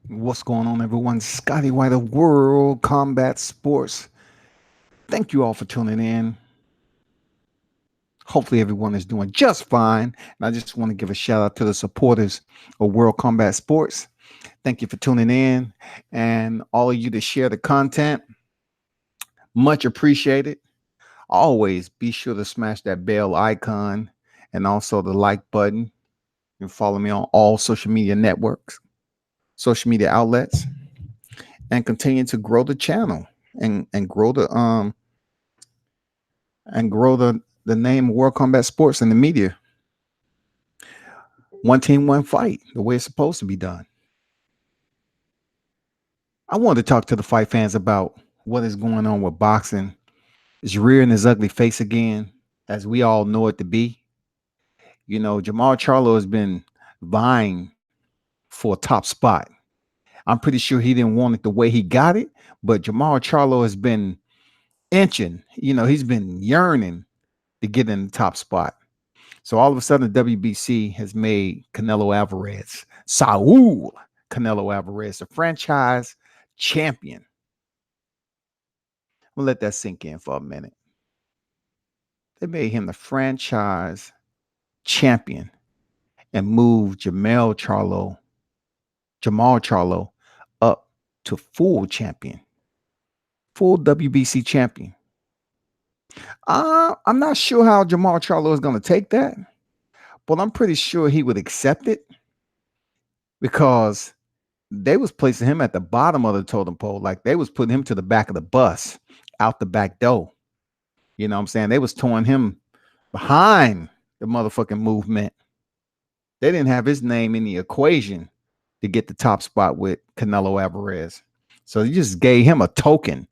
What's going on, everyone? Scotty White of World Combat Sports. Thank you all for tuning in. Hopefully, everyone is doing just fine. And I just want to give a shout out to the supporters of World Combat Sports. Thank you for tuning in and all of you to share the content. Much appreciated. Always be sure to smash that bell icon and also the like button. And follow me on all social media networks, social media outlets, and continue to grow the channel and grow the name World Combat Sports in the media. One team, one fight, the way it's supposed to be done. I wanted to talk to the fight fans about what is going on with boxing. It's rearing his ugly face again, as we all know it to be. You know, Jermall Charlo has been vying for a top spot. I'm pretty sure he didn't want it the way he got it, but Jermall Charlo has been inching. He's been yearning to get in the top spot. So all of a sudden, the WBC has made Canelo Alvarez, Saul Canelo Alvarez, the franchise champion. We'll let that sink in for a minute. They made him the franchise champion and moved Jermall Charlo up to full champion, full WBC champion. I'm not sure how Jermall Charlo is going to take that, but I'm pretty sure he would accept it because they was placing him at the bottom of the totem pole. Like they was putting him to the back of the bus, out the back door. You know what I'm saying? They was towing him behind the motherfucking movement. They didn't have his name in the equation to get the top spot with Canelo Alvarez. So you just gave him a token,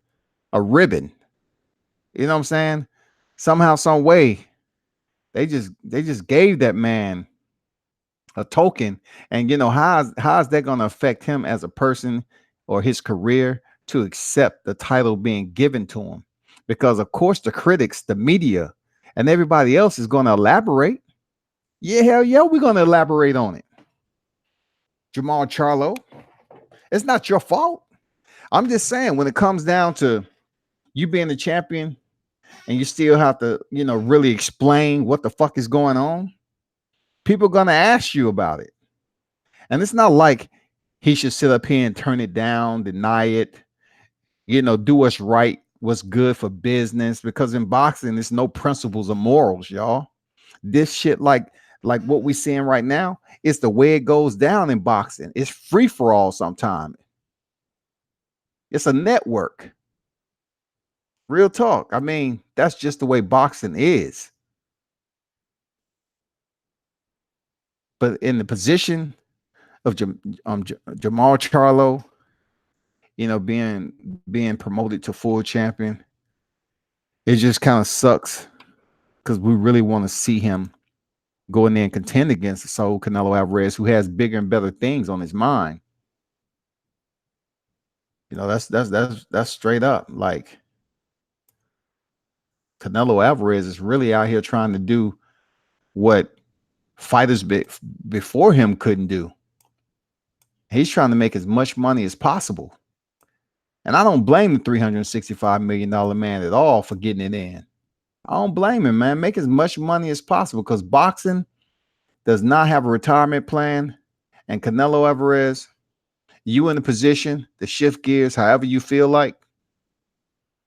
a ribbon. You know what I'm saying? Somehow, some way, they just gave that man a token. And how's that going to affect him as a person or his career to accept the title being given to him? Because of course the critics, the media, and everybody else is going to elaborate. Yeah, hell yeah, we're going to elaborate on it. Jermall Charlo, it's not your fault. I'm just saying, when it comes down to you being the champion and you still have to, really explain what the fuck is going on, people are going to ask you about it. And it's not like he should sit up here and turn it down, deny it, do what's right, what's good for business. Because in boxing, there's no principles or morals, y'all. This shit, like what we're seeing right now, it's the way it goes down in boxing. It's free for all sometimes. It's a network. Real talk. I mean, that's just the way boxing is. But in the position of Jermall Charlo, being promoted to full champion, it just kind of sucks because we really want to see him go in there and contend against Saul Canelo Alvarez, who has bigger and better things on his mind. That's straight up. Like, Canelo Alvarez is really out here trying to do what fighters before him couldn't do. He's trying to make as much money as possible. And I don't blame the $365 million man at all for getting it in. I don't blame him, man. Make as much money as possible, because boxing does not have a retirement plan. And Canelo Alvarez, you in a position to shift gears however you feel like.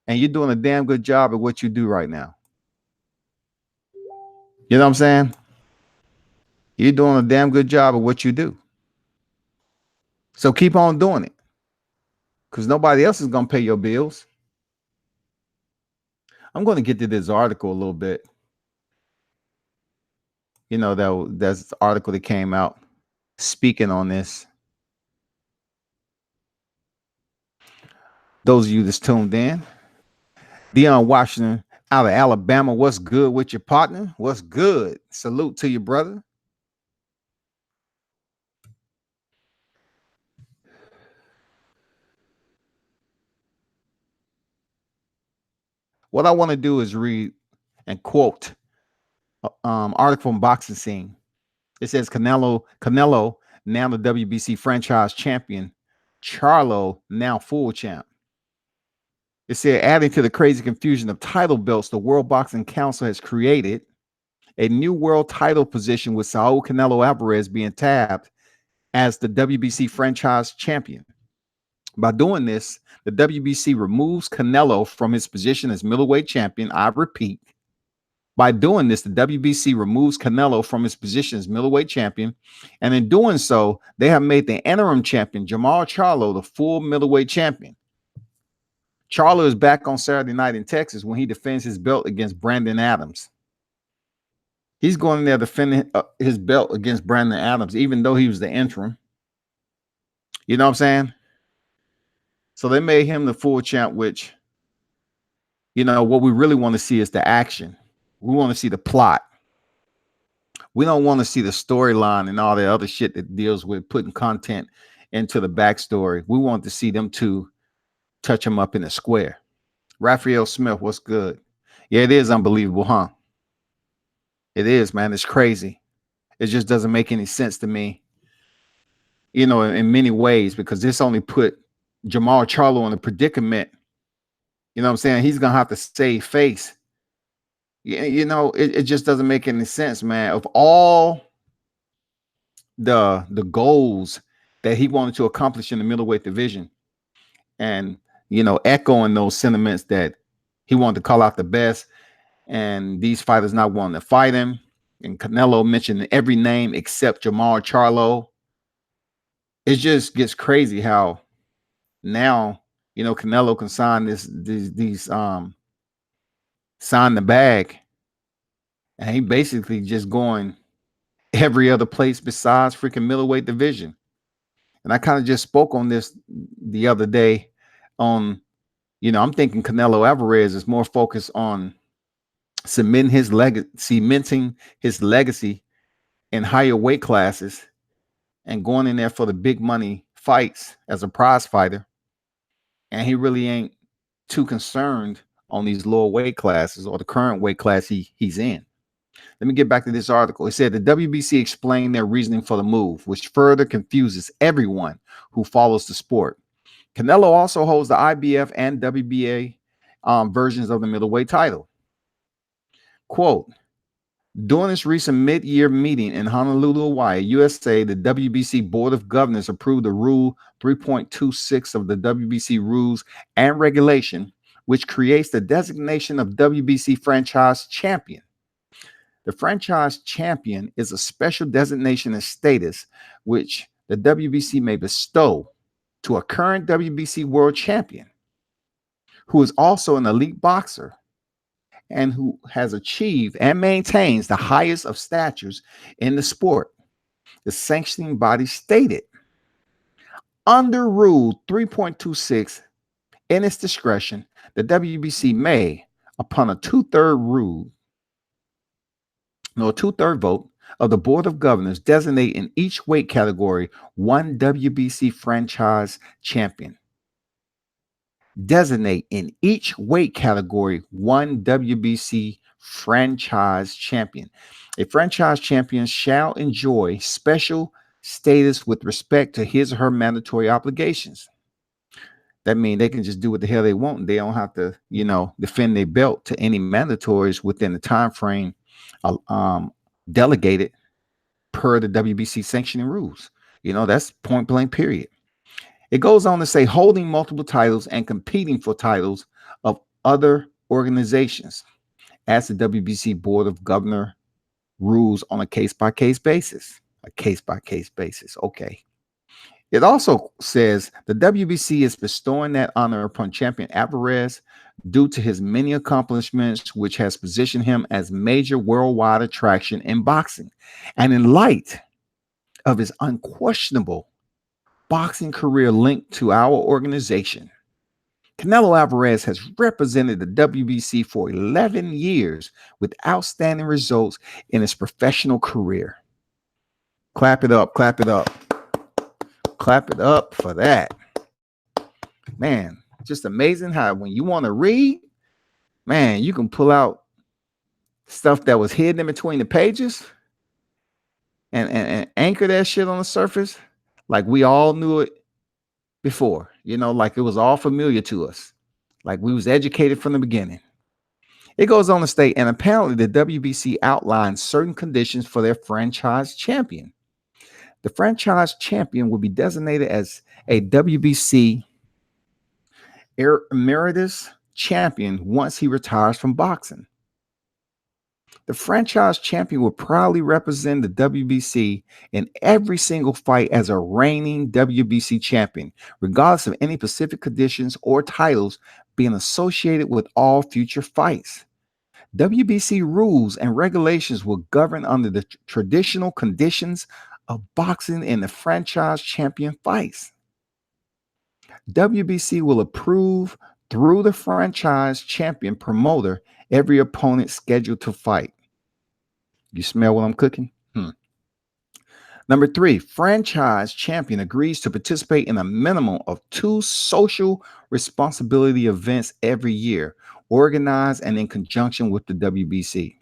And you're doing a damn good job at what you do right now. You know what I'm saying? You're doing a damn good job at what you do. So keep on doing it, because nobody else is going to pay your bills. I'm going to get to this article a little bit. That's the article that came out speaking on this. Those of you that's tuned in, Deion Washington out of Alabama, what's good with your partner? What's good? Salute to you, brother. What I want to do is read and quote article from Boxing Scene. It says Canelo, now the WBC franchise champion, Charlo, now full champ. It said, adding to the crazy confusion of title belts, the World Boxing Council has created a new world title position with Saul Canelo Alvarez being tabbed as the WBC franchise champion. By doing this, the WBC removes Canelo from his position as middleweight champion. I repeat, by doing this, the WBC removes Canelo from his position as middleweight champion. And in doing so, they have made the interim champion, Jermall Charlo, the full middleweight champion. Charlo is back on Saturday night in Texas when he defends his belt against Brandon Adams. He's going in there defending his belt against Brandon Adams, even though he was the interim. You know what I'm saying? So they made him the full champ, which, you know, what we really want to see is the action. We want to see the plot. We don't want to see the storyline and all the other shit that deals with putting content into the backstory. We want to see them two touch them up in the square. Raphael Smith, what's good? Yeah, it is unbelievable, huh? It is, man. It's crazy. It just doesn't make any sense to me, you know, in many ways, because this only put Jermall Charlo in a predicament. You know what I'm saying? He's going to have to save face. You know, it just doesn't make any sense, man. Of all the goals that he wanted to accomplish in the middleweight division, and, you know, echoing those sentiments that he wanted to call out the best, and these fighters not wanting to fight him, and Canelo mentioned every name except Jermall Charlo. It just gets crazy how now, you know, Canelo can sign sign the bag, and he basically just going every other place besides freaking middleweight division. And I kind of just spoke on this the other day on, you know, I'm thinking Canelo Alvarez is more focused on cementing his legacy in higher weight classes and going in there for the big money fights as a prize fighter. And he really ain't too concerned on these lower weight classes or the current weight class he's in. Let me get back to this article. It said the WBC explained their reasoning for the move, which further confuses everyone who follows the sport. Canelo also holds the IBF and WBA versions of the middleweight title. Quote, during this recent mid-year meeting in Honolulu, Hawaii, USA, the WBC Board of Governors approved the Rule 3.26 of the WBC Rules and Regulation, which creates the designation of WBC Franchise Champion. The Franchise Champion is a special designation and status which the WBC may bestow to a current WBC World Champion who is also an elite boxer and who has achieved and maintains the highest of statures in the sport. The sanctioning body stated, under Rule 3.26, in its discretion, the WBC may, upon a two-third vote of the Board of Governors, designate in each weight category one WBC franchise champion. Designate in each weight category one WBC franchise champion. A franchise champion shall enjoy special status with respect to his or her mandatory obligations. That means they can just do what the hell they want. They don't have to, you know, defend their belt to any mandatories within the time frame delegated per the WBC sanctioning rules. You know, that's point blank, period. It goes on to say holding multiple titles and competing for titles of other organizations as the WBC Board of Governors rules on a case-by-case basis. A case-by-case basis. Okay. It also says the WBC is bestowing that honor upon champion Alvarez due to his many accomplishments, which has positioned him as major worldwide attraction in boxing. And in light of his unquestionable boxing career linked to our organization, Canelo Alvarez has represented the WBC for 11 years with outstanding results in his professional career. Clap it up, clap it up. Clap it up for that. Man, just amazing how when you want to read, man, you can pull out stuff that was hidden in between the pages and anchor that shit on the surface like we all knew it before, like it was all familiar to us, like we was educated from the beginning. It goes on to state, and apparently the WBC outlines certain conditions for their franchise champion. The franchise champion will be designated as a WBC emeritus champion once he retires from boxing. The franchise champion will proudly represent the WBC in every single fight as a reigning WBC champion, regardless of any specific conditions or titles being associated with all future fights. WBC rules and regulations will govern under the traditional conditions of boxing in the franchise champion fights. WBC will approve through the franchise champion promoter every opponent scheduled to fight. You smell what I'm cooking? Number 3, franchise champion agrees to participate in a minimum of 2 social responsibility events every year, organized and in conjunction with the WBC.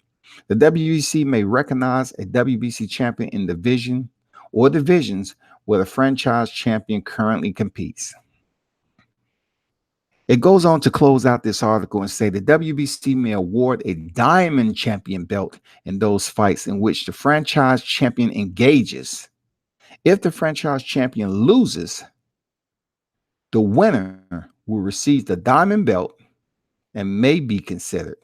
The WBC may recognize a WBC champion in division or divisions where the franchise champion currently competes. It goes on to close out this article and say the WBC may award a diamond champion belt in those fights in which the franchise champion engages. If the franchise champion loses, the winner will receive the diamond belt and may be considered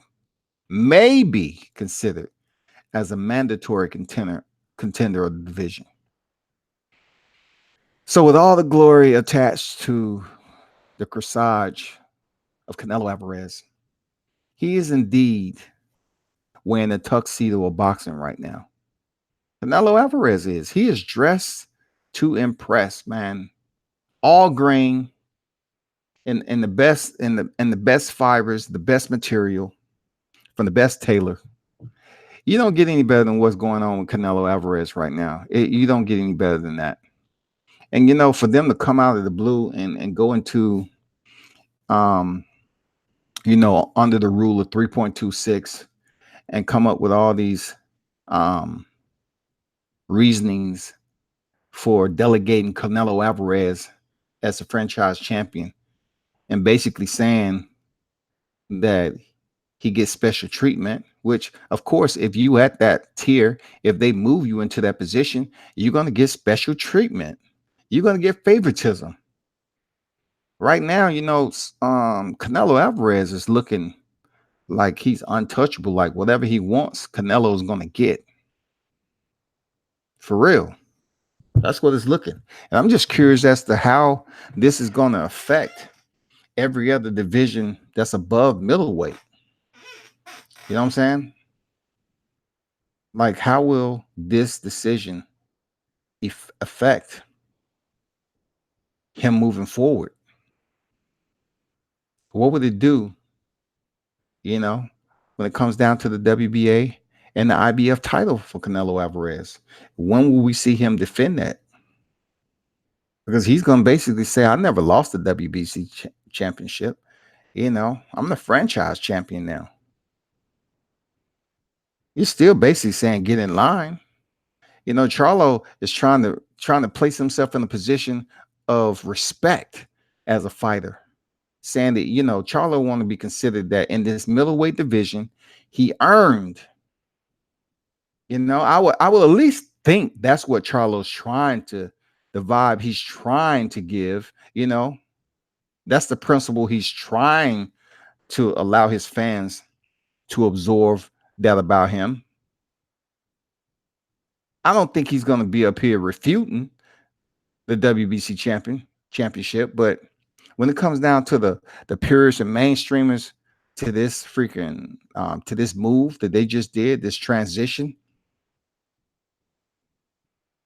as a mandatory contender of the division. So with all the glory attached to the corsage of Canelo Alvarez, he is indeed wearing a tuxedo of boxing right now. Canelo Alvarez he is dressed to impress, man. All grain in the best fibers, the best material from the best tailor. You don't get any better than what's going on with Canelo Alvarez right now. You don't get any better than that. And for them to come out of the blue and go into under the rule of 3.26 and come up with all these reasonings for delegating Canelo Alvarez as a franchise champion and basically saying that he gets special treatment, which of course, if you at that tier, if they move you into that position, you're going to get special treatment. You're going to get favoritism. Right now, Canelo Alvarez is looking like he's untouchable. Like whatever he wants, Canelo is going to get. For real. That's what it's looking. And I'm just curious as to how this is going to affect every other division that's above middleweight. You know what I'm saying? Like, how will this decision affect him moving forward? What would it do, when it comes down to the WBA and the IBF title for Canelo Alvarez? When will we see him defend that? Because he's going to basically say, I never lost the WBC championship. I'm the franchise champion now. He's still basically saying, get in line. Charlo is trying to place himself in a position of respect as a fighter, saying that, Charlo want to be considered that in this middleweight division, he earned, I would at least think that's what Charlo's trying to, the vibe he's trying to give, that's the principle he's trying to allow his fans to absorb that about him. I don't think he's going to be up here refuting the WBC championship, but when it comes down to the purists and mainstreamers to this freaking to this move that they just did, this transition,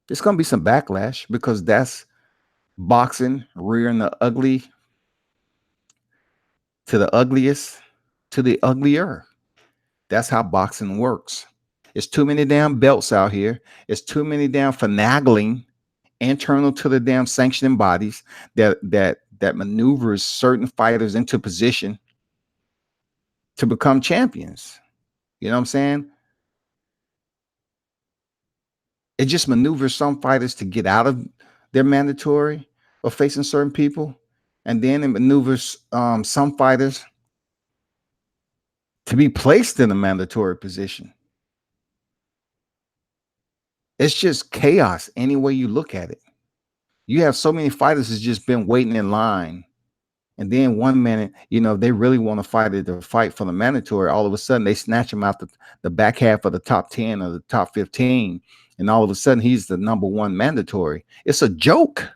there's going to be some backlash because that's boxing rearing the ugly to the ugliest to the uglier. That's how boxing works. It's too many damn belts out here. It's too many damn finagling internal to the damn sanctioning bodies that maneuvers certain fighters into position to become champions. You know what I'm saying? It just maneuvers some fighters to get out of their mandatory, of facing certain people, and then it maneuvers some fighters to be placed in a mandatory position. It's just chaos any way you look at it. You have so many fighters that's just been waiting in line. And then one minute, if they really want to fight it to fight for the mandatory, all of a sudden they snatch him out the back half of the top 10 or the top 15. And all of a sudden he's the number one mandatory. It's a joke.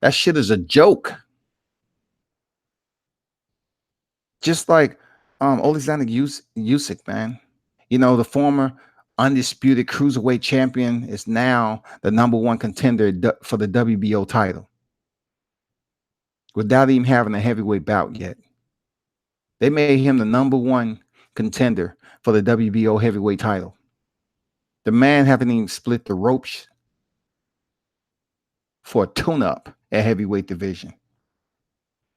That shit is a joke. Just like Oleksandr Usyk, man. The former undisputed cruiserweight champion is now the number one contender for the WBO title without even having a heavyweight bout yet. They made him the number one contender for the WBO heavyweight title. The man haven't even split the ropes for a tune-up at heavyweight division.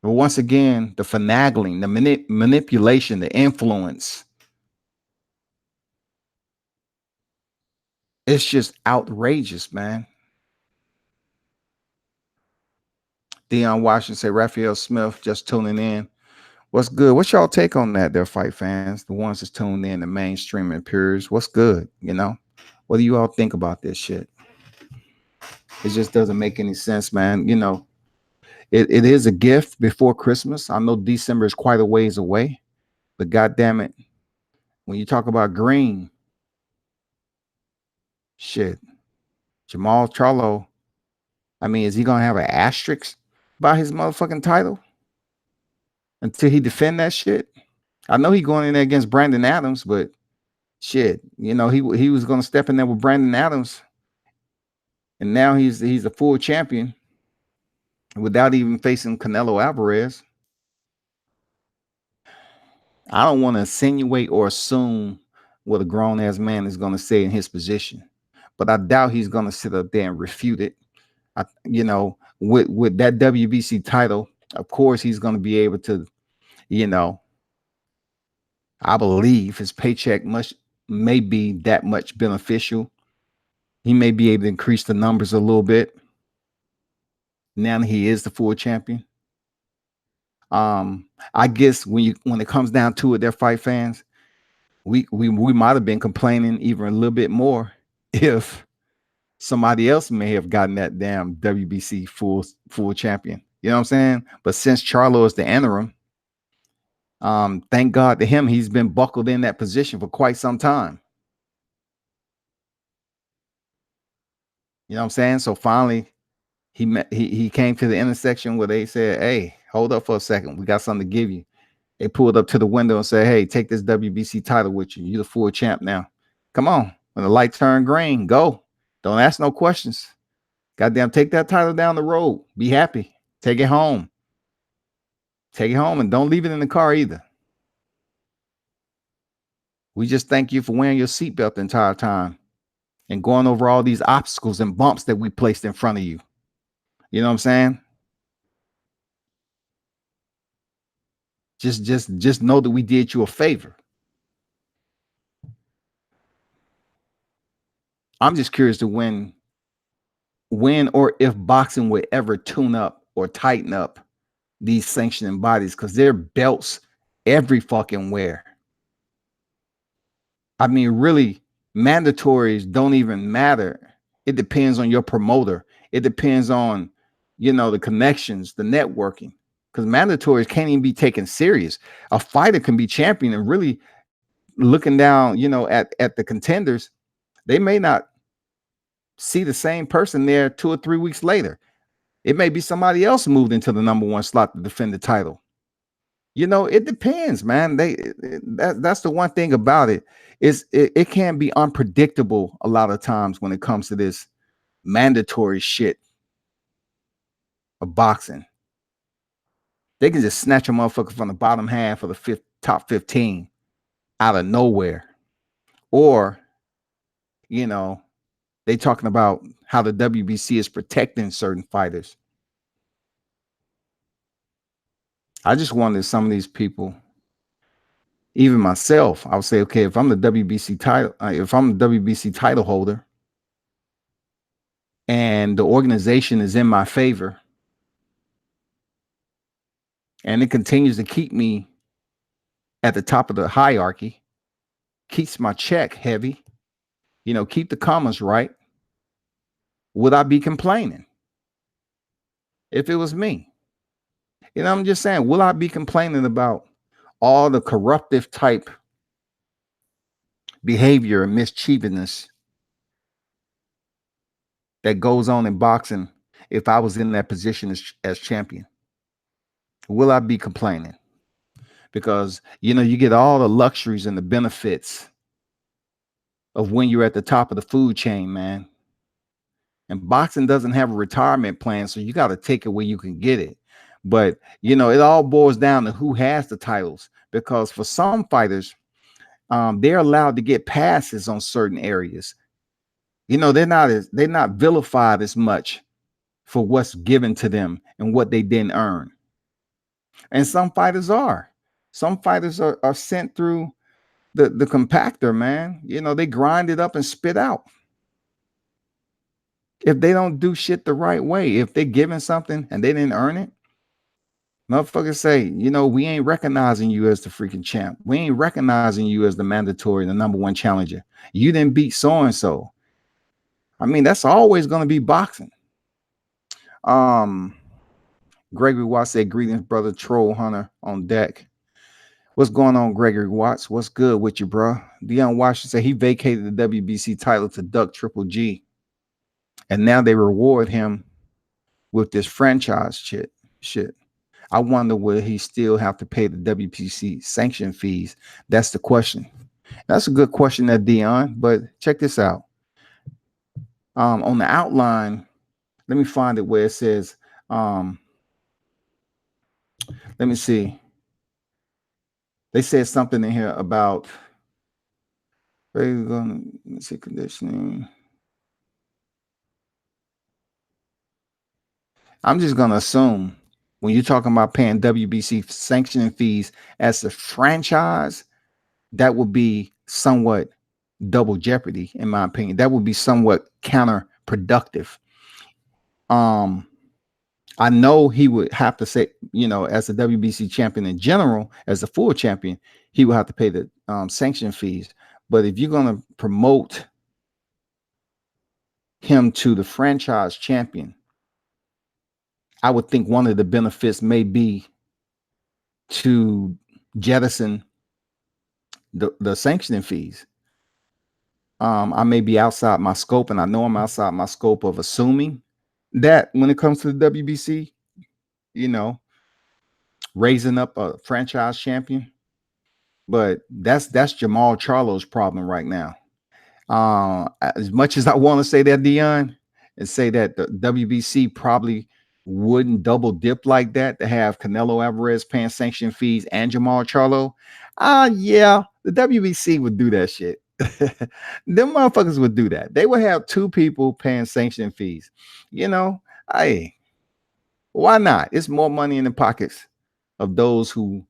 But once again, the finagling, the manipulation, the influence, it's just outrageous, man. Dion Washington say, Raphael Smith just tuning in. What's good? What's y'all take on that there, fight fans? The ones that's tuned in, the mainstream and peers. What's good? What do you all think about this shit? It just doesn't make any sense, man. It is a gift before Christmas. I know December is quite a ways away, but goddamn it, when you talk about green, shit, Jermall Charlo, is he gonna have an asterisk by his motherfucking title until he defend that shit? I know he going in there against Brandon Adams, but shit, he was gonna step in there with Brandon Adams, and now he's a full champion without even facing Canelo Alvarez. I don't want to insinuate or assume what a grown-ass man is going to say in his position, but I doubt he's going to sit up there and refute it. With that WBC title, of course, he's going to be able to, I believe his paycheck may be that much beneficial. He may be able to increase the numbers a little bit. Now that he is the full champion. I guess when it comes down to it, their fight fans, we might have been complaining even a little bit more if somebody else may have gotten that damn WBC full champion. You know what I'm saying? But since Charlo is the interim, thank God to him, he's been buckled in that position for quite some time. You know what I'm saying? So finally, he came to the intersection where they said, hey, hold up for a second. We got something to give you. They pulled up to the window and said, hey, take this WBC title with you. You're the full champ now. Come on. When the light turn green, go. Don't ask no questions. Goddamn, take that title down the road. Be happy. Take it home. Take it home and don't leave it in the car either. We just thank you for wearing your seatbelt the entire time and going over all these obstacles and bumps that we placed in front of you. You know what I'm saying? Just know that we did you a favor. I'm just curious to when or if boxing would ever tune up or tighten up these sanctioning bodies, because they're belts every fucking where. Really, mandatories don't even matter. It depends on your promoter. It depends on, the connections, the networking, because mandatories can't even be taken serious. A fighter can be champion and really looking down, at the contenders. They may not see the same person there 2 or 3 weeks later. It may be somebody else moved into the number one slot to defend the title. It depends, man. That's the one thing about it is it can be unpredictable a lot of times when it comes to this mandatory shit of boxing. They can just snatch a motherfucker from the bottom half of the top 15 out of nowhere. Or, they talking about how the WBC is protecting certain fighters. I just wonder some of these people, even myself, I would say, okay, if I'm the WBC title holder and the organization is in my favor, and it continues to keep me at the top of the hierarchy, keeps my check heavy, keep the commas right, would I be complaining if it was me? I'm just saying, will I be complaining about all the corruptive type behavior and mischievousness that goes on in boxing if I was in that position as champion? Will I be complaining? Because, you get all the luxuries and the benefits of when you're at the top of the food chain, man. And boxing doesn't have a retirement plan, so you got to take it where you can get it. But, it all boils down to who has the titles, because for some fighters, they're allowed to get passes on certain areas. They're not vilified as much for what's given to them and what they didn't earn. And some fighters are. Some fighters are sent through the compactor, man. They grind it up and spit out. If they don't do shit the right way, if they're given something and they didn't earn it, motherfuckers say, we ain't recognizing you as the freaking champ. We ain't recognizing you as the mandatory, the number one challenger. You didn't beat so-and-so. I mean, that's always going to be boxing. Gregory Watts said, greetings, brother Troll Hunter on deck. What's going on, Gregory Watts? What's good with you, bro? Deion Washington said he vacated the WBC title to duck Triple G. And now they reward him with this franchise shit. I wonder will he still have to pay the WBC sanction fees? That's the question. That's a good question there, Deion. But check this out. On the outline, let me find it where it says, let me see. They said something in here about conditioning. I'm just going to assume when you're talking about paying WBC sanctioning fees as a franchise, that would be somewhat double jeopardy, in my opinion. That would be somewhat counterproductive. I know he would have to say, as a WBC champion in general, as a full champion, he would have to pay the sanction fees. But if you're going to promote him to the franchise champion, I would think one of the benefits may be to jettison the sanctioning fees. I may be outside my scope, and I know I'm outside my scope of assuming that when it comes to the WBC, raising up a franchise champion. But that's Jermall Charlo's problem right now. As much as I want to say that, Deion, and say that the WBC probably wouldn't double dip like that to have Canelo Alvarez paying sanction fees and Jermall Charlo. Yeah, the WBC would do that shit. Them motherfuckers would do that. They would have two people paying sanction fees. Hey, why not? It's more money in the pockets of those who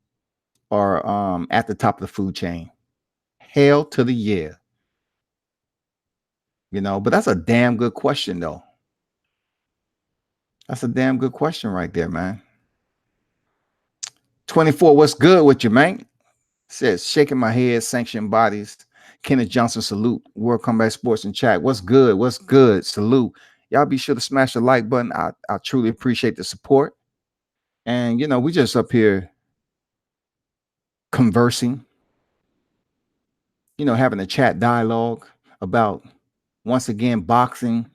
are at the top of the food chain. Hell to the yeah. But that's a damn good question, though. That's a damn good question right there, man. 24, what's good with you, man? Says, shaking my head, sanctioned bodies. Kenneth Johnson, salute. World Combat Sports in chat. What's good? What's good? Salute. Y'all be sure to smash the like button. I truly appreciate the support. And, we just up here conversing, having a chat dialogue about, once again, boxing,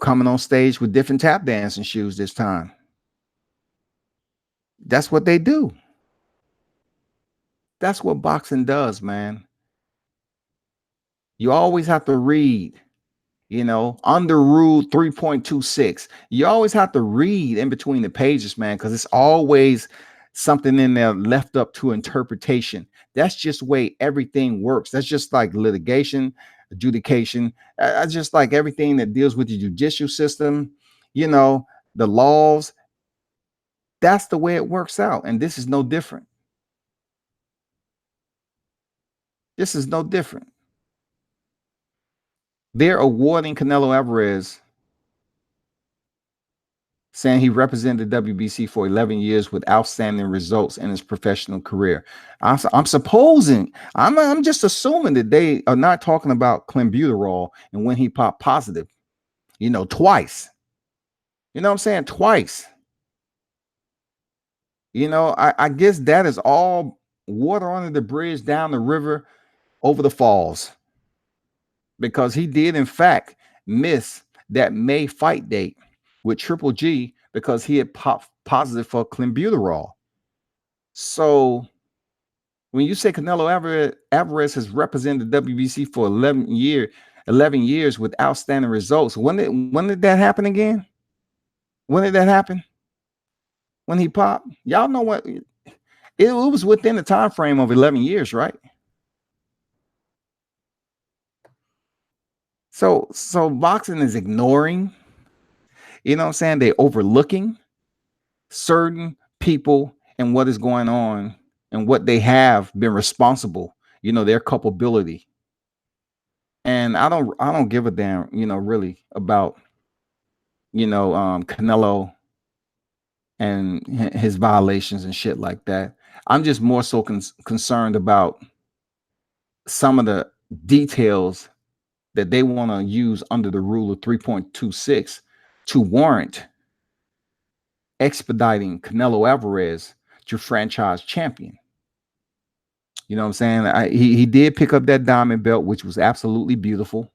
coming on stage with different tap dancing shoes this time. That's what they do. That's what boxing does, man. You always have to read, under rule 3.26. You always have to read in between the pages, man, because it's always something in there left up to interpretation. That's just the way everything works. That's just like litigation, adjudication. I just like everything that deals with the judicial system, the laws. That's the way it works out. And this is no different. This is no different. They're awarding Canelo Alvarez saying he represented the WBC for 11 years with outstanding results in his professional career. I'm supposing, I'm just assuming that they are not talking about clenbuterol and when he popped positive, twice. You know what I'm saying? Twice. I guess that is all water under the bridge, down the river, over the falls, because he did, in fact, miss that May fight date with Triple G because he had popped positive for clenbuterol. So when you say Canelo Alvarez has represented the WBC for 11 years with outstanding results, when did that happen again? When did that happen? When he popped? Y'all know what? It was within the time frame of 11 years, right? So boxing is ignoring, what I'm saying? They're overlooking certain people and what is going on and what they have been responsible, their culpability. And I don't give a damn, really about, Canelo and his violations and shit like that. I'm just more so concerned about some of the details that they want to use under the rule of 3.26 to warrant expediting Canelo Alvarez to franchise champion. You know what I'm saying? He did pick up that diamond belt, which was absolutely beautiful.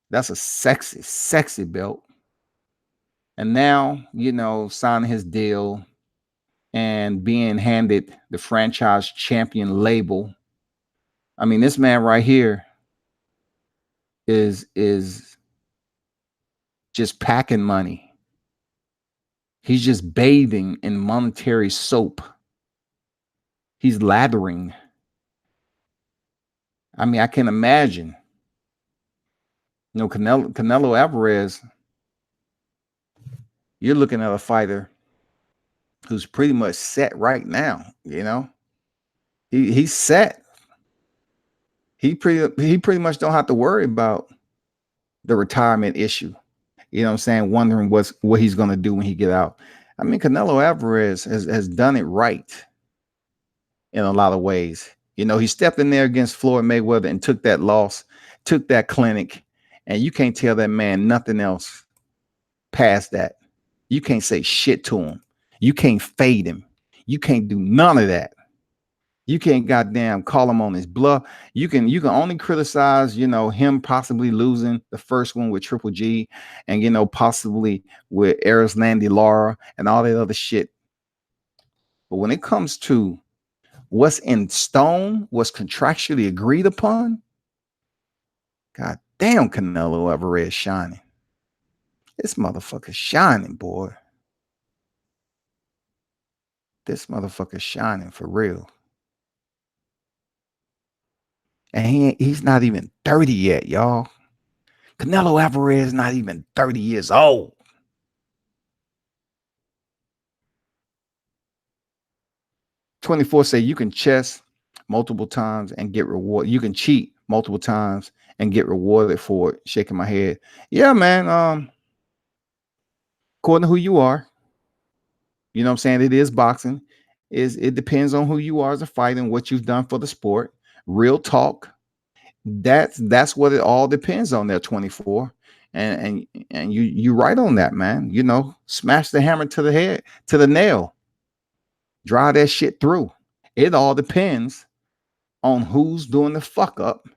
That's a sexy, sexy belt. And now, signing his deal and being handed the franchise champion label. I mean, this man right here is just packing money. He's just bathing in monetary soap. He's lathering. I mean, I can imagine. Canelo Alvarez, you're looking at a fighter who's pretty much set right now. He's set. He pretty much don't have to worry about the retirement issue. You know what I'm saying? Wondering what he's going to do when he get out. I mean, Canelo Alvarez has done it right in a lot of ways. He stepped in there against Floyd Mayweather and took that loss, took that clinic, and you can't tell that man nothing else past that. You can't say shit to him. You can't fade him. You can't do none of that. You can't goddamn call him on his bluff. You can only criticize, him possibly losing the first one with Triple G and, possibly with Erislandy Lara and all that other shit. But when it comes to what's in stone, what's contractually agreed upon, god damn, Canelo Alvarez shining. This motherfucker's shining, boy. This motherfucker's shining for real. And he's not even 30 yet, y'all. Canelo Alvarez is not even 30 years old. "24 say you can chess multiple times and get rewarded. You can cheat multiple times and get rewarded for it." Shaking my head. Yeah, man. According to who you are, you know what I'm saying? It is boxing. It depends on who you are as a fighter and what you've done for the sport. Real talk. That's what it all depends on there, 24. And you right on that, man. Smash the hammer to the head, to the nail. Drive that shit through. It all depends on who's doing the fuck up.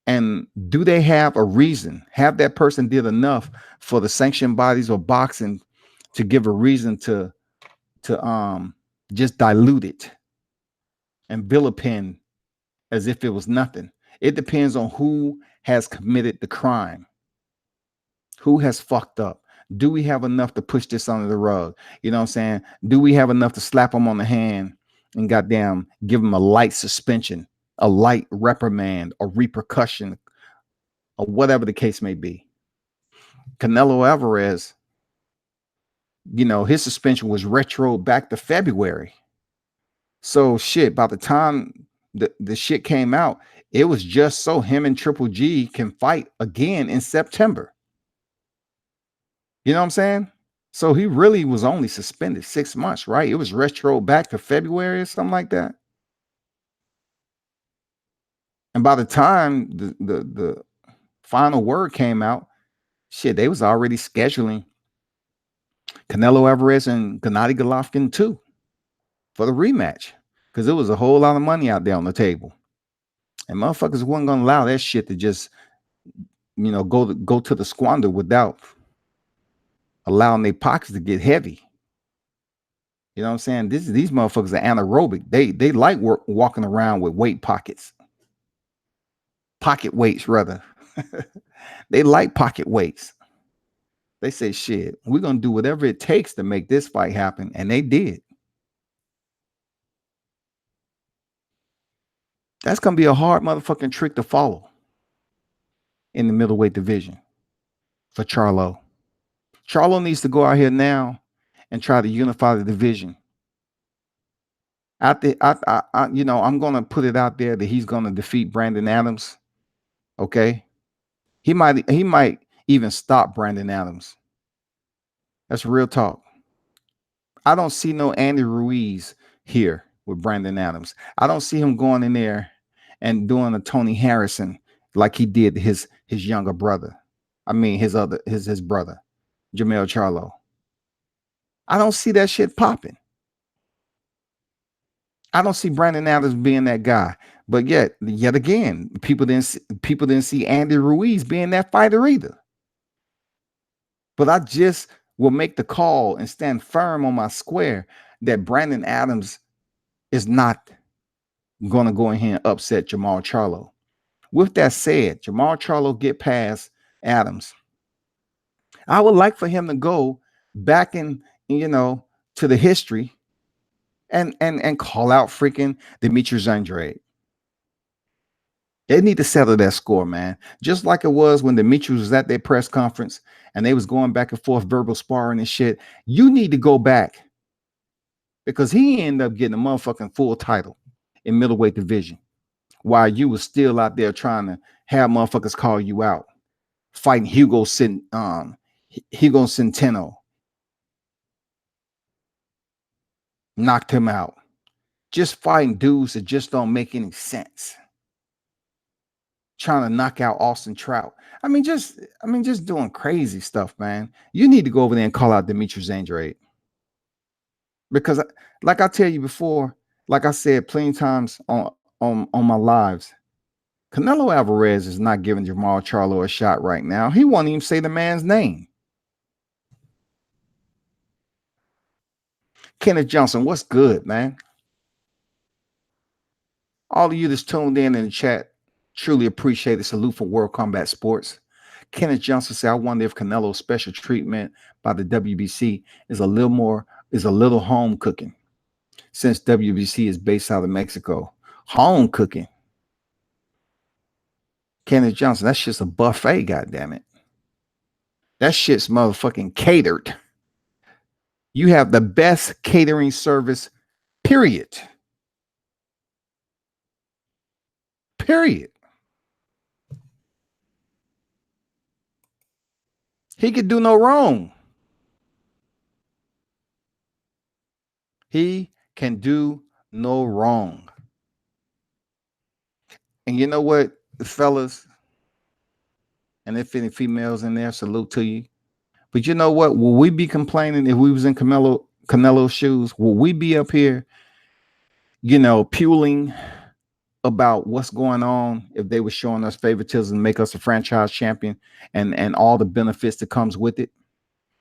And do they have a reason? Have that person did enough for the sanctioned bodies of boxing to give a reason to just dilute it and vilipend as if it was nothing? It depends on who has committed the crime. Who has fucked up? Do we have enough to push this under the rug? You know what I'm saying? Do we have enough to slap them on the hand and goddamn give them a light suspension, a light reprimand, or repercussion, or whatever the case may be? Canelo Alvarez, his suspension was retro back to February. So shit, by the time the shit came out, it was just so him and Triple G can fight again in September. You know what I'm saying? So he really was only suspended 6 months, right? It was retro back to February or something like that. And by the time the final word came out, shit, they was already scheduling Canelo Alvarez and Gennady Golovkin too for the rematch, because there was a whole lot of money out there on the table, and motherfuckers wasn't gonna allow that shit to just go to the squander without allowing their pockets to get heavy. You know what I'm saying? These motherfuckers are anaerobic. They like walking around with pocket weights rather. They like pocket weights. They say, shit, we're gonna do whatever it takes to make this fight happen, and they did. That's gonna be a hard motherfucking trick to follow in the middleweight division for Charlo. Charlo needs to go out here now and try to unify the division. I'm gonna put it out there that he's gonna defeat Brandon Adams. Okay, he might even stop Brandon Adams. That's real talk. I don't see no Andy Ruiz here with Brandon Adams. I don't see him going in there and doing a Tony Harrison like he did his younger brother. I mean his brother, Jermall Charlo. I don't see that shit popping. I don't see Brandon Adams being that guy. But yet again, people didn't see Andy Ruiz being that fighter either. But I just will make the call and stand firm on my square that Brandon Adams is not going to go in here and upset Jermall Charlo. With that said, Jermall Charlo get past Adams. I would like for him to go back to the history and call out freaking Demetrius Andrade. They need to settle that score, man. Just like it was when Demetrius was at their press conference and they was going back and forth verbal sparring and shit. You need to go back because he ended up getting a motherfucking full title in middleweight division while you was still out there trying to have motherfuckers call you out, fighting Hugo Centeno. Knocked him out. Just fighting dudes that just don't make any sense. Trying to knock out Austin Trout. I mean, just doing crazy stuff, man. You need to go over there and call out Demetrius Andrade. Because like I tell you before, like I said plenty of times on my lives, Canelo Alvarez is not giving Jermall Charlo a shot right now. He won't even say the man's name. Kenneth Johnson, what's good, man? All of you that's tuned in the chat, truly appreciate it. Salute for World Combat Sports. Kenneth Johnson said, I wonder if Canelo's special treatment by the WBC is a little home cooking, since WBC is based out of Mexico. Home cooking. Kenneth Johnson, that's just a buffet, goddammit. That shit's motherfucking catered. You have the best catering service, period. Period. He could do no wrong. He can do no wrong. And you know what, fellas, and if any females in there, salute to you. But you know what? Will we be complaining if we was in Canelo's shoes? Will we be up here, puling about what's going on if they were showing us favoritism, make us a franchise champion, and all the benefits that comes with it?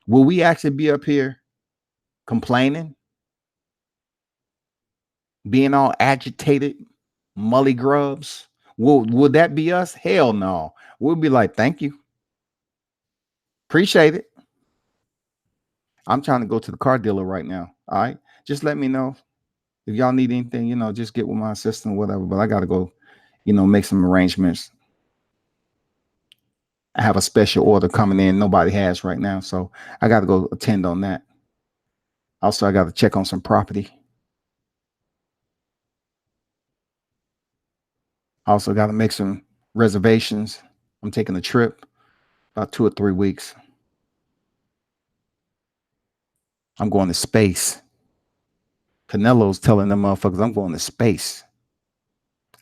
Will we actually be up here complaining, being all agitated, mully grubs? Would that be us? Hell no. We'll be like, thank you. Appreciate it. I'm trying to go to the car dealer right now. All right. Just let me know if y'all need anything, just get with my assistant or whatever. But I got to go, make some arrangements. I have a special order coming in nobody has right now. So I got to go attend on that. Also, I got to check on some property. Also got to make some reservations. I'm taking a trip about 2 or 3 weeks. I'm going to space. Canelo's telling them motherfuckers, I'm going to space.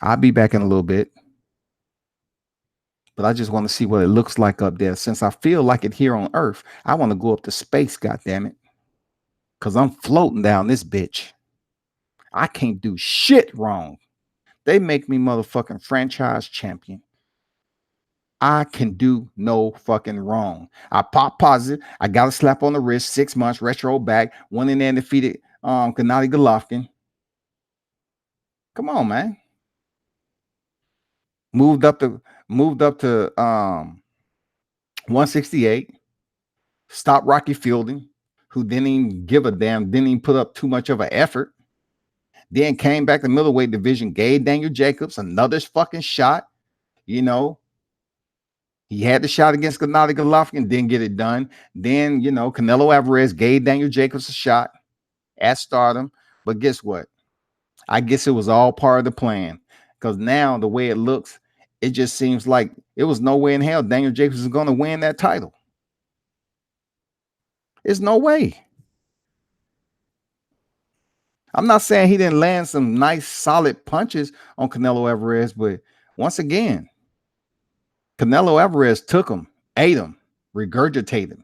I'll be back in a little bit. But I just want to see what it looks like up there. Since I feel like it here on Earth, I want to go up to space, goddammit. Because I'm floating down this bitch. I can't do shit wrong. They make me motherfucking franchise champion. I can do no fucking wrong. I pop positive. I got a slap on the wrist, 6 months, retro back, went in there and defeated Gennady Golovkin. Come on, man. Moved up to 168. Stopped Rocky Fielding, who didn't even give a damn, didn't even put up too much of an effort. Then came back to middleweight division, gave Daniel Jacobs another fucking shot. You know, he had the shot against Gennady Golovkin, didn't get it done. Then, you know, Canelo Alvarez gave Daniel Jacobs a shot at Stardom. But guess what? I guess it was all part of the plan. Because now the way it looks, it just seems like it was no way in hell Daniel Jacobs is going to win that title. There's no way. I'm not saying he didn't land some nice, solid punches on Canelo Alvarez, but once again, Canelo Alvarez took him, ate him, regurgitated him.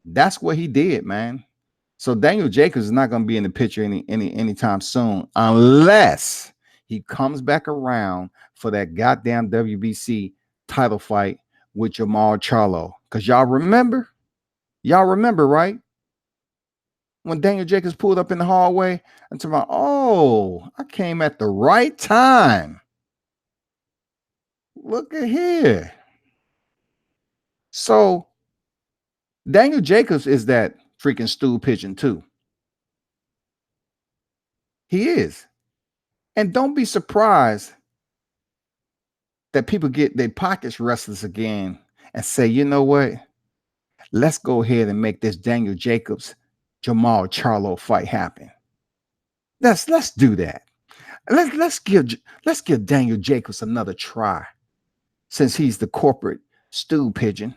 That's what he did, man. So Daniel Jacobs is not going to be in the picture anytime soon unless he comes back around for that goddamn WBC title fight with Jermall Charlo. Because y'all remember, right? When Daniel Jacobs pulled up in the hallway and told me, oh, I came at the right time. Look at here. So Daniel Jacobs is that freaking stool pigeon too. He is. And don't be surprised that people get their pockets restless again and say, you know what? Let's go ahead and make this Daniel Jacobs Jermall Charlo fight happen. Let's do that. Let's give Daniel Jacobs another try. Since he's the corporate stool pigeon,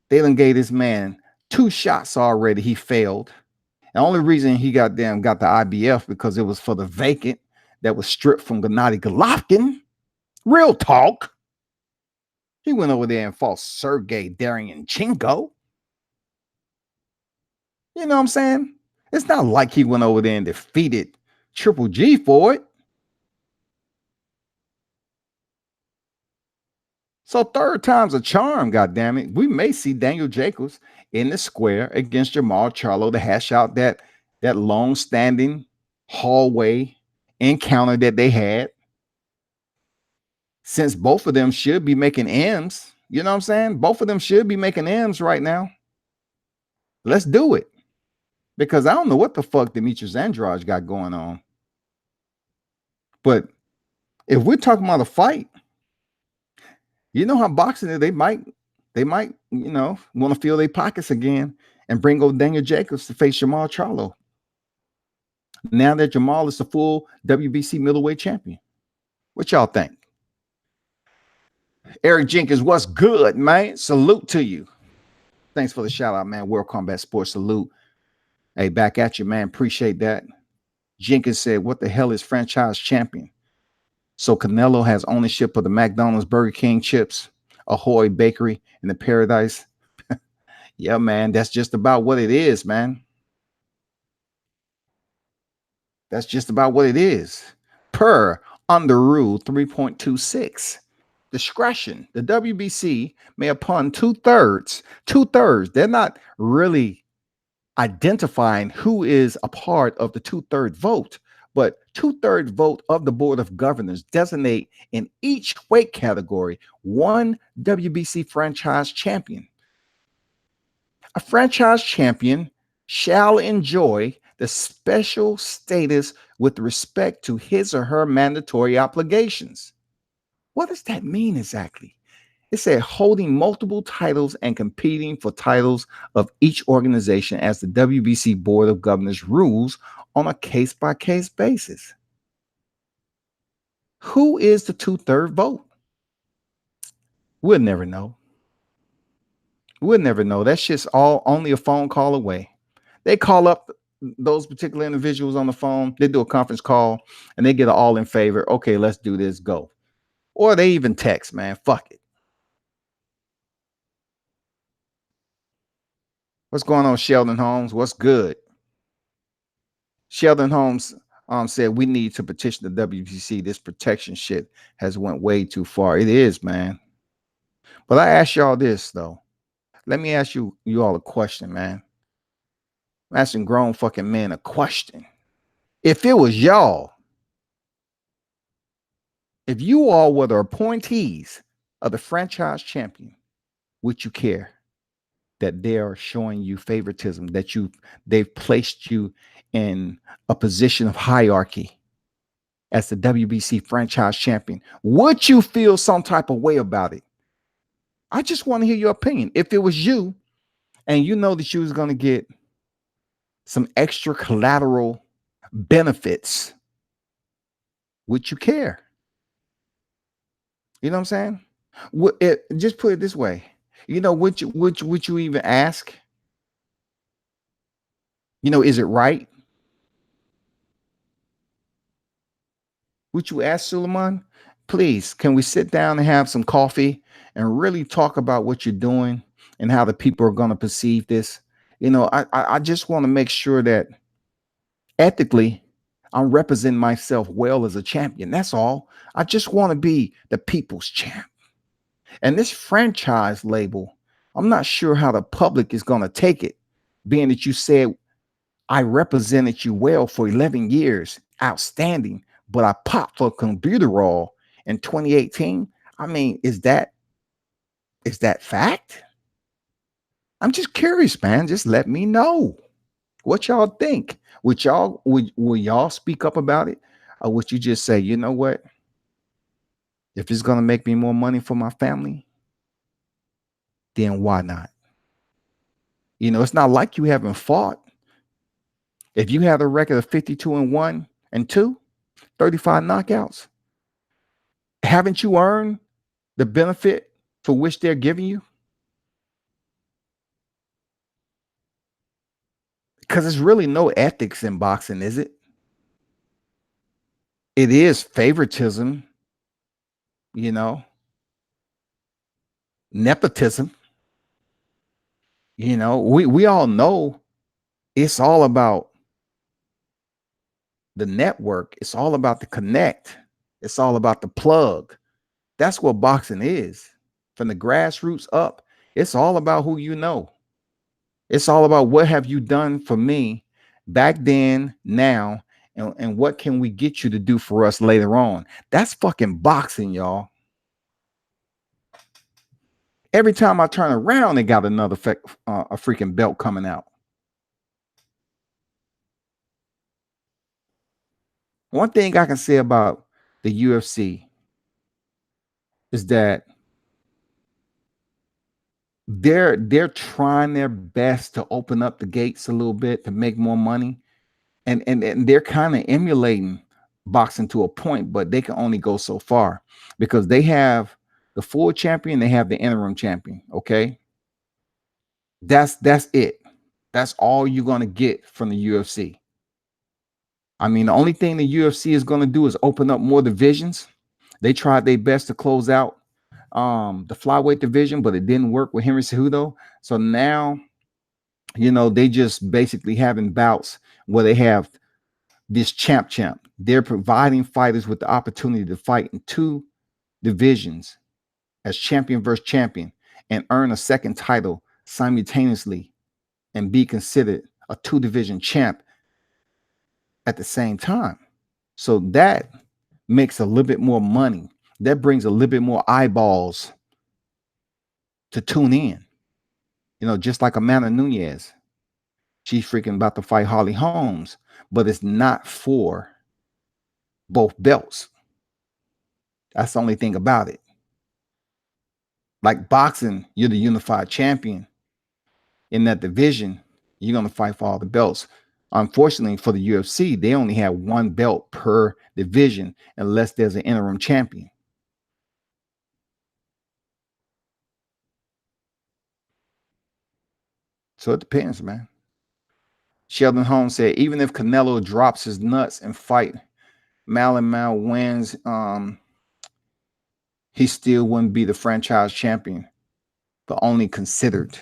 they done gave this man 2 shots already. He failed. The only reason he got the IBF because it was for the vacant that was stripped from Gennady Golovkin. Real talk. He went over there and fought Sergey Daryanchenko. You know what I'm saying? It's not like he went over there and defeated Triple G for it. So third time's a charm, goddammit. We may see Daniel Jacobs in the square against Jermall Charlo to hash out that long-standing hallway encounter that they had. Since both of them should be making M's, you know what I'm saying? Both of them should be making M's right now. Let's do it. Because I don't know what the fuck Demetrius Andrade got going on. But if we're talking about a fight, you know how boxing is, they might, you know, want to fill their pockets again and bring over Daniel Jacobs to face Jermall Charlo. Now that Jermall is the full WBC middleweight champion. What y'all think? Eric Jenkins, what's good, man? Salute to you. Thanks for the shout out, man. World Combat Sports, salute. Hey, back at you, man. Appreciate that. Jenkins said, what the hell is franchise champion? So Canelo has ownership of the McDonald's, Burger King, Chips, Ahoy Bakery, and the Paradise. Yeah, man, that's just about what it is, man. That's just about what it is. Per under rule 3.26. Discretion. The WBC may upon two-thirds. They're not really identifying who is a part of the two-third vote, but two-third vote of the Board of Governors designate in each weight category one WBC franchise champion. A franchise champion shall enjoy the special status with respect to his or her mandatory obligations. What does that mean exactly? It said holding multiple titles and competing for titles of each organization as the WBC Board of Governors rules on a case-by-case basis. Who is the two-third vote? We'll never know. We'll never know. That shit's all only a phone call away. They call up those particular individuals on the phone. They do a conference call and they get an all in favor. Okay, let's do this. Go. Or they even text, man. Fuck it. What's going on, Sheldon Holmes? What's good? Sheldon Holmes said we need to petition the WBC. This protection shit has went way too far. It is, man. But I ask y'all this though. Let me ask you all a question, man. I'm asking grown fucking men a question. If it was y'all, if you all were the appointees of the franchise champion, would you care that they are showing you favoritism, that they've placed you in a position of hierarchy as the WBC franchise champion? Would you feel some type of way about it? I just want to hear your opinion. If it was you and you know that you was going to get some extra collateral benefits, would you care? You know what I'm saying? Just put it this way. You know, would you even ask? You know, is it right? Would you ask Suleiman? Please, can we sit down and have some coffee and really talk about what you're doing and how the people are going to perceive this? You know, I just want to make sure that ethically I'm representing myself well as a champion. That's all. I just want to be the people's champ. And this franchise label, I'm not sure how the public is going to take it, being that you said I represented you well for 11 years, outstanding, but I popped for Computerall in 2018. I mean, is that fact? I'm just curious, man. Just let me know what y'all think. Would y'all speak up about it? Or would you just say, you know what? If it's gonna make me more money for my family, then why not? You know, it's not like you haven't fought. If you have a record of 52-1 and 2, 35 knockouts, haven't you earned the benefit for which they're giving you? Because there's really no ethics in boxing, is it? It is favoritism, you know, nepotism. You know, we all know it's all about the network. It's all about the connect. It's all about the plug. That's what boxing is. From the grassroots up, it's all about who you know. It's all about what have you done for me back then, now, and what can we get you to do for us later on. That's fucking boxing, y'all. Every time I turn around, they got another a freaking belt coming out. One thing I can say about the UFC is that they're trying their best to open up the gates a little bit to make more money, and they're kind of emulating boxing to a point, but they can only go so far because they have the full champion, they have the interim champion. Okay, that's it. That's all you're gonna get from the UFC. I mean, the only thing the UFC is gonna do is open up more divisions. They tried their best to close out the flyweight division, but it didn't work with Henry Cejudo. So now, you know, they just basically having bouts where they have this champ. They're providing fighters with the opportunity to fight in two divisions as champion versus champion and earn a second title simultaneously and be considered a two division champ at the same time. So that makes a little bit more money. That brings a little bit more eyeballs to tune in. You know, just like Amanda Nunez. She's freaking about to fight Holly Holmes, but it's not for both belts. That's the only thing about it. Like boxing, you're the unified champion in that division. You're going to fight for all the belts. Unfortunately for the UFC, they only have one belt per division unless there's an interim champion. So it depends, man. Sheldon Holmes said, even if Canelo drops his nuts and fight Mal wins, he still wouldn't be the franchise champion, but only considered.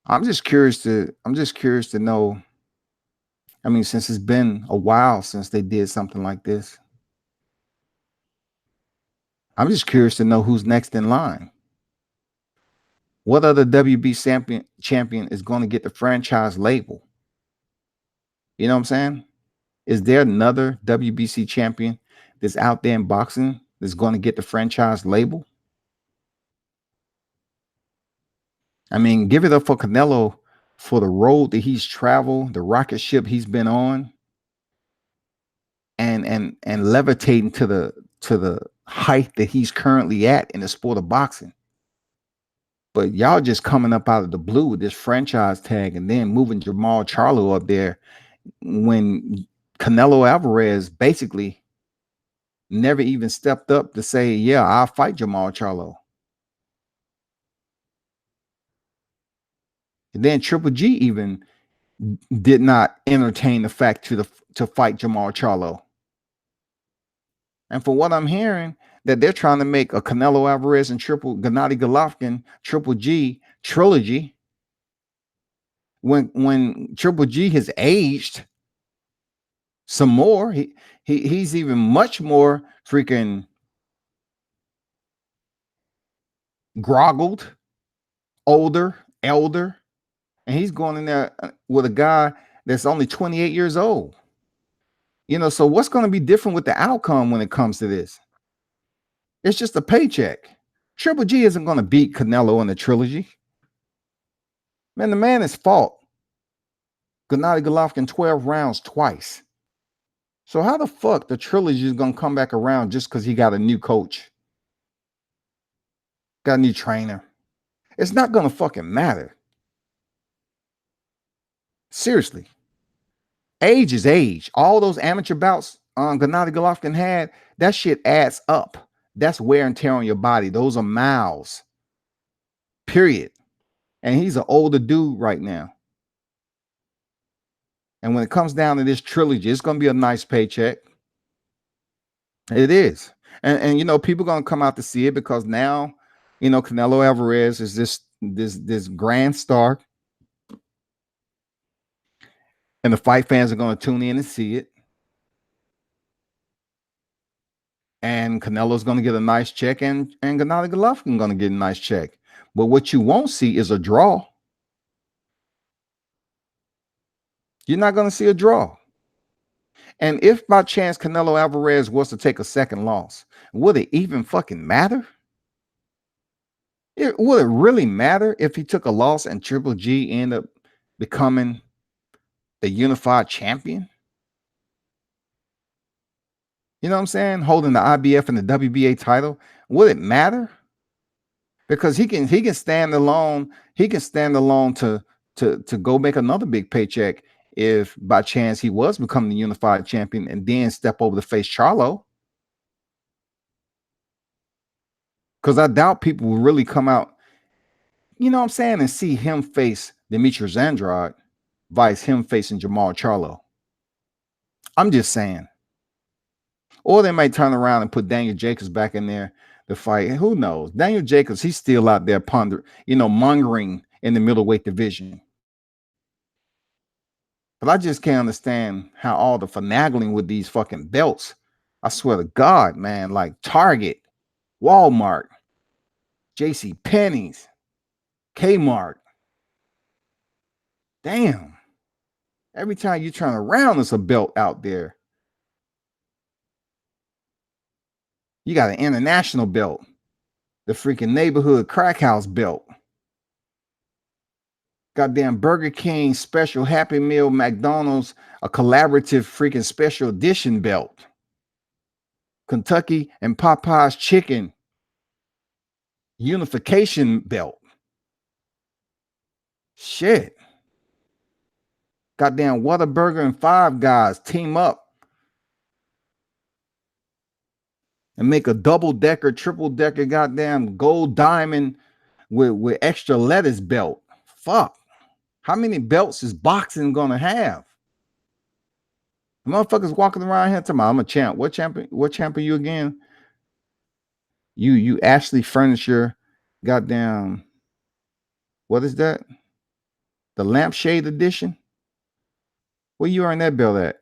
I'm just curious to know. I mean, since it's been a while since they did something like this, I'm just curious to know who's next in line. What other WB champion is going to get the franchise label? You know what I'm saying? Is there another WBC champion that's out there in boxing that's going to get the franchise label? I mean, give it up for Canelo for the road that he's traveled, the rocket ship he's been on, and levitating to the height that he's currently at in the sport of boxing. But y'all just coming up out of the blue with this franchise tag and then moving Jermall Charlo up there when Canelo Alvarez basically never even stepped up to say, yeah, I'll fight Jermall Charlo. And then Triple G even did not entertain the fact to fight Jermall Charlo. And for what I'm hearing, that they're trying to make a Canelo Alvarez and Gennady Golovkin Triple G trilogy. When Triple G has aged some more, he's even much more freaking groggled, older, elder, and he's going in there with a guy that's only 28 years old. You know, so what's going to be different with the outcome when it comes to this? It's just a paycheck. Triple G isn't going to beat Canelo in the trilogy. Man, the man has fought Gennady Golovkin 12 rounds twice. So how the fuck the trilogy is going to come back around just because he got a new coach? Got a new trainer. It's not going to fucking matter. Seriously. Age is age. All those amateur bouts Gennady Golovkin had, that shit adds up. That's wear and tear on your body. Those are miles. Period. And he's an older dude right now. And when it comes down to this trilogy, it's going to be a nice paycheck. It is. And you know, people are going to come out to see it because now, you know, Canelo Alvarez is this grand star. And the fight fans are going to tune in and see it. And Canelo's going to get a nice check, and Gennady Golovkin going to get a nice check. But what you won't see is a draw. You're not going to see a draw. And if by chance Canelo Alvarez was to take a second loss, would it even fucking matter? Would it really matter if he took a loss and Triple G ended up becoming the unified champion? You know what I'm saying? Holding the IBF and the WBA title. Would it matter? Because he can stand alone. He can stand alone to go make another big paycheck if by chance he was becoming the unified champion and then step over to face Charlo. Because I doubt people will really come out, you know what I'm saying, and see him face Demetrius Andrade vice him facing Jermall Charlo. I'm just saying. Or they might turn around and put Daniel Jacobs back in there to fight. Who knows? Daniel Jacobs, he's still out there mongering in the middleweight division. But I just can't understand how all the finagling with these fucking belts. I swear to God, man, like Target, Walmart, JC Penney's, Kmart. Damn. Every time you turn around, there's a belt out there. You got an international belt, the freaking neighborhood crack house belt. Goddamn Burger King special Happy Meal, McDonald's, a collaborative freaking special edition belt. Kentucky and Popeye's chicken unification belt. Shit. Goddamn Whataburger and Five Guys team up and make a double-decker, triple-decker, goddamn gold diamond with extra lettuce belt. Fuck. How many belts is boxing gonna have? Motherfuckers walking around here talking about I'm a champ. What champion? What champ are you again? You Ashley Furniture, goddamn. What is that? The lampshade edition. Where you earn that belt at?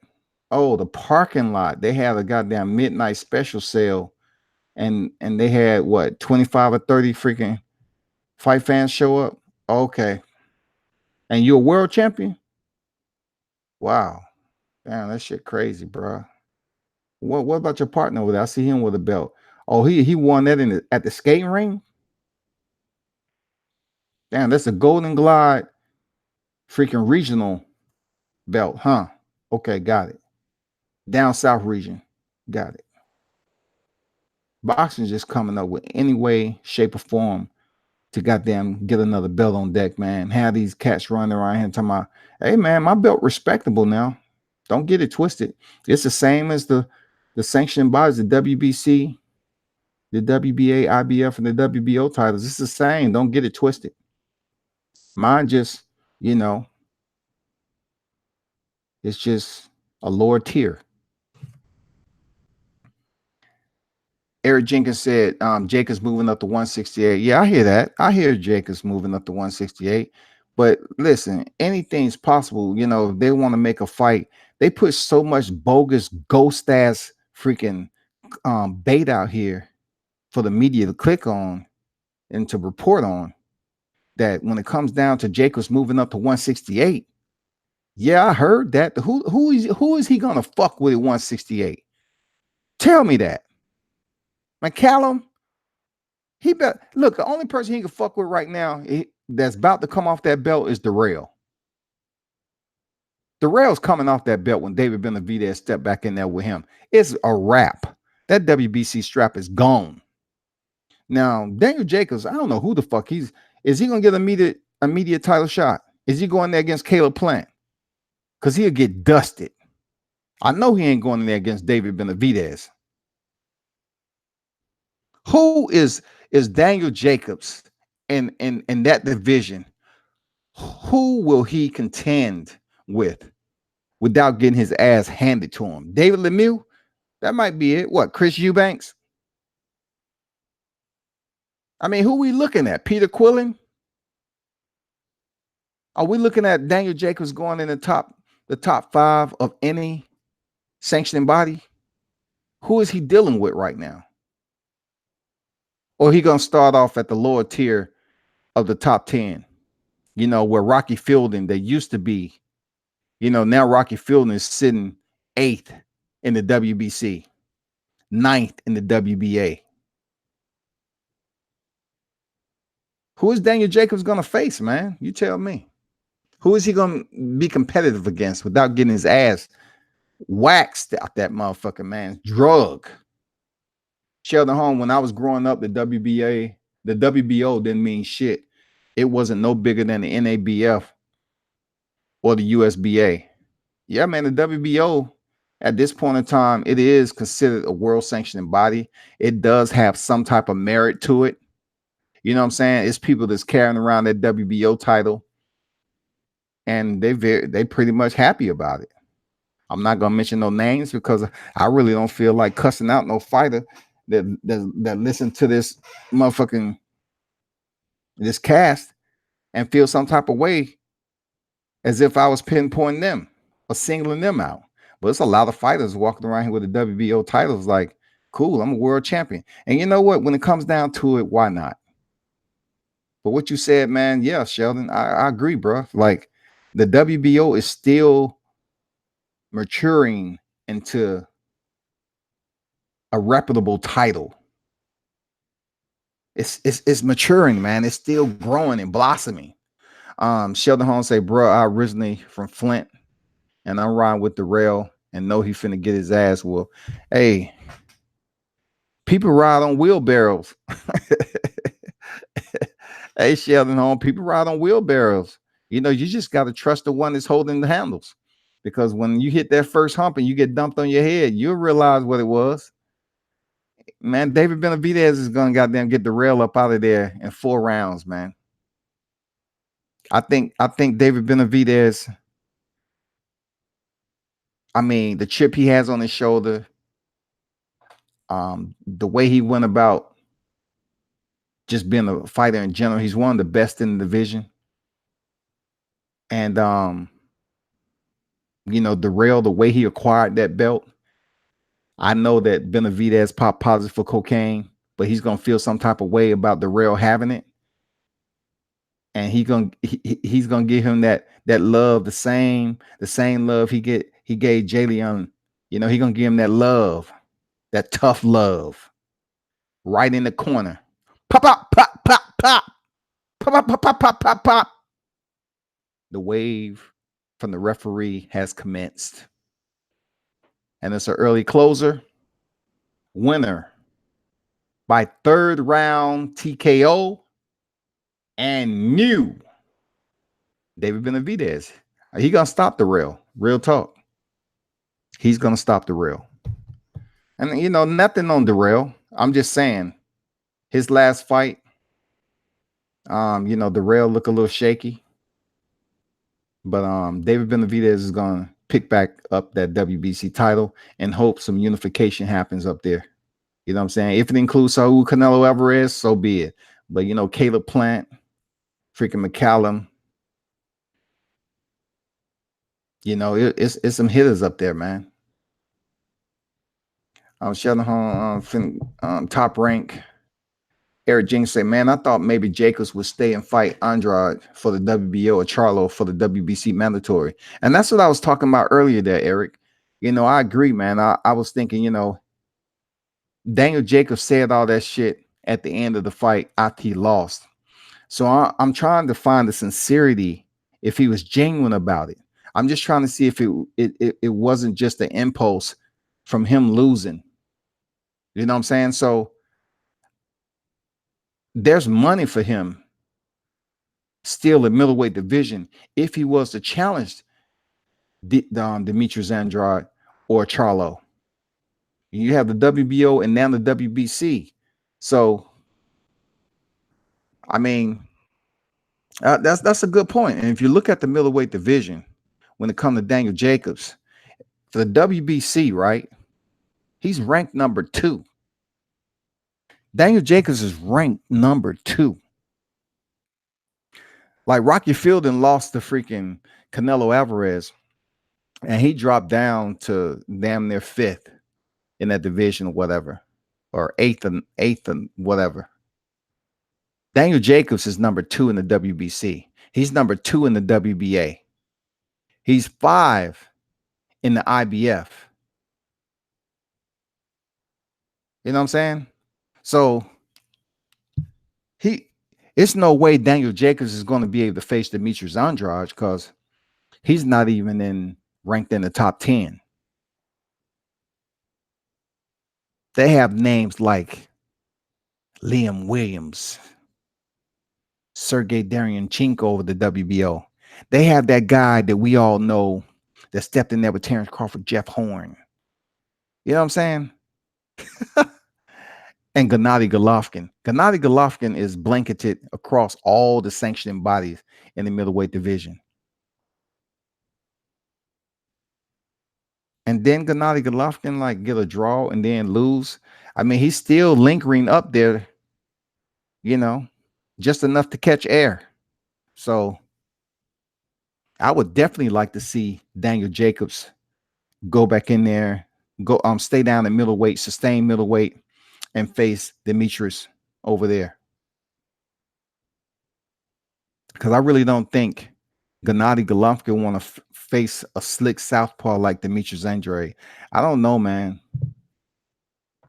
Oh, the parking lot. They had a goddamn midnight special sale, and they had what 25 or 30 freaking fight fans show up. Okay, and you're a world champion. Wow, damn, that shit crazy, bro. What about your partner over there? I see him with a belt. Oh, he won that at the skating ring. Damn, that's a Golden Glide freaking regional belt, huh? Okay, got it. Down south region, got it. Boxing just coming up with any way, shape, or form to goddamn get another belt on deck, man. Have these cats running around here talking about, hey man, my belt respectable now. Don't get it twisted. It's the same as the sanctioning bodies, the WBC, the WBA, IBF, and the WBO titles. It's the same. Don't get it twisted. Mine just, it's just a lower tier. Eric Jenkins said, Jacobs moving up to 168. Yeah, I hear that. I hear Jacobs moving up to 168. But listen, anything's possible. If they want to make a fight, they put so much bogus ghost ass freaking bait out here for the media to click on and to report on, that when it comes down to Jacobs moving up to 168, yeah, I heard that. Who is he gonna fuck with at 168? Tell me that. McCallum, he bet. Look, the only person he can fuck with right now that's about to come off that belt is Darrell. Darrell's coming off that belt when David Benavidez stepped back in there with him. It's a wrap. That WBC strap is gone. Now, Daniel Jacobs, I don't know who the fuck is he gonna get an immediate title shot? Is he going there against Caleb Plant? Because he'll get dusted. I know he ain't going in there against David Benavidez. Who is Daniel Jacobs in that division? Who will he contend with without getting his ass handed to him? David Lemieux? That might be it. What, Chris Eubanks? I mean, who are we looking at? Peter Quillen? Are we looking at Daniel Jacobs going in the top 5 of any sanctioning body? Who is he dealing with right now? Or he gonna start off at the lower tier of the top 10? Where Rocky Fielding, they used to be. Now Rocky Fielding is sitting 8th in the WBC, 9th in the WBA. Who is Daniel Jacobs gonna face, man? You tell me. Who is he gonna be competitive against without getting his ass waxed out that motherfucking man's drug? Sheldon Holm, when I was growing up, the WBO didn't mean shit. It wasn't no bigger than the NABF or the USBA. Yeah, man, the WBO at this point in time, it is considered a world sanctioning body. It does have some type of merit to it. You know what I'm saying? It's people that's carrying around that WBO title, and they pretty much happy about it. I'm not gonna mention no names because I really don't feel like cussing out no fighter that listen to this motherfucking this cast and feel some type of way as if I was pinpointing them or singling them out. But it's a lot of fighters walking around here with the WBO titles like, cool, I'm a world champion. And you know what? When it comes down to it, why not? But what you said, man, yeah, Sheldon, I agree, bro. Like the WBO is still maturing into a reputable title. It's maturing, man. It's still growing and blossoming. Sheldon Holmes say, bro, I originally from Flint and I'm riding with Darrell and know he finna get his ass whooped. Hey, people ride on wheelbarrows. Hey, Sheldon Holmes, people ride on wheelbarrows. You just got to trust the one that's holding the handles, because when you hit that first hump and you get dumped on your head, you'll realize what it was. Man, David Benavidez is gonna goddamn get the rail up out of there in 4 rounds, man. I think David Benavidez, I mean, the chip he has on his shoulder, the way he went about just being a fighter in general, he's one of the best in the division. And you know, the rail, the way he acquired that belt, I know that Benavidez popped positive for cocaine, but he's gonna feel some type of way about the rail having it. And he's gonna give him that love, the same love he gave Jalen. You know, he's gonna give him that love, that tough love, right in the corner. Pop, pop, pop, pop, pop, pop, pop, pop, pop, pop, pop. The wave from the referee has commenced, and it's an early closer. Winner by 3rd round TKO, and new David Benavidez. He gonna stop the rail. Real talk. He's gonna stop the rail. And you know, nothing on the rail. I'm just saying, his last fight, you know, the rail look a little shaky. But David Benavidez is gonna pick back up that WBC title and hope some unification happens up there. You know what I'm saying? If it includes Saul Canelo Alvarez, so be it. But you know, Caleb Plant, freaking McCallum, you know, it's some hitters up there, man. Sheldon Home, Top Rank. Eric Jenkins said, man, I thought maybe Jacobs would stay and fight Andrade for the WBO or Charlo for the WBC mandatory. And that's what I was talking about earlier there, Eric. You know, I agree, man. I was thinking, you know, Daniel Jacobs said all that shit at the end of the fight after he lost. So I'm trying to find the sincerity, if he was genuine about it. I'm just trying to see if it wasn't just an impulse from him losing. You know what I'm saying? So there's money for him still in middleweight division if he was to challenge Demetrius Andrade or Charlo. You have the WBO and now the WBC. So, I mean, that's a good point. And if you look at the middleweight division, when it comes to Daniel Jacobs, for the WBC, right, he's ranked number 2. Daniel Jacobs is ranked number 2. Like Rocky Fielding lost to freaking Canelo Alvarez, and he dropped down to damn near 5th in that division or whatever, or 8th and whatever. Daniel Jacobs is number 2 in the WBC. He's number 2 in the WBA. He's 5 in the IBF. You know what I'm saying? So it's no way Daniel Jacobs is going to be able to face Demetrius Andrade because he's not even ranked in the top 10. They have names like Liam Williams, Sergey Daryanchenko over the WBO. They have that guy that we all know that stepped in there with Terrence Crawford, Jeff Horn. You know what I'm saying? And Gennady Golovkin. Gennady Golovkin is blanketed across all the sanctioning bodies in the middleweight division. And then Gennady Golovkin like get a draw and then lose. I mean, he's still lingering up there, you know, just enough to catch air. So I would definitely like to see Daniel Jacobs go back in there, stay down at middleweight, sustain middleweight, and face Demetrius over there. Because I really don't think Gennady Golovkin want to face a slick southpaw like Demetrius Andrade. I don't know, man.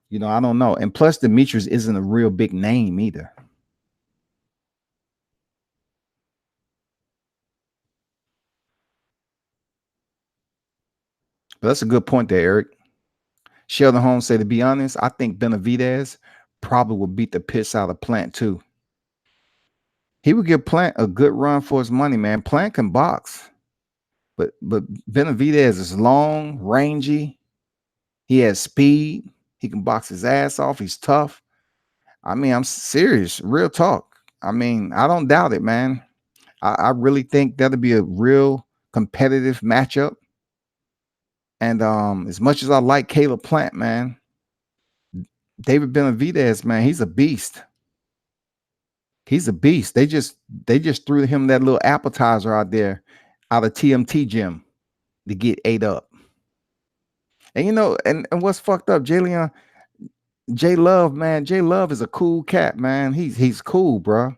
You know, I don't know. And plus, Demetrius isn't a real big name either. But that's a good point there, Eric. Sheldon Holmes said, to be honest, I think Benavidez probably would beat the piss out of Plant too. He would give Plant a good run for his money, man. Plant can box. But Benavidez is long, rangy. He has speed. He can box his ass off. He's tough. I mean, I'm serious. Real talk. I mean, I don't doubt it, man. I really think that'll be a real competitive matchup. And as much as I like Caleb Plant, man, David Benavidez, man, he's a beast. He's a beast. They just threw him that little appetizer out there out of TMT gym to get ate up. And you know, and what's fucked up, Jalen J Love, man. J Love is a cool cat, man. He's cool, bro.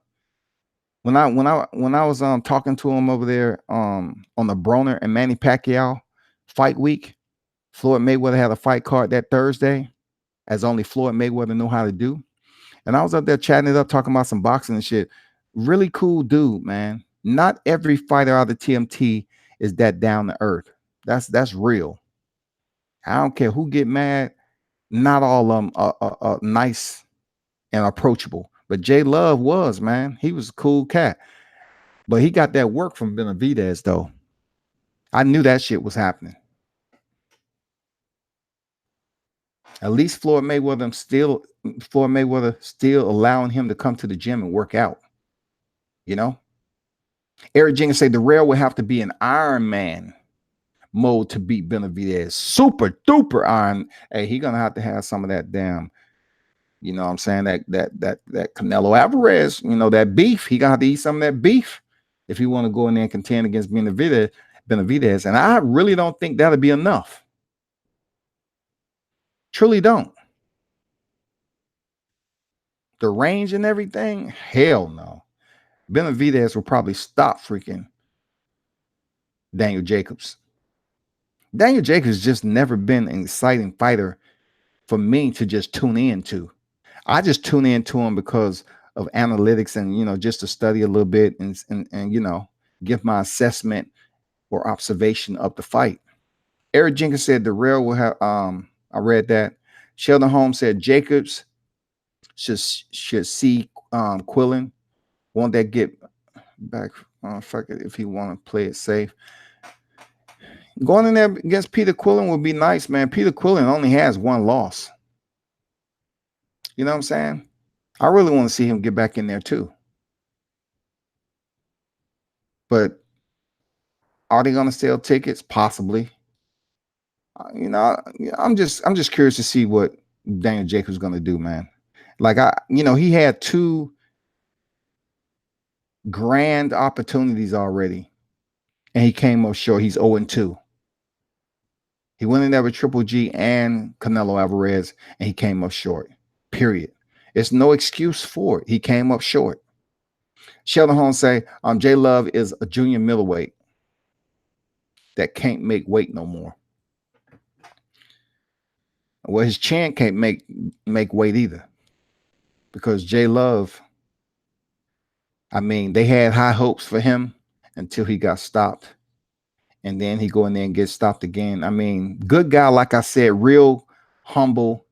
When I was talking to him over there on the Broner and Manny Pacquiao fight week, Floyd Mayweather had a fight card that Thursday, as only Floyd Mayweather knew how to do. And I was up there chatting it up, talking about some boxing and shit. Really cool dude, man. Not every fighter out of TMT is that down to earth. That's real. I don't care who get mad. Not all of them are nice and approachable. But J Love was, man. He was a cool cat. But he got that work from Benavidez, though. I knew that shit was happening. At least Floyd Mayweather still allowing him to come to the gym and work out. You know? Eric Jenkins said the rail would have to be an Iron Man mode to beat Benavidez. Super duper iron. Hey, he gonna have to have some of that damn, you know what I'm saying? That Canelo Alvarez, you know, that beef. He gonna have to eat some of that beef if he want to go in there and contend against Benavidez. And I really don't think that'll be enough. Truly don't. The range and everything, hell no. Benavidez will probably stop freaking Daniel Jacobs. Daniel Jacobs just never been an exciting fighter for me to just tune into. I just tune into him because of analytics and, you know, just to study a little bit and you know, give my assessment or observation of the fight. Eric Jenkins said the rail will have I read that. Sheldon Holmes said Jacobs should see Quillen. Won't that get back? Fuck it, if he want to play it safe. Going in there against Peter Quillen would be nice, man. Peter Quillen only has one loss. You know what I'm saying? I really want to see him get back in there too. But are they going to sell tickets? Possibly. You know, I'm just curious to see what Daniel Jacobs is going to do, man. Like he had two grand opportunities already, and he came up short. He's 0-2. He went in there with Triple G and Canelo Alvarez, and he came up short. Period. It's no excuse for it. He came up short. Sheldon Holmes say, J Love is a junior middleweight that can't make weight no more. Well, his chin can't make weight either, because J Love, I mean, they had high hopes for him until he got stopped. And then he go in there and get stopped again. I mean, good guy, like I said, real humble,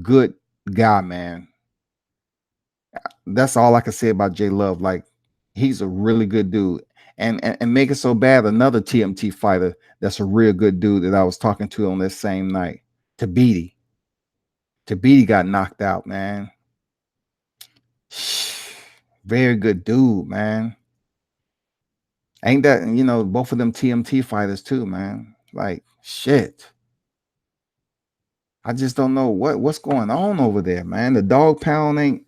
good guy, man. That's all I can say about J Love. Like, he's a really good dude. And make it so bad, another TMT fighter that's a real good dude that I was talking to on this same night, Tabiti. Tabiti got knocked out, man. Very good dude, man. Ain't that, you know, both of them TMT fighters too, man. Like, shit. I just don't know what's going on over there, man. The dog pound ain't,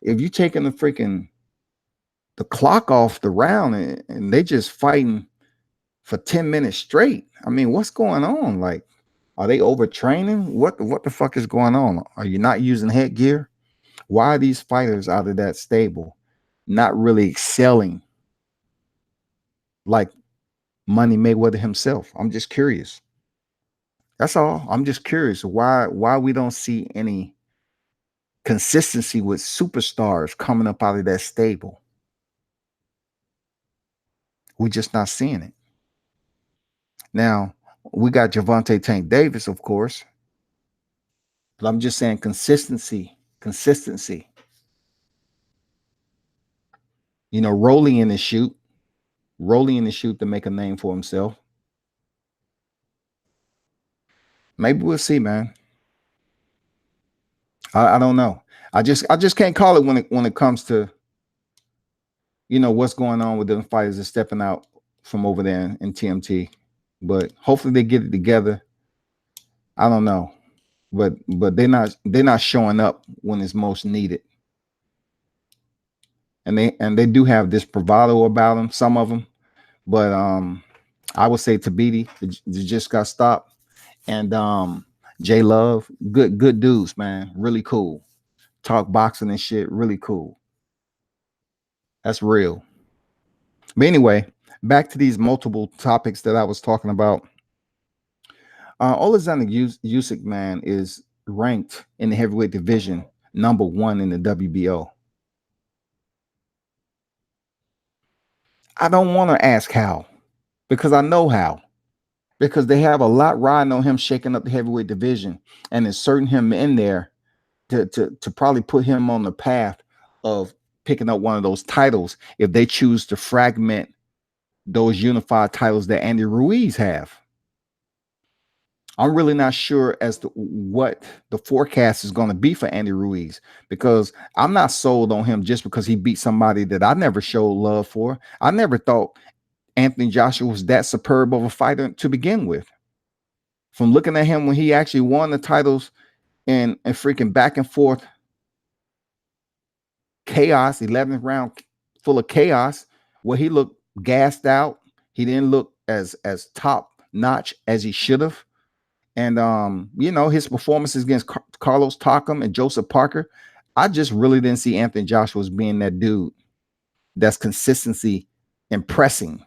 if you taking the clock off the round and they just fighting for 10 minutes straight. I mean, what's going on? Like, are they overtraining? What the fuck is going on? Are you not using headgear? Why are these fighters out of that stable not really excelling like Money Mayweather himself? I'm just curious. That's all. I'm just curious why we don't see any consistency with superstars coming up out of that stable. We're just not seeing it. Now, we got Gervonta Tank Davis, of course. But I'm just saying consistency. You know, rolling in the shoot to make a name for himself. Maybe we'll see, man. I don't know. I just can't call it when it comes to, what's going on with the fighters that's stepping out from over there in TMT. But hopefully they get it together. I don't know. But they're not showing up when it's most needed. And they do have this bravado about them, some of them. But I would say Tabiti just got stopped. And J Love, good dudes, man. Really cool. Talk boxing and shit, really cool. That's real. But anyway, back to these multiple topics that I was talking about. Oleksandr Usyk, man, is ranked in the heavyweight division #1 in the WBO. I don't want to ask how, because I know how. Because they have a lot riding on him shaking up the heavyweight division and inserting him in there to probably put him on the path of picking up one of those titles if they choose to fragment those unified titles that Andy Ruiz have. I'm really not sure as to what the forecast is going to be for Andy Ruiz, because I'm not sold on him just because he beat somebody that I never showed love for. I never thought Anthony Joshua was that superb of a fighter to begin with. From looking at him when he actually won the titles and freaking back and forth chaos, 11th round full of chaos, where he looked gassed out. He didn't look as top notch as he should have. And his performances against Carlos Takam and Joseph Parker, I just really didn't see Anthony Joshua as being that dude that's consistency impressing.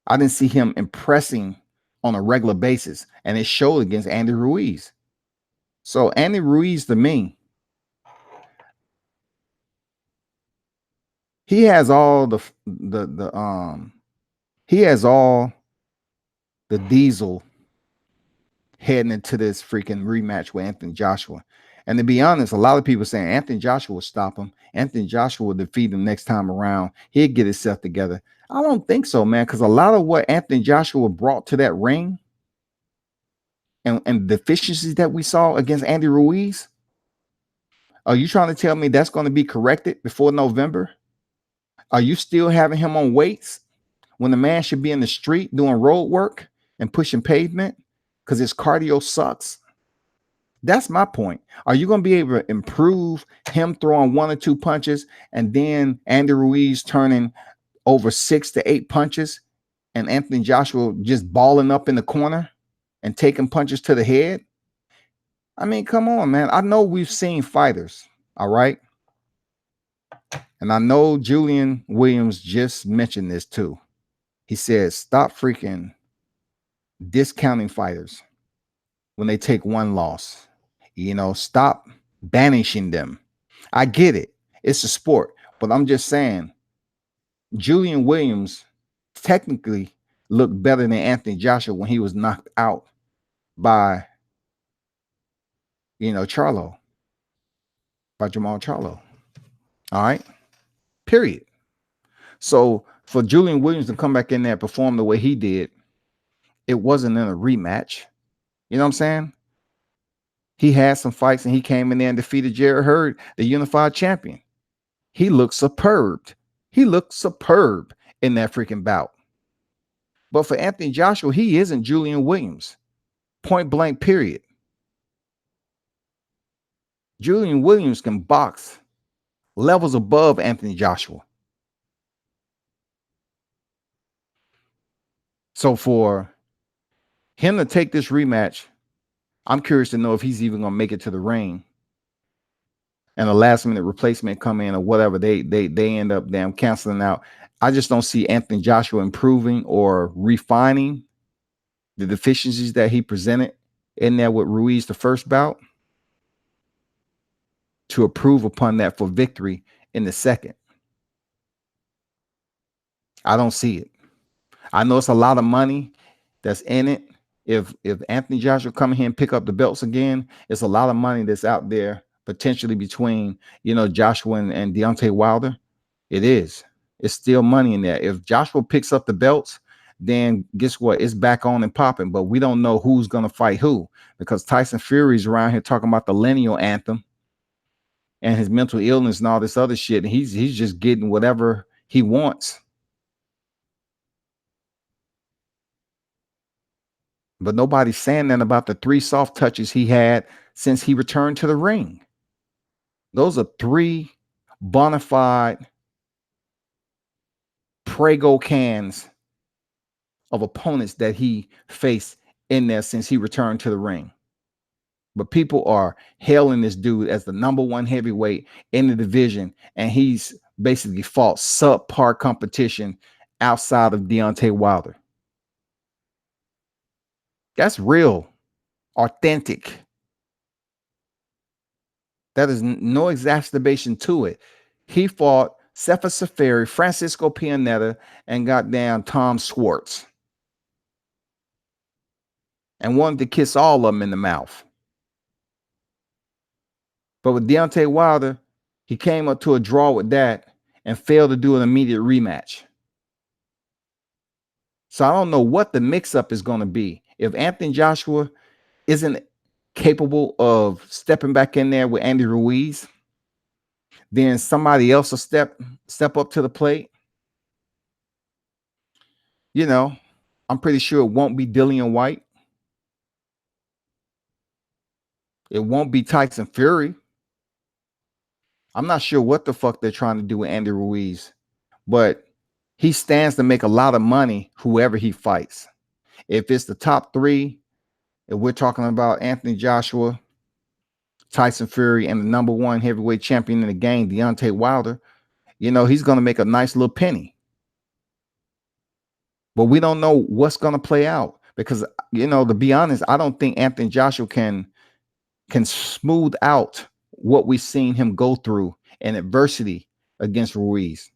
I didn't see him impressing on a regular basis, and it showed against Andy Ruiz. So Andy Ruiz, to me, he has all the diesel heading into this freaking rematch with Anthony Joshua. And to be honest, a lot of people saying Anthony Joshua will stop him. Anthony Joshua will defeat him next time around. He'll get himself together. I don't think so, man, because a lot of what Anthony Joshua brought to that ring and the deficiencies that we saw against Andy Ruiz, are you trying to tell me that's going to be corrected before November? Are you still having him on weights when the man should be in the street doing road work and pushing pavement because his cardio sucks? That's my point. Are you going to be able to improve him throwing 1 or 2 punches and then Andy Ruiz turning over 6 to 8 punches and Anthony Joshua just balling up in the corner and taking punches to the head? I mean, come on, man. I know we've seen fighters, all right? And I know Julian Williams just mentioned this too. He says, stop freaking discounting fighters when they take one loss. Stop banishing them. I get it. It's a sport. But I'm just saying, Julian Williams technically looked better than Anthony Joshua when he was knocked out by, Charlo, by Jermall Charlo. All right. Period. So for Julian Williams to come back in there and perform the way he did, it wasn't in a rematch. You know what I'm saying? He had some fights and he came in there and defeated Jarrett Hurd, the unified champion. He looked superb. He looked superb in that freaking bout. But for Anthony Joshua, he isn't Julian Williams. Point blank, period. Julian Williams can box levels above Anthony Joshua. So for him to take this rematch, I'm curious to know if he's even going to make it to the ring. And a last minute replacement come in or whatever, they end up canceling out. I just don't see Anthony Joshua improving or refining the deficiencies that he presented in there with Ruiz the first bout to improve upon that for victory in the second. I don't see it. I know it's a lot of money that's in it. If Anthony Joshua come here and pick up the belts again, it's a lot of money that's out there potentially between, Joshua and Deontay Wilder. It is. It's still money in there. If Joshua picks up the belts, then guess what? It's back on and popping. But we don't know who's going to fight who, because Tyson Fury's around here talking about the lineal anthem. and his mental illness and all this other shit. And he's just getting whatever he wants. But nobody's saying that about the 3 soft touches he had since he returned to the ring. Those are 3 bona fide Prego cans of opponents that he faced in there since he returned to the ring. But people are hailing this dude as the #1 heavyweight in the division, and he's basically fought subpar competition outside of Deontay Wilder. That's real, authentic. That is no exacerbation to it. He fought Sefa Safari, Francisco Pianetta, and goddamn Tom Schwartz, and wanted to kiss all of them in the mouth. But with Deontay Wilder, he came up to a draw with that and failed to do an immediate rematch. So I don't know what the mix-up is going to be. If Anthony Joshua isn't capable of stepping back in there with Andy Ruiz, then somebody else will step up to the plate. You know, I'm pretty sure it won't be Dillian White. It won't be Tyson Fury. I'm not sure what the fuck they're trying to do with Andy Ruiz, but he stands to make a lot of money whoever he fights. If it's the top 3, if we're talking about Anthony Joshua, Tyson Fury, and the #1 heavyweight champion in the game, Deontay Wilder, you know, he's going to make a nice little penny. But we don't know what's going to play out because, you know, to be honest, I don't think Anthony Joshua can smooth out what we've seen him go through in adversity against Ruiz.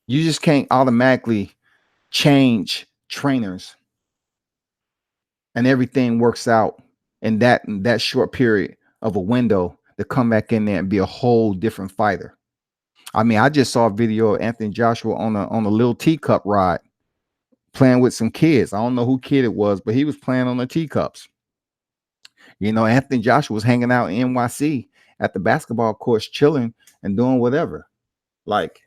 You just can't automatically change trainers and everything works out in that short period of a window to come back in there and be a whole different fighter. I mean, I just saw a video of Anthony Joshua on a little teacup ride playing with some kids. I don't know who kid it was, but he was playing on the teacups. You know, Anthony Joshua was hanging out in NYC at the basketball courts, chilling and doing whatever. Like,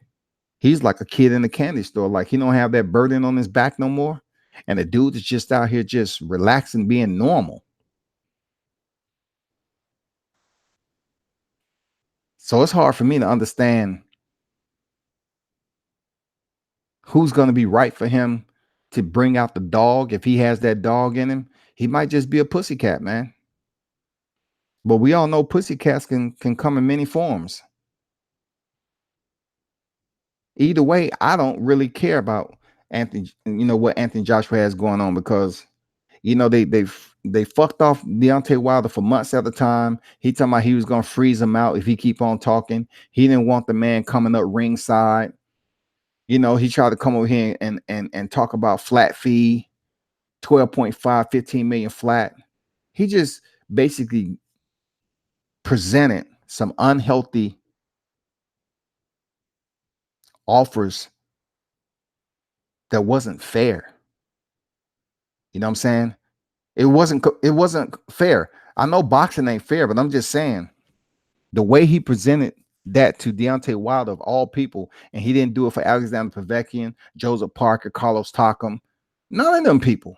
he's like a kid in a candy store. Like, he don't have that burden on his back no more. And the dude is just out here just relaxing, being normal. So it's hard for me to understand who's going to be right for him to bring out the dog. If he has that dog in him, he might just be a pussycat, man. But we all know pussycats can come in many forms. Either way, I don't really care about Anthony, you know, what Anthony Joshua has going on, because, you know, they fucked off Deontay Wilder for months at a time. He talking about he was going to freeze him out if he keep on talking. He didn't want the man coming up ringside. You know, he tried to come over here and talk about flat fee, 12.5, 15 million flat. He just basically presented some unhealthy offers that wasn't fair. You know what I'm saying? It wasn't fair. I know boxing ain't fair, but I'm just saying the way he presented that to Deontay Wilder of all people, and he didn't do it for Alexander Povetkin, Joseph Parker, Carlos Takam, none of them people.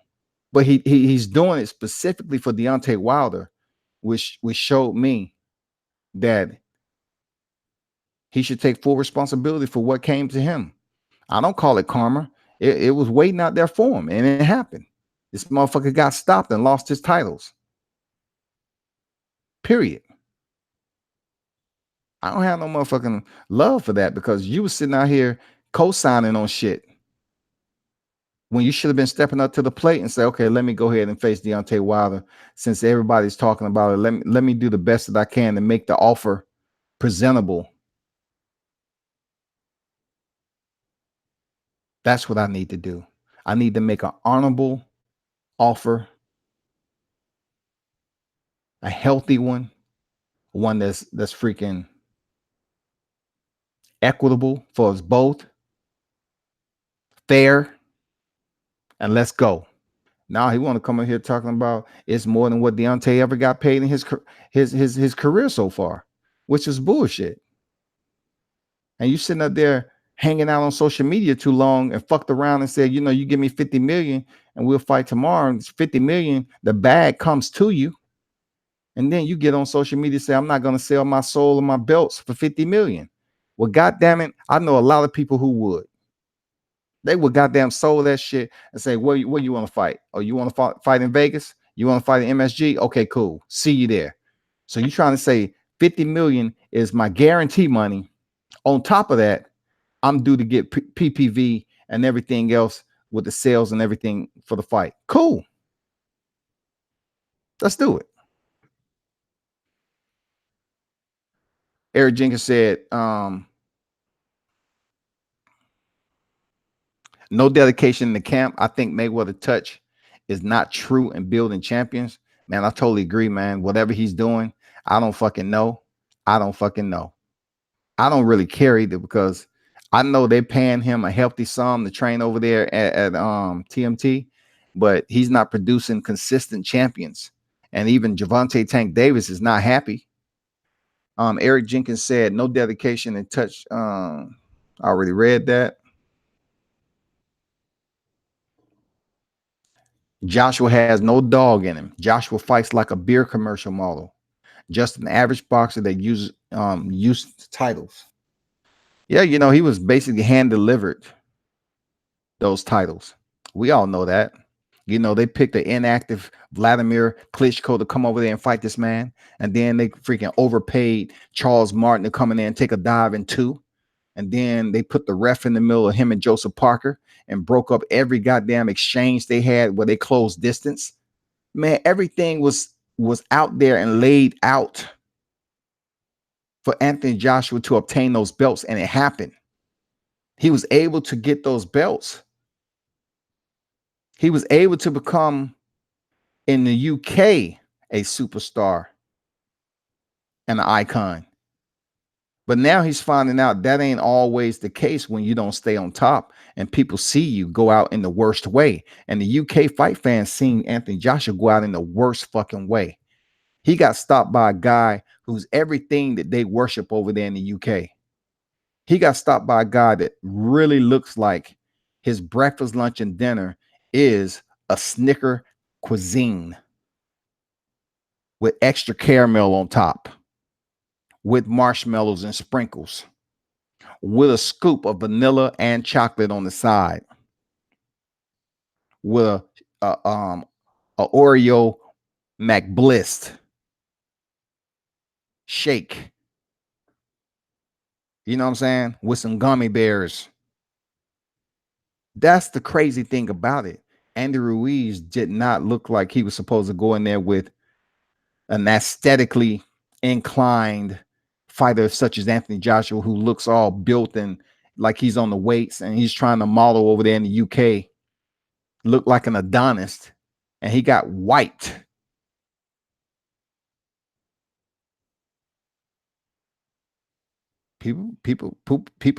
But he's doing it specifically for Deontay Wilder, which showed me that he should take full responsibility for what came to him. I don't call it karma. It was waiting out there for him, and it happened. This motherfucker got stopped and lost his titles. Period. I don't have no motherfucking love for that, because you was sitting out here co-signing on shit when you should have been stepping up to the plate and say, okay, let me go ahead and face Deontay Wilder. Since everybody's talking about it, let me do the best that I can to make the offer presentable. That's what I need to do. I need to make an honorable offer, a healthy one that's freaking equitable for us both, fair, and let's go. Now he want to come in here talking about it's more than what Deontay ever got paid in his career so far. which is bullshit. And you sitting up there hanging out on social media too long and fucked around and said, you know, you give me 50 million and we'll fight tomorrow. And it's 50 million, the bag comes to you. And then you get on social media and say, I'm not going to sell my soul and my belts for 50 million. Well, goddamn it, I know a lot of people who would. They would goddamn sold that shit and say, where you want to fight? Oh, you want to fight in Vegas? You want to fight in MSG? Okay, cool. See you there. So you're trying to say 50 million is my guarantee money. On top of that, I'm due to get PPV and everything else with the sales and everything for the fight. Cool. Let's do it. Eric Jenkins said, no dedication in the camp. I think Mayweather touch is not true in building champions. Man, I totally agree, man. Whatever he's doing, I don't fucking know. I don't fucking know. I don't really care either because I know they're paying him a healthy sum to train over there at TMT, but he's not producing consistent champions. And even Gervonta Tank Davis is not happy. Eric Jenkins said, no dedication and touch. I already read that. Joshua has no dog in him. Joshua fights like a beer commercial model. Just an average boxer that uses titles. Yeah, you know, he was basically hand delivered those titles. We all know that. You know, they picked the inactive Vladimir Klitschko to come over there and fight this man. And then they freaking overpaid Charles Martin to come in there and take a dive in 2. And then they put the ref in the middle of him and Joseph Parker and broke up every goddamn exchange they had where they closed distance. Man, everything was out there and laid out for Anthony Joshua to obtain those belts, and it happened. He was able to get those belts. He was able to become, in the UK, a superstar and an icon. But now he's finding out that ain't always the case when you don't stay on top and people see you go out in the worst way. And the UK fight fans seen Anthony Joshua go out in the worst fucking way. He got stopped by a guy who's everything that they worship over there in the UK. He got stopped by a guy that really looks like his breakfast, lunch, and dinner is a Snicker cuisine with extra caramel on top, with marshmallows and sprinkles, with a scoop of vanilla and chocolate on the side, with a Oreo McBlist shake. You know what I'm saying? With some gummy bears. That's the crazy thing about it. Andy Ruiz did not look like he was supposed to go in there with an aesthetically inclined fighter such as Anthony Joshua, who looks all built and like he's on the weights and he's trying to model over there in the UK, look like an Adonis, and he got wiped. People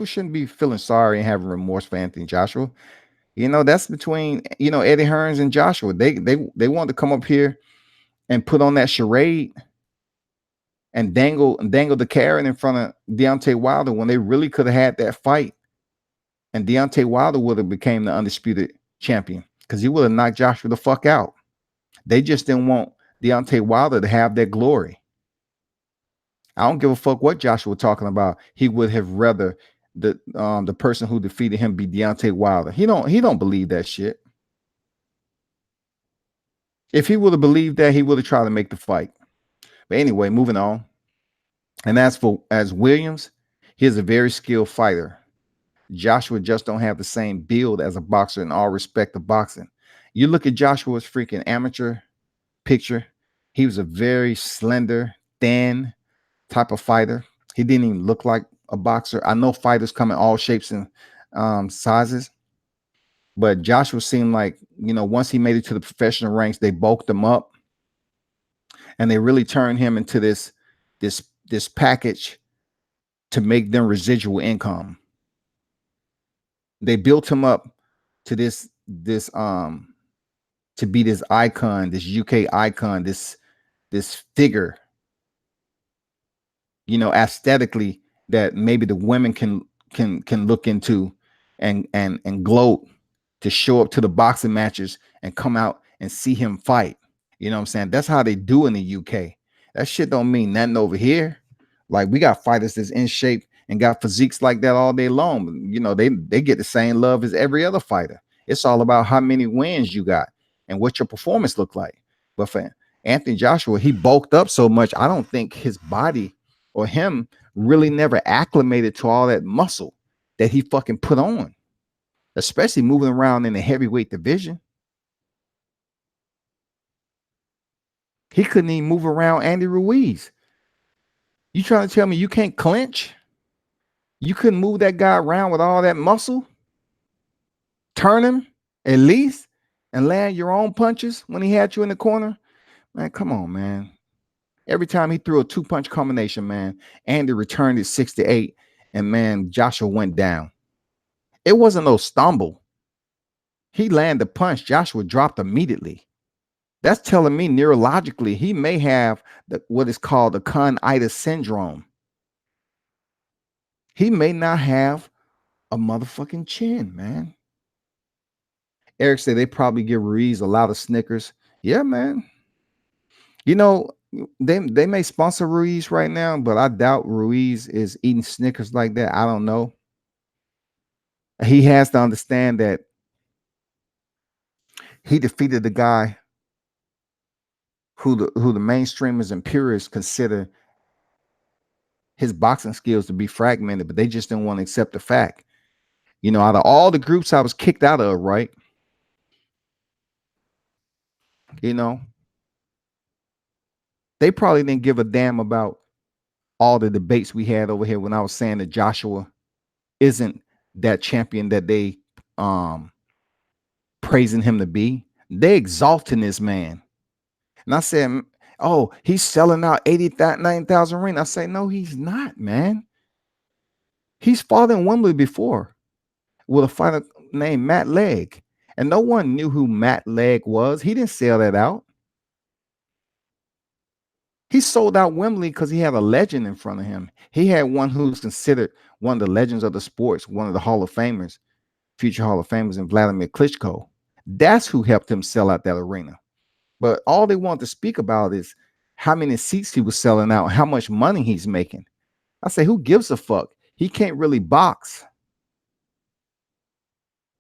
shouldn't be feeling sorry and having remorse for Anthony Joshua. You know, that's between, you know, Eddie Hearns and Joshua. They want to come up here and put on that charade and dangle the carrot in front of Deontay Wilder when they really could have had that fight. And Deontay Wilder would have became the undisputed champion because he would have knocked Joshua the fuck out. They just didn't want Deontay Wilder to have that glory. I don't give a fuck what Joshua was talking about. He would have rather the person who defeated him be Deontay Wilder. He don't believe that shit. If he would have believed that, he would have tried to make the fight. But anyway, moving on. And as Williams, he is a very skilled fighter. Joshua just don't have the same build as a boxer in all respect of boxing. You look at Joshua's freaking amateur picture. He was a very slender, thin type of fighter. He didn't even look like a boxer. I know fighters come in all shapes and sizes, but Joshua seemed like, you know, once he made it to the professional ranks, they bulked him up and they really turned him into this package to make them residual income. They built him up to this to be this icon, this UK icon, this figure. aesthetically, that maybe the women can look into and gloat to show up to the boxing matches and come out and see him fight. You know what I'm saying? That's how they do in the UK. That shit don't mean nothing over here. Like, we got fighters that's in shape and got physiques like that all day long. They get the same love as every other fighter. It's all about how many wins you got and what your performance look like. But for Anthony Joshua, he bulked up so much, I don't think his body or him really never acclimated to all that muscle that he fucking put on, especially moving around in the heavyweight division. He couldn't even move around Andy Ruiz. You trying to tell me you can't clinch? You couldn't move that guy around with all that muscle? Turn him at least and land your own punches when he had you in the corner? Man, come on, man. Every time he threw a 2-punch combination, man, Andy returned it 6-8, and man, Joshua went down. It wasn't no stumble. He landed a punch, Joshua dropped immediately. That's telling me neurologically he may have what is called the conitis syndrome. He may not have a motherfucking chin, man. Eric said they probably give Ruiz a lot of Snickers. Yeah, man. They may sponsor Ruiz right now, but I doubt Ruiz is eating Snickers like that. I don't know. He has to understand that he defeated the guy who the mainstreamers and purists consider his boxing skills to be fragmented, but they just didn't want to accept the fact. Out of all the groups I was kicked out of, right? They probably didn't give a damn about all the debates we had over here when I was saying that Joshua isn't that champion that they praising him to be. They exalting this man. And I said, oh, he's selling out 80,000, 90,000 rings. I say, no, he's not, man. He's fought in Wembley before with a fighter named Matt Legg. And no one knew who Matt Legg was. He didn't sell that out. He sold out Wembley because he had a legend in front of him. He had one who's considered one of the legends of the sports, one of the Hall of Famers, future Hall of Famers, in Vladimir Klitschko. That's who helped him sell out that arena. But all they want to speak about is how many seats he was selling out, how much money he's making. I say, who gives a fuck? He can't really box.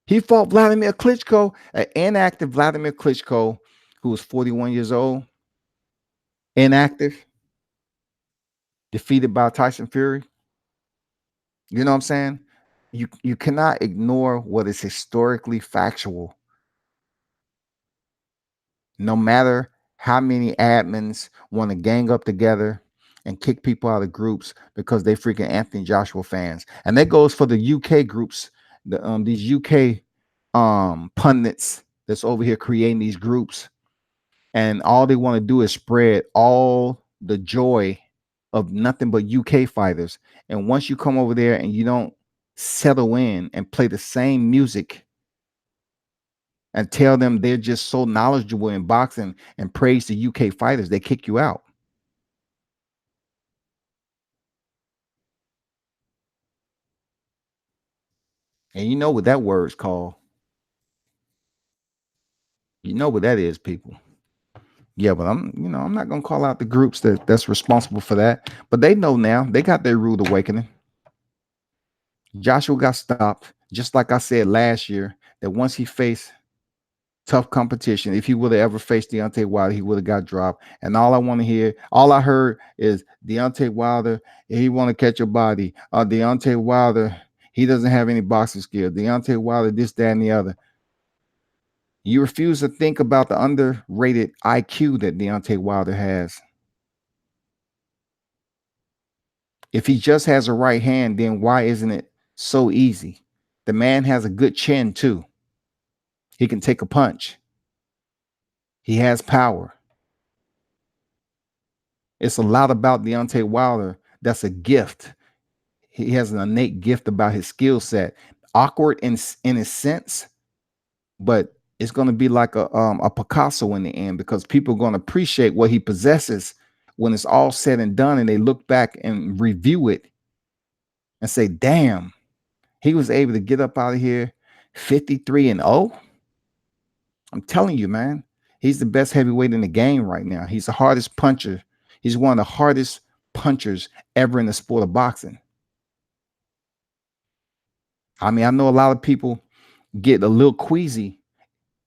He fought Vladimir Klitschko, an inactive Vladimir Klitschko, who was 41 years old, inactive, defeated by Tyson Fury. You know what I'm saying? You cannot ignore what is historically factual. No matter how many admins want to gang up together and kick people out of groups because they freaking Anthony Joshua fans. And that goes for the UK groups, these UK pundits that's over here creating these groups. And all they want to do is spread all the joy of nothing but UK fighters. And once you come over there and you don't settle in and play the same music and tell them they're just so knowledgeable in boxing and praise the UK fighters, they kick you out. And you know what that word's called. You know what that is, people. Yeah, but I'm not gonna call out the groups that's responsible for that. But they know now. They got their rude awakening. Joshua got stopped, just like I said last year, that once he faced tough competition, if he would have ever faced Deontay Wilder, he would have got dropped. And all I heard is Deontay Wilder, he want to catch a body. Deontay Wilder, he doesn't have any boxing skill. Deontay Wilder, this, that, and the other. You refuse to think about the underrated IQ that Deontay Wilder has. If he just has a right hand, then why isn't it so easy? The man has a good chin too. He can take a punch. He has power. It's a lot about Deontay Wilder that's a gift. He has an innate gift about his skill set. Awkward in a sense, but it's going to be like a Picasso in the end, because people are going to appreciate what he possesses when it's all said and done and they look back and review it and say, damn, he was able to get up out of here 53-0. I'm telling you, man, he's the best heavyweight in the game right now. He's the hardest puncher. He's one of the hardest punchers ever in the sport of boxing. I mean, I know a lot of people get a little queasy,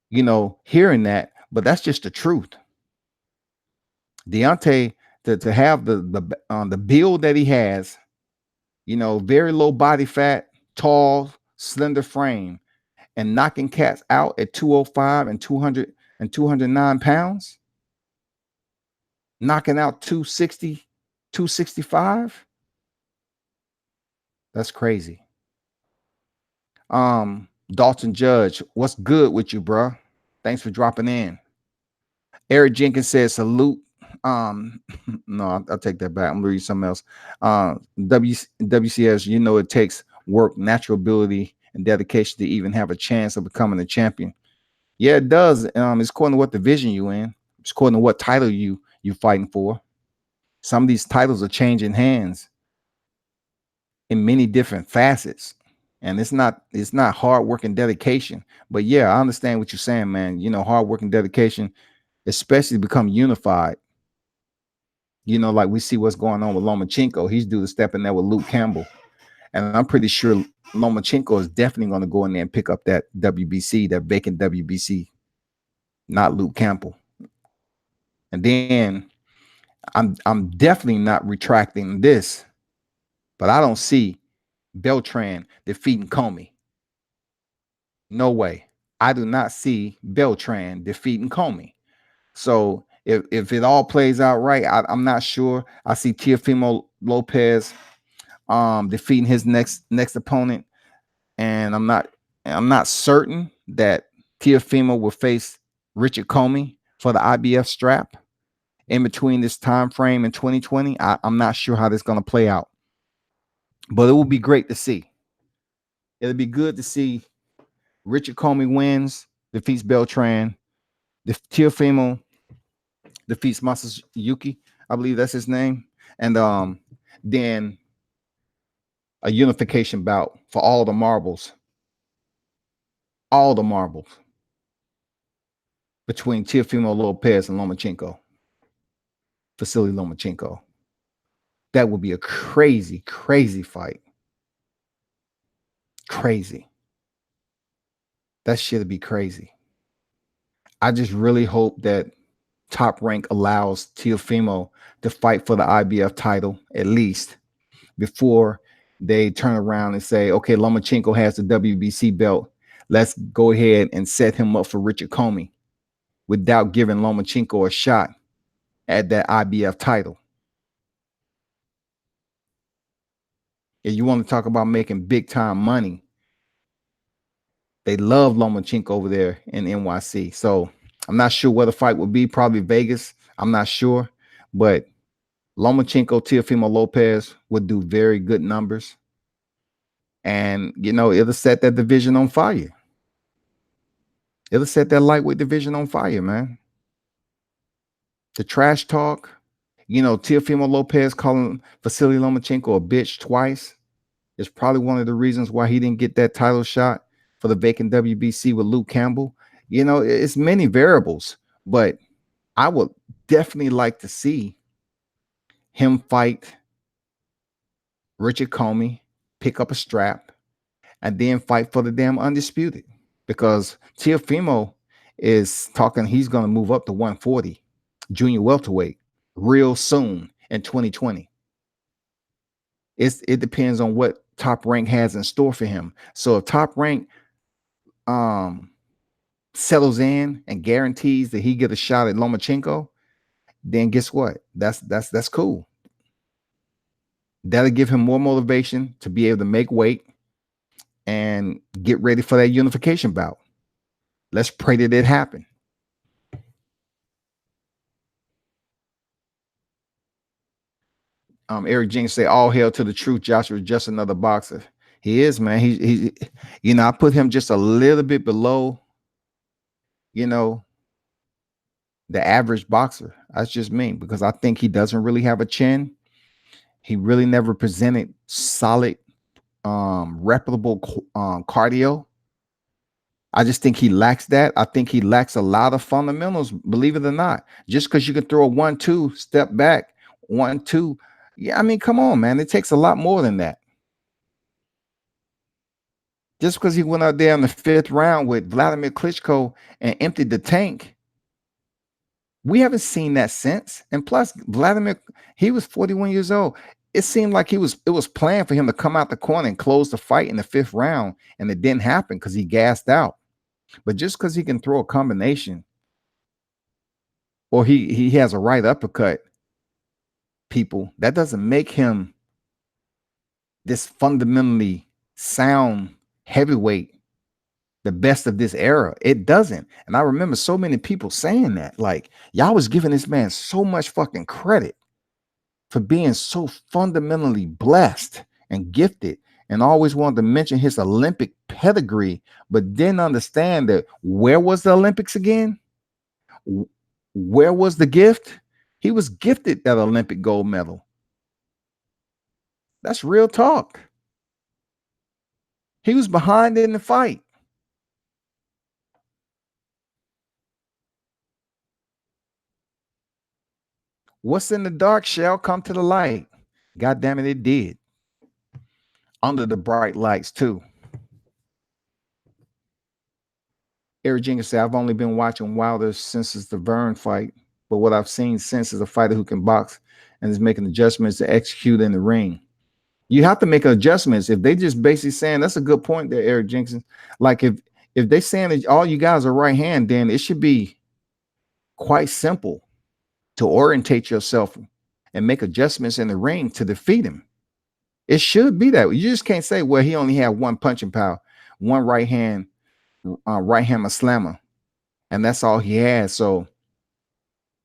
hearing that, but that's just the truth. Deontay, to have the build that he has, very low body fat, tall, slender frame, and knocking cats out at 205 and 200 and 209 pounds, knocking out 260, 265. That's crazy. Dalton Judge, what's good with you, bro? Thanks for dropping in. Eric Jenkins says salute. No, I'll take that back. I'm gonna read something else. WCS, it takes work, natural ability, and dedication to even have a chance of becoming a champion. Yeah, it does. It's according to what division you in. It's according to what title you fighting for. Some of these titles are changing hands in many different facets. And it's not hard work and dedication. But yeah, I understand what you're saying, man. Hard work and dedication, especially to become unified. Like we see what's going on with Lomachenko. He's due to step in there with Luke Campbell. And I'm pretty sure Lomachenko is definitely going to go in there and pick up that WBC, that vacant WBC, not Luke Campbell. And then I'm definitely not retracting this, but I don't see Beltran defeating Comey. No way. I do not see Beltran defeating Comey. So if it all plays out right, I'm not sure. I see Teofimo Lopez defeating his next opponent, and I'm not certain that Teofimo will face Richard Comey for the IBF strap in between this time frame in 2020. I'm not sure how this is going to play out, but it will be great to see. It'll be good to see Richard Comey wins, defeats Beltran, Teofimo defeats Masayuki, I believe that's his name, and then a unification bout for all the marbles between Teofimo Lopez and Lomachenko, Vasily Lomachenko. That would be a crazy, crazy fight. Crazy. That shit would be crazy. I just really hope that Top Rank allows Teofimo to fight for the IBF title at least before they turn around and say, okay, Lomachenko has the WBC belt. Let's go ahead and set him up for Richard Comey without giving Lomachenko a shot at that IBF title. If you want to talk about making big time money, they love Lomachenko over there in NYC. So I'm not sure where the fight will be. Probably Vegas. I'm not sure. But Lomachenko, Teofimo Lopez would do very good numbers. And, it'll set that division on fire. It'll set that lightweight division on fire, man. The trash talk, Teofimo Lopez calling Vasily Lomachenko a bitch twice is probably one of the reasons why he didn't get that title shot for the vacant WBC with Luke Campbell. It's many variables, but I would definitely like to see him fight Richard Comey, pick up a strap, and then fight for the damn undisputed. Because Teofimo is talking, he's going to move up to 140 junior welterweight real soon in 2020. It depends on what Top Rank has in store for him. So if Top Rank settles in and guarantees that he get a shot at Lomachenko, then guess what? That's cool. That'll give him more motivation to be able to make weight and get ready for that unification bout. Let's pray that it happen. Eric Jenkins say, all hail to the truth. Joshua is just another boxer. He is, man. He I put him just a little bit below, the average boxer. That's just me, because I think he doesn't really have a chin. He really never presented solid, reputable cardio. I just think he lacks that. I think he lacks a lot of fundamentals, believe it or not. Just because you can throw a 1-2, step back, 1-2. Yeah, I mean, come on, man. It takes a lot more than that. Just because he went out there in the 5th round with Vladimir Klitschko and emptied the tank, we haven't seen that since. And plus, Vladimir, he was 41 years old. It seemed like it was planned for him to come out the corner and close the fight in the 5th round, and it didn't happen because he gassed out. But just because he can throw a combination, or he has a right uppercut, people, that doesn't make him this fundamentally sound heavyweight, the best of this era. It doesn't. And I remember so many people saying that, like, y'all was giving this man so much fucking credit for being so fundamentally blessed and gifted, and always wanted to mention his Olympic pedigree, but didn't understand that where was the Olympics again? Where was the gift? He was gifted that Olympic gold medal. That's real talk. He was behind in the fight. What's in the dark shall come to the light. God damn it, it did. Under the bright lights, too. Eric Jenkins said, I've only been watching Wilder since the Vern fight, but what I've seen since is a fighter who can box and is making adjustments to execute in the ring. You have to make adjustments. If they just basically saying, that's a good point there, Eric Jenkins. Like if they saying that all you guys are right hand, then it should be quite simple to orientate yourself and make adjustments in the ring to defeat him. It should be that. You just can't say, well, he only had one punching power, one right hand slammer, and that's all he has. So,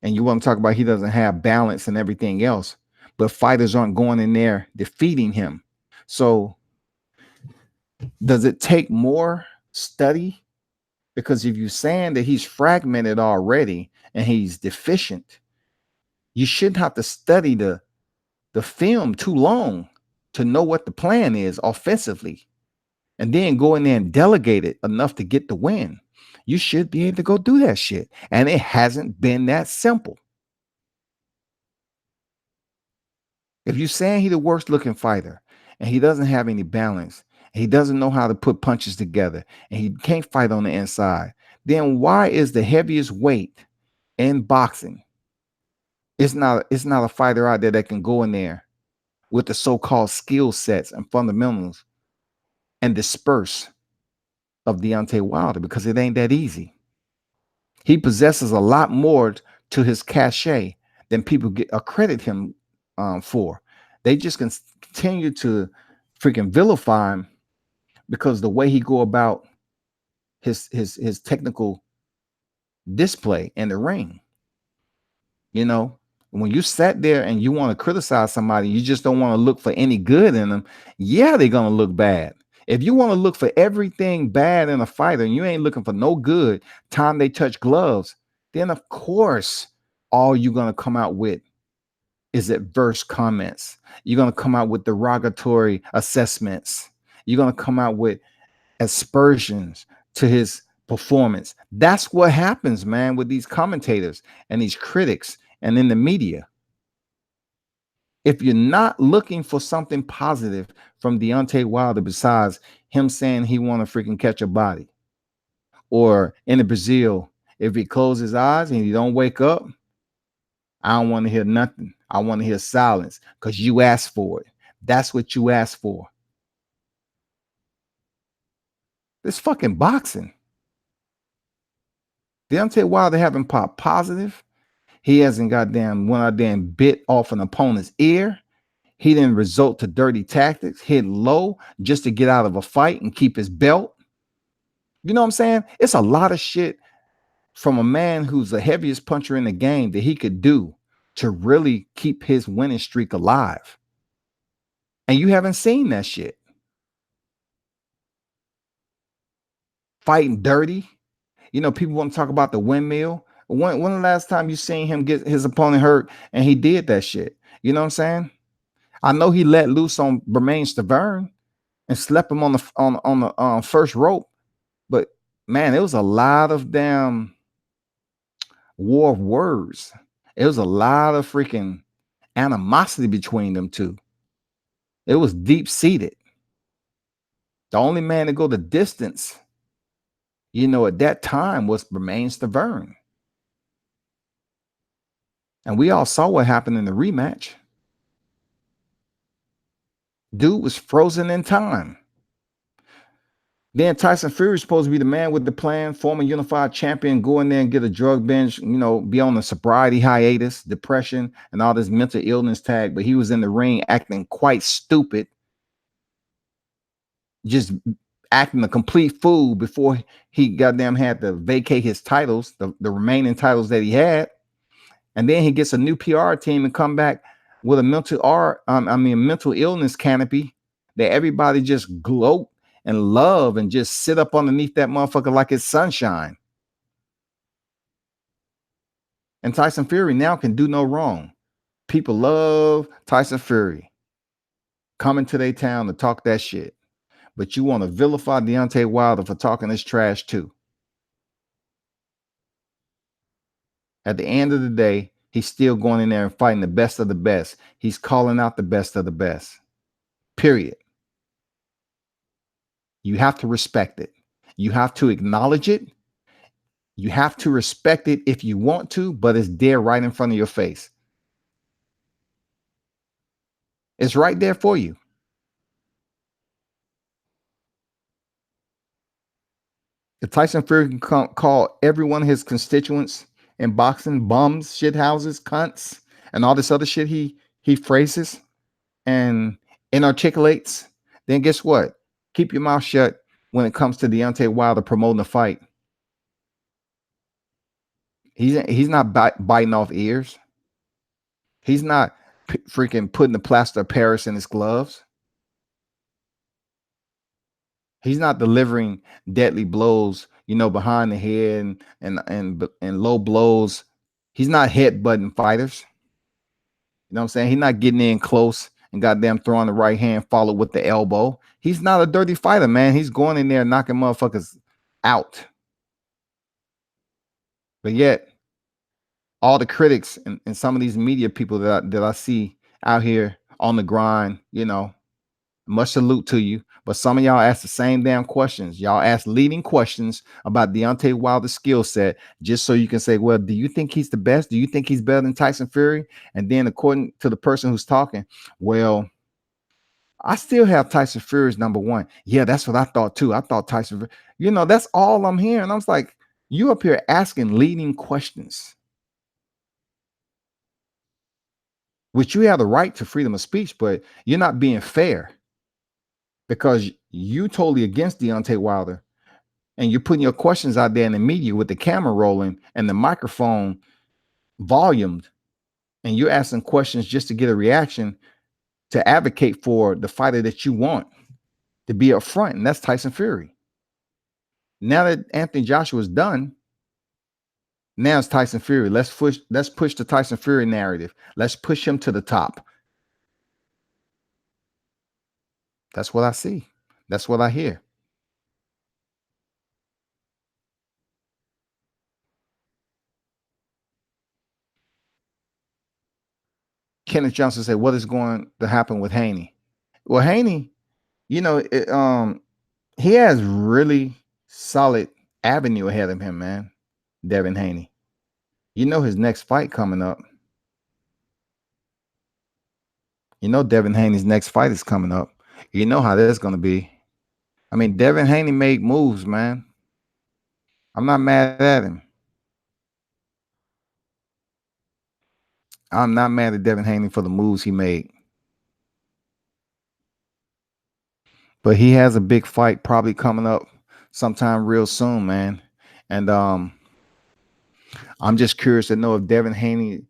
and you want to talk about he doesn't have balance and everything else, but fighters aren't going in there defeating him. So does it take more study? Because if you're saying that he's fragmented already and he's deficient, you shouldn't have to study the film too long to know what the plan is offensively, and then go in there and delegate it enough to get the win. You should be able to go do that shit. And it hasn't been that simple. If you're saying he's the worst looking fighter and he doesn't have any balance, and he doesn't know how to put punches together, and he can't fight on the inside, then why is the heaviest weight in boxing? It's not a fighter out there that can go in there with the so-called skill sets and fundamentals and disperse of Deontay Wilder, because it ain't that easy. He possesses a lot more to his cachet than people credit him for. They just continue to freaking vilify him because the way he go about his technical display in the ring. You know, when you sat there and you want to criticize somebody, you just don't want to look for any good in them. Yeah, they're gonna look bad. If you want to look for everything bad in a fighter and you ain't looking for no good time they touch gloves, then of course all you're gonna come out with is adverse comments. You're gonna come out with derogatory assessments. You're gonna come out with aspersions to his performance. That's what happens, man, with these commentators and these critics and in the media. If you're not looking for something positive from Deontay Wilder besides him saying he want to freaking catch a body, or in the Brazil, if he closes his eyes and he don't wake up, I don't want to hear nothing. I want to hear silence because you asked for it. That's what you asked for. This fucking boxing. Deontay Wilder haven't popped positive. He hasn't goddamn went out there and bit off an opponent's ear. He didn't resort to dirty tactics, hit low just to get out of a fight and keep his belt. You know what I'm saying? It's a lot of shit from a man who's the heaviest puncher in the game that he could do to really keep his winning streak alive. And you haven't seen that shit. Fighting dirty. You know, people want to talk about the windmill. When the last time you seen him get his opponent hurt and he did that shit? You know what I'm saying? I know he let loose on Bermain Stavern and slept him on the first rope, but man, it was a lot of damn war of words. It was a lot of freaking animosity between them two. It was deep seated. The only man to go the distance, you know, at that time was Bermain Stavern. And we all saw what happened in the rematch. Dude was frozen in time. Then Tyson Fury is supposed to be the man with the plan, form a unified champion, go in there and get a drug binge, you know, be on a sobriety hiatus, depression, and all this mental illness tag. But he was in the ring acting quite stupid, just acting a complete fool before he goddamn had to vacate his titles, the remaining titles that he had. And then he gets a new PR team and come back with a mental illness canopy that everybody just gloat and love and just sit up underneath that motherfucker like it's sunshine. And Tyson Fury now can do no wrong. People love Tyson Fury coming to their town to talk that shit. But you want to vilify Deontay Wilder for talking this trash too. At the end of the day, he's still going in there and fighting the best of the best. He's calling out the best of the best. Period. You have to respect it. You have to acknowledge it. You have to respect it if you want to, but it's there right in front of your face. It's right there for you. If Tyson Fury can call every one of his constituents in boxing bums, shithouses, cunts, and all this other shit he phrases and inarticulates, then guess what? Keep your mouth shut when it comes to Deontay Wilder promoting a fight. He's not biting off ears. He's not freaking putting the plaster of Paris in his gloves. He's not delivering deadly blows, you know, behind the head and low blows. He's not headbutting fighters. You know what I'm saying? He's not getting in close and goddamn throwing the right hand followed with the elbow. He's not a dirty fighter, man. He's going in there knocking motherfuckers out. But yet, all the critics and some of these media people that I see out here on the grind, you know, much salute to you. But some of y'all ask the same damn questions. Y'all ask leading questions about Deontay Wilder's skill set just so you can say, well, do you think he's the best? Do you think he's better than Tyson Fury? And then according to the person who's talking, well, I still have Tyson Fury's number one. Yeah, that's what I thought too. I thought Tyson, you know, that's all I'm hearing. I was like, you up here asking leading questions, which you have the right to freedom of speech, but you're not being fair because you totally against Deontay Wilder and you're putting your questions out there in the media with the camera rolling and the microphone volumed, and you're asking questions just to get a reaction to advocate for the fighter that you want to be up front, and that's Tyson Fury. Now that Anthony Joshua is done, now it's Tyson Fury. Let's push the Tyson Fury narrative. Let's push him to the top. That's what I see. That's what I hear. Kenneth Johnson said, what is going to happen with Haney? Well, Haney, you know, he has really solid avenue ahead of him, man. Devin Haney. You know his next fight coming up. You know Devin Haney's next fight is coming up. You know how that's going to be. I mean, Devin Haney made moves, man. I'm not mad at him. I'm not mad at Devin Haney for the moves he made. But he has a big fight probably coming up sometime real soon, man. And I'm just curious to know if Devin Haney,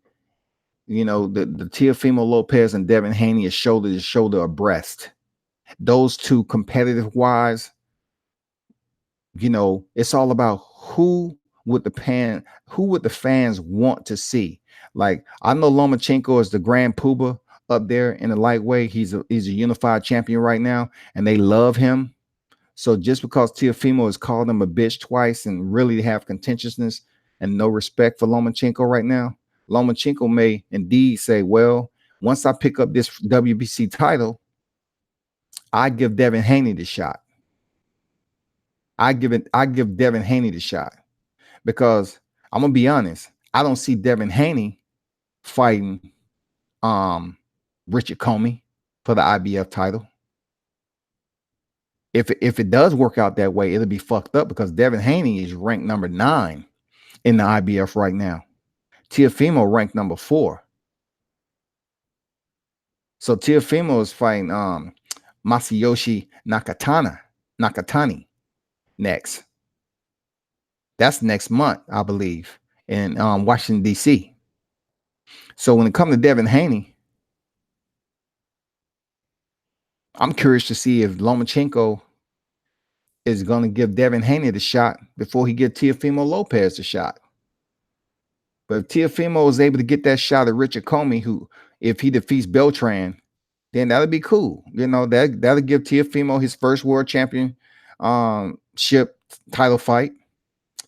you know, the Teofimo Lopez and Devin Haney is shoulder to shoulder abreast. Those two competitive wise, you know, it's all about who who would the fans want to see? Like, I know Lomachenko is the grand poobah up there in the lightweight. He's a unified champion right now, and they love him. So just because Teofimo has called him a bitch twice and really have contentiousness and no respect for Lomachenko right now, Lomachenko may indeed say, well, once I pick up this WBC title, I give Devin Haney the shot. I give Devin Haney the shot, because I'm gonna be honest, I don't see Devin Haney fighting Richard Comey for the IBF title. If it does work out that way, it'll be fucked up, because Devin Haney is ranked number 9 in the IBF right now. Teofimo ranked number 4. So Teofimo is fighting Masayoshi Nakatani next. That's next month, I believe, in Washington, D.C. So when it comes to Devin Haney, I'm curious to see if Lomachenko is going to give Devin Haney the shot before he gives Teofimo Lopez the shot. But if Teofimo is able to get that shot at Richard Comey, who, if he defeats Beltran, then that'll be cool. You know, that'll give Teofimo his first world championship title fight.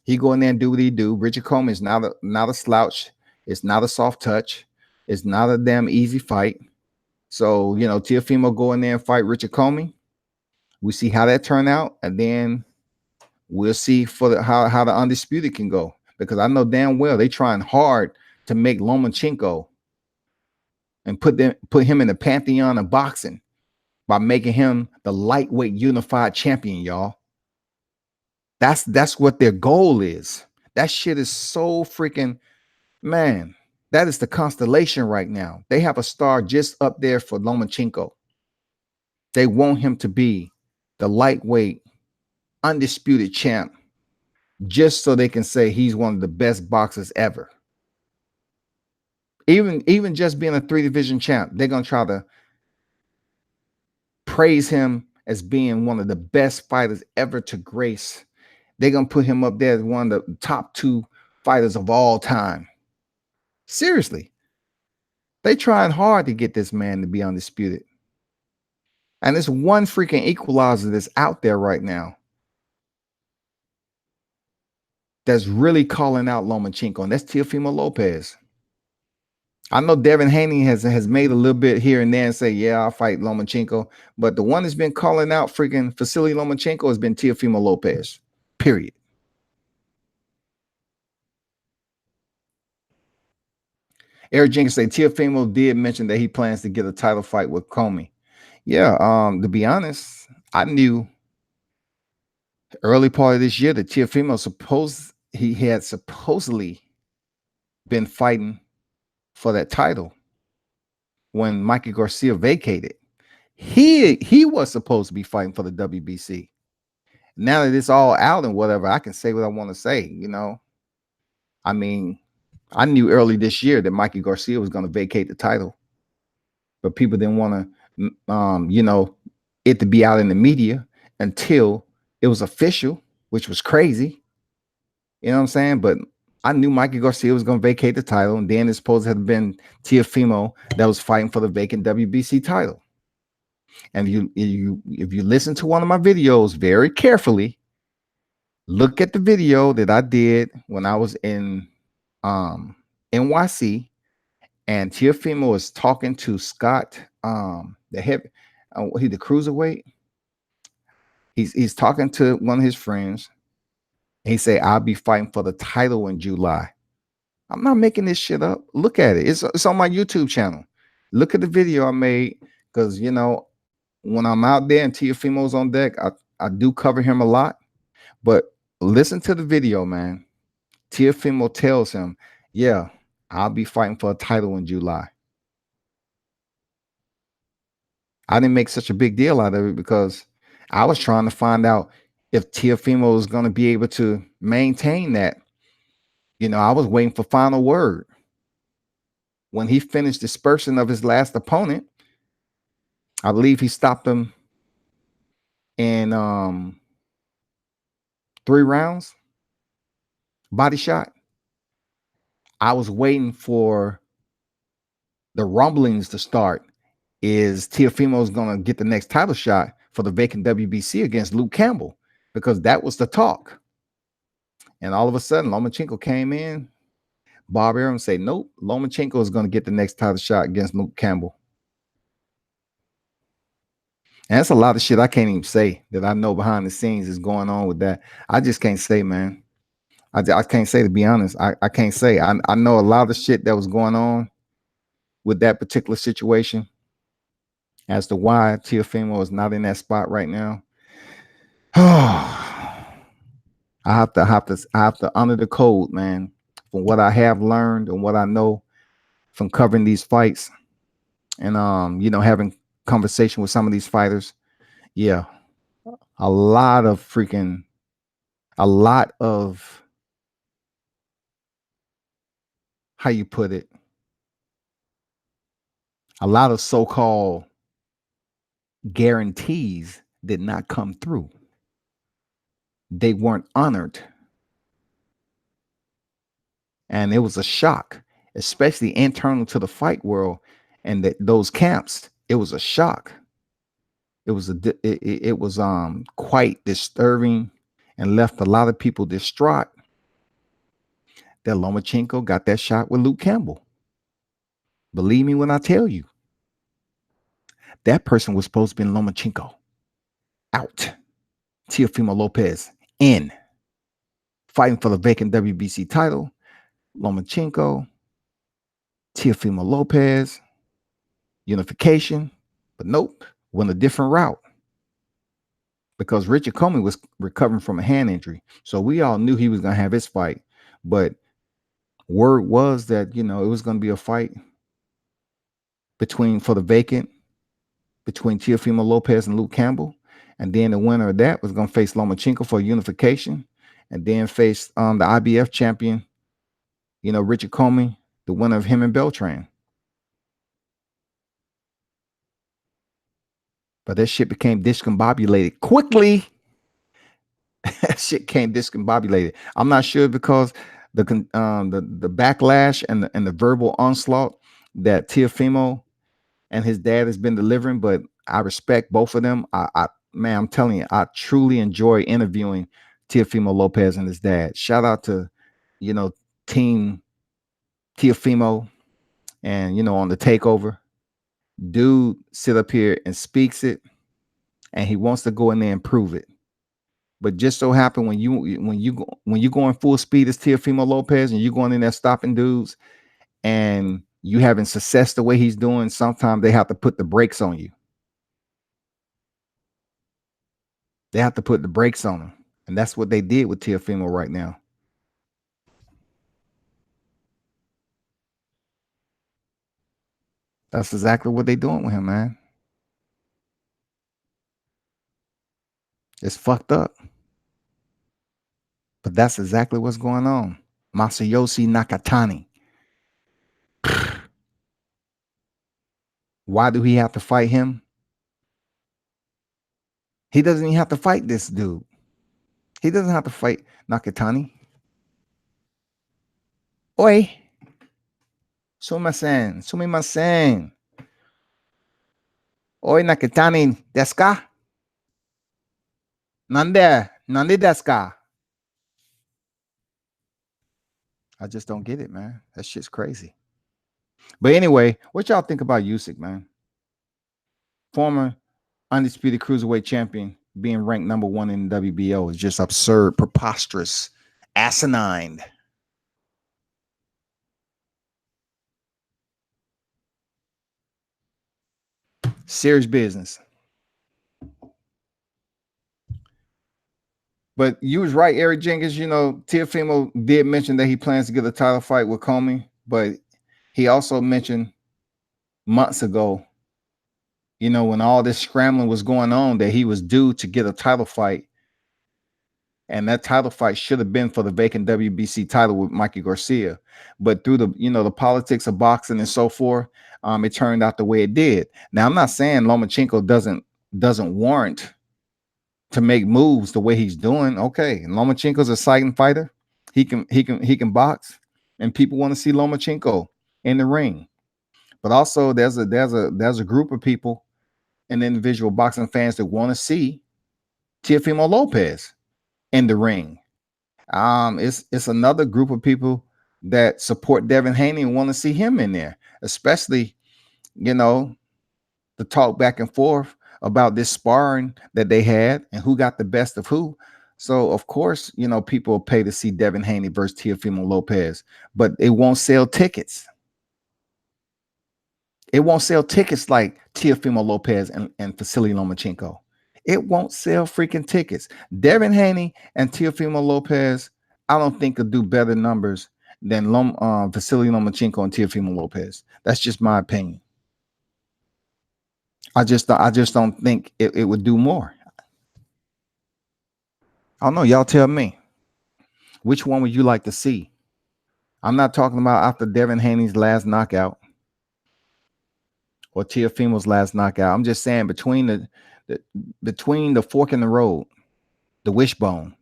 He go in there and do what he do. Richard Comey is not a slouch. It's not a soft touch. It's not a damn easy fight. So, you know, Teofimo go in there and fight Richard Comey. We see how that turned out, and then we'll see for how the undisputed can go. Because I know damn well they trying hard to make Lomachenko and put him in the pantheon of boxing by making him the lightweight unified champion, y'all. That's what their goal is. That shit is so freaking, man. That is the constellation right now. They have a star just up there for Lomachenko. They want him to be the lightweight undisputed champ, just so they can say he's one of the best boxers ever. Even just being a 3-division champ, they're gonna try to praise him as being one of the best fighters ever to grace. They're gonna put him up there as one of the top 2 fighters of all time. Seriously, they trying hard to get this man to be undisputed. And there's one freaking equalizer that's out there right now that's really calling out Lomachenko, and that's Teofimo Lopez. I know Devin Haney has made a little bit here and there and say, yeah, I'll fight Lomachenko. But the one that's been calling out freaking Vasily Lomachenko has been Teofimo Lopez, period. Eric Jenkins say Teofimo did mention that he plans to get a title fight with Comey. Yeah, to be honest, I knew early part of this year that Teofimo he had supposedly been fighting for that title when Mikey Garcia vacated. He was supposed to be fighting for the WBC. Now that it's all out and whatever, I can say what I want to say. You know, I mean, I knew early this year that Mikey Garcia was going to vacate the title, but people didn't want to, you know, it to be out in the media until it was official, which was crazy. You know what I'm saying? But I knew Mikey Garcia was going to vacate the title, and then it's supposed to have been Teofimo that was fighting for the vacant WBC title. And if you listen to one of my videos very carefully, look at the video that I did when I was in NYC, and Teofimo was talking to Scott, the heavy, he the cruiserweight. He's talking to one of his friends. He said, "I'll be fighting for the title in July." I'm not making this shit up. Look at it. It's on my YouTube channel. Look at the video I made, because you know, when I'm out there and Teofimo's on deck, I do cover him a lot. But listen to the video, man. Teofimo tells him, yeah, I'll be fighting for a title in July. I didn't make such a big deal out of it because I was trying to find out if Teofimo was going to be able to maintain that. You know, I was waiting for final word. When he finished dispersing of his last opponent, I believe he stopped him in 3 rounds. body shot. I was waiting for the rumblings to start. Is Teofimo's going to get the next title shot for the vacant WBC against Luke Campbell? Because that was the talk. And all of a sudden, Lomachenko came in. Bob Arum said, nope, Lomachenko is going to get the next title shot against Luke Campbell. And that's a lot of shit I can't even say that I know behind the scenes is going on with that. I just can't say, man. I can't say, to be honest. I can't say. I know a lot of shit that was going on with that particular situation as to why Teofimo is not in that spot right now. I have to honor the code, man. From what I have learned and what I know from covering these fights and having conversation with some of these fighters. Yeah. A lot of how you put it, a lot of so-called guarantees did not come through. They weren't honored. And it was a shock, especially internal to the fight world and those camps. It was a shock. It was quite disturbing and left a lot of people distraught that Lomachenko got that shot with Luke Campbell. Believe me when I tell you, that person was supposed to be Lomachenko. Out. Teofimo Lopez in. Fighting for the vacant WBC title. Lomachenko. Teofimo Lopez. Unification. But nope. Went a different route. Because Richard Comey was recovering from a hand injury. So we all knew he was going to have his fight. But word was that, it was going to be a fight for the vacant between Teofimo Lopez and Luke Campbell. And then the winner of that was going to face Lomachenko for unification and then face the IBF champion, Richard Comey, the winner of him and Beltran. But that shit became discombobulated quickly. That shit came discombobulated. I'm not sure because the backlash and the verbal onslaught that Teofimo and his dad has been delivering, but I respect both of them. Man, I'm telling you, I truly enjoy interviewing Teofimo Lopez and his dad. Shout out to, Team Teofimo and, on the takeover. Dude sit up here and speaks it, and he wants to go in there and prove it. But just so happen when you going full speed as Teofimo Lopez and you're going in there stopping dudes and you having success the way he's doing, sometimes they have to put the brakes on you. They have to put the brakes on him. And that's what they did with Teofimo right now. That's exactly what they're doing with him, man. It's fucked up. But that's exactly what's going on. Masayoshi Nakatani. Why do he have to fight him? He doesn't even have to fight this dude. He doesn't have to fight Nakatani. Oi. Sumimasen. Oi, Nakatani desu ka? Nande desu ka? I just don't get it, man. That shit's crazy. But anyway, what y'all think about Usyk, man? Former undisputed cruiserweight champion being ranked #1 in the WBO is just absurd, preposterous, asinine. Serious business. But you was right, Eric Jenkins. Teofimo did mention that he plans to get a title fight with Comey, but he also mentioned months ago, when all this scrambling was going on, that he was due to get a title fight. And that title fight should have been for the vacant WBC title with Mikey Garcia. But through the politics of boxing and so forth, it turned out the way it did. Now, I'm not saying Lomachenko doesn't warrant to make moves the way he's doing. Okay, Lomachenko's a exciting fighter. He can box, and people want to see Lomachenko in the ring. But also there's a group of people and individual boxing fans that want to see Teofimo Lopez in the ring. It's another group of people that support Devin Haney and want to see him in there, especially, you know, the talk back and forth about this sparring that they had and who got the best of who. So of course, people will pay to see Devin Haney versus Teofimo Lopez, but it won't sell tickets. It won't sell tickets like Teofimo Lopez and Vasily Lomachenko. It won't sell freaking tickets. Devin Haney and Teofimo Lopez, I don't think could do better numbers than Vasily Lomachenko and Teofimo Lopez. That's just my opinion. I just don't think it would do more. I don't know. Y'all tell me. Which one would you like to see? I'm not talking about after Devin Haney's last knockout or Teofimo's last knockout. I'm just saying between the fork in the road, the wishbone.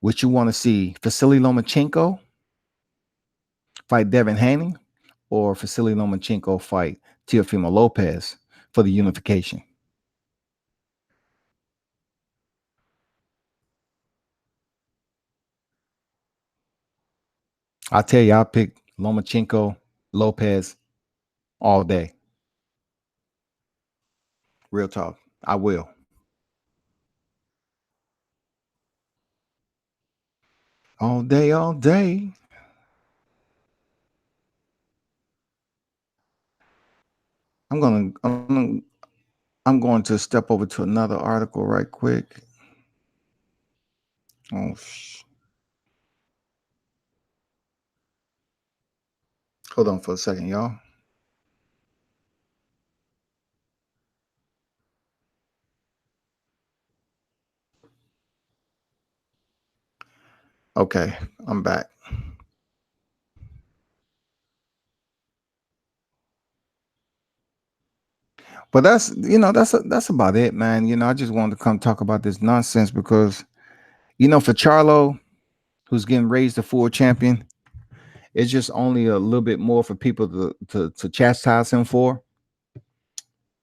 Would you want to see Vasily Lomachenko fight Devin Haney or Vasily Lomachenko fight Teofimo Lopez for the unification? I tell you, I'll pick Lomachenko Lopez all day. Real talk. I will. All day, all day. I'm going to step over to another article right quick. Hold on for a second, y'all. Okay, I'm back. But that's about it, man. I just wanted to come talk about this nonsense because, for Charlo, who's getting raised to full champion, it's just only a little bit more for people to chastise him for.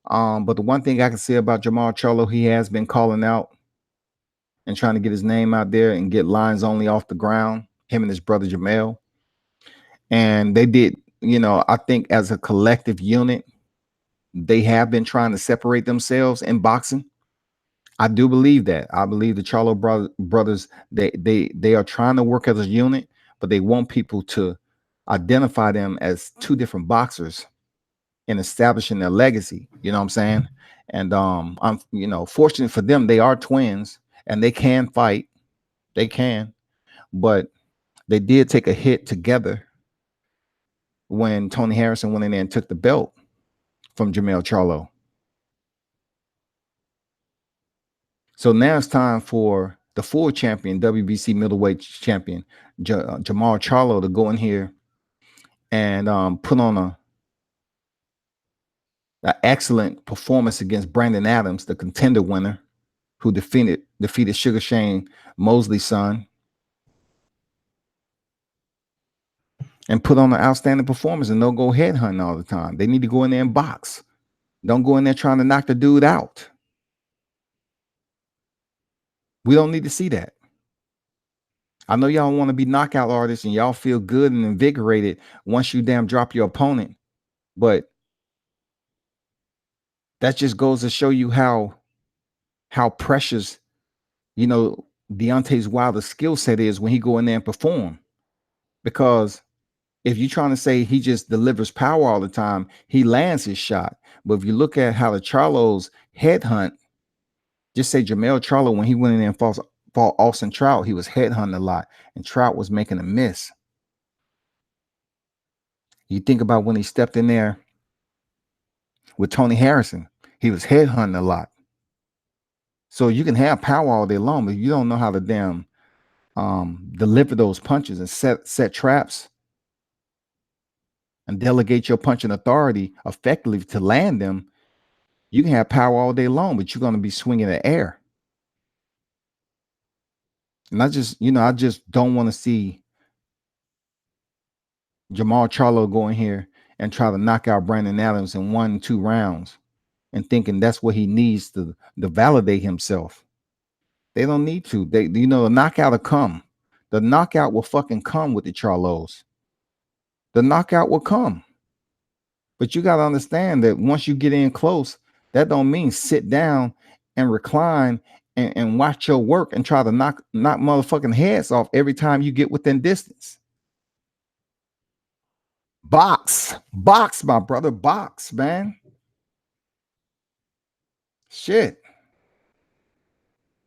But the one thing I can say about Jermall Charlo, he has been calling out and trying to get his name out there and get lines only off the ground, him and his brother Jermall. And they did, I think as a collective unit, they have been trying to separate themselves in boxing. I do believe that. I believe the Charlo brothers, they are trying to work as a unit, but they want people to identify them as two different boxers in establishing their legacy. You know what I'm saying? And I'm fortunate for them, they are twins and they can fight. They can, but they did take a hit together when Tony Harrison went in there and took the belt from Jermall Charlo. So now it's time for the full champion, WBC middleweight champion, Jermall Charlo, to go in here and put on an excellent performance against Brandon Adams, the contender winner, who defeated Sugar Shane Mosley's son, and put on an outstanding performance and don't go headhunting all the time. They need to go in there and box. Don't go in there trying to knock the dude out. We don't need to see that. I know y'all want to be knockout artists and y'all feel good and invigorated once you damn drop your opponent, but that just goes to show you how precious, Deontay Wilder's skill set is when he go in there and perform. Because if you're trying to say he just delivers power all the time, he lands his shot. But if you look at how the Charlos headhunt, just say Jermall Charlo, when he went in there and fought Austin Trout, he was headhunting a lot, and Trout was making a miss. You think about when he stepped in there with Tony Harrison, he was headhunting a lot. So you can have power all day long, but you don't know how to damn deliver those punches and set traps and delegate your punching authority effectively to land them. You can have power all day long, but you're going to be swinging the air. And I just, I just don't want to see Jermall Charlo go in here and try to knock out Brandon Adams in 1-2 rounds and thinking that's what he needs to validate himself. They don't need to. The knockout will come. The knockout will fucking come with the Charlos. The knockout will come. But you got to understand that once you get in close, that don't mean sit down and recline and watch your work and try to knock motherfucking heads off every time you get within distance. Box, my brother, box, man. Shit.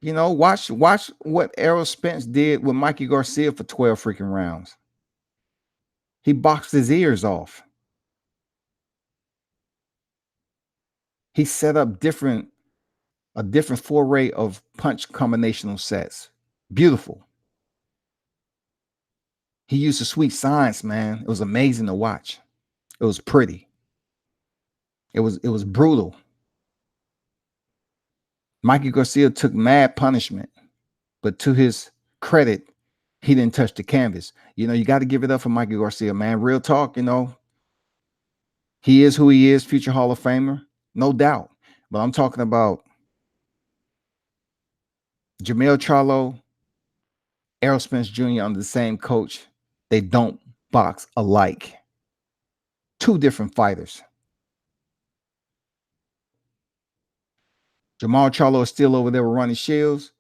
Watch what Errol Spence did with Mikey Garcia for 12 freaking rounds. He boxed his ears off. He set up a different foray of punch combinational sets. Beautiful. He used a sweet science, man. It was amazing to watch. It was pretty. It was brutal. Mikey Garcia took mad punishment, but to his credit, he didn't touch the canvas. You got to give it up for Mikey Garcia, man. Real talk, he is who he is, future Hall of Famer, no doubt. But I'm talking about Jermall Charlo, Errol Spence Jr. under the same coach. They don't box alike. Two different fighters. Jermall Charlo is still over there with Ronnie Shields.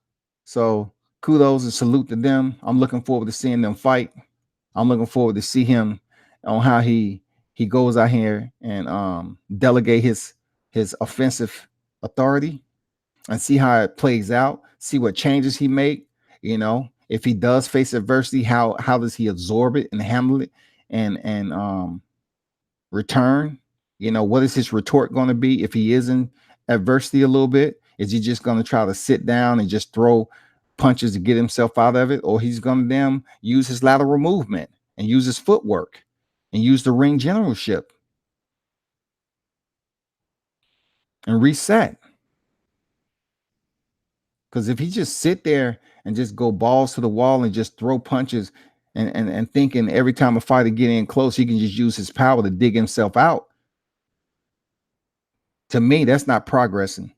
So kudos and salute to them. I'm looking forward to seeing them fight. I'm looking forward to see him on how he goes out here and delegate his offensive authority and see how it plays out, see what changes he make. If he does face adversity, how does he absorb it and handle it and return? What is his retort going to be if he is in adversity a little bit? Is he just going to try to sit down and just throw punches to get himself out of it? Or he's going to use his lateral movement and use his footwork and use the ring generalship and reset? Because if he just sit there and just go balls to the wall and just throw punches and thinking every time a fighter get in close, he can just use his power to dig himself out. To me, that's not progressing.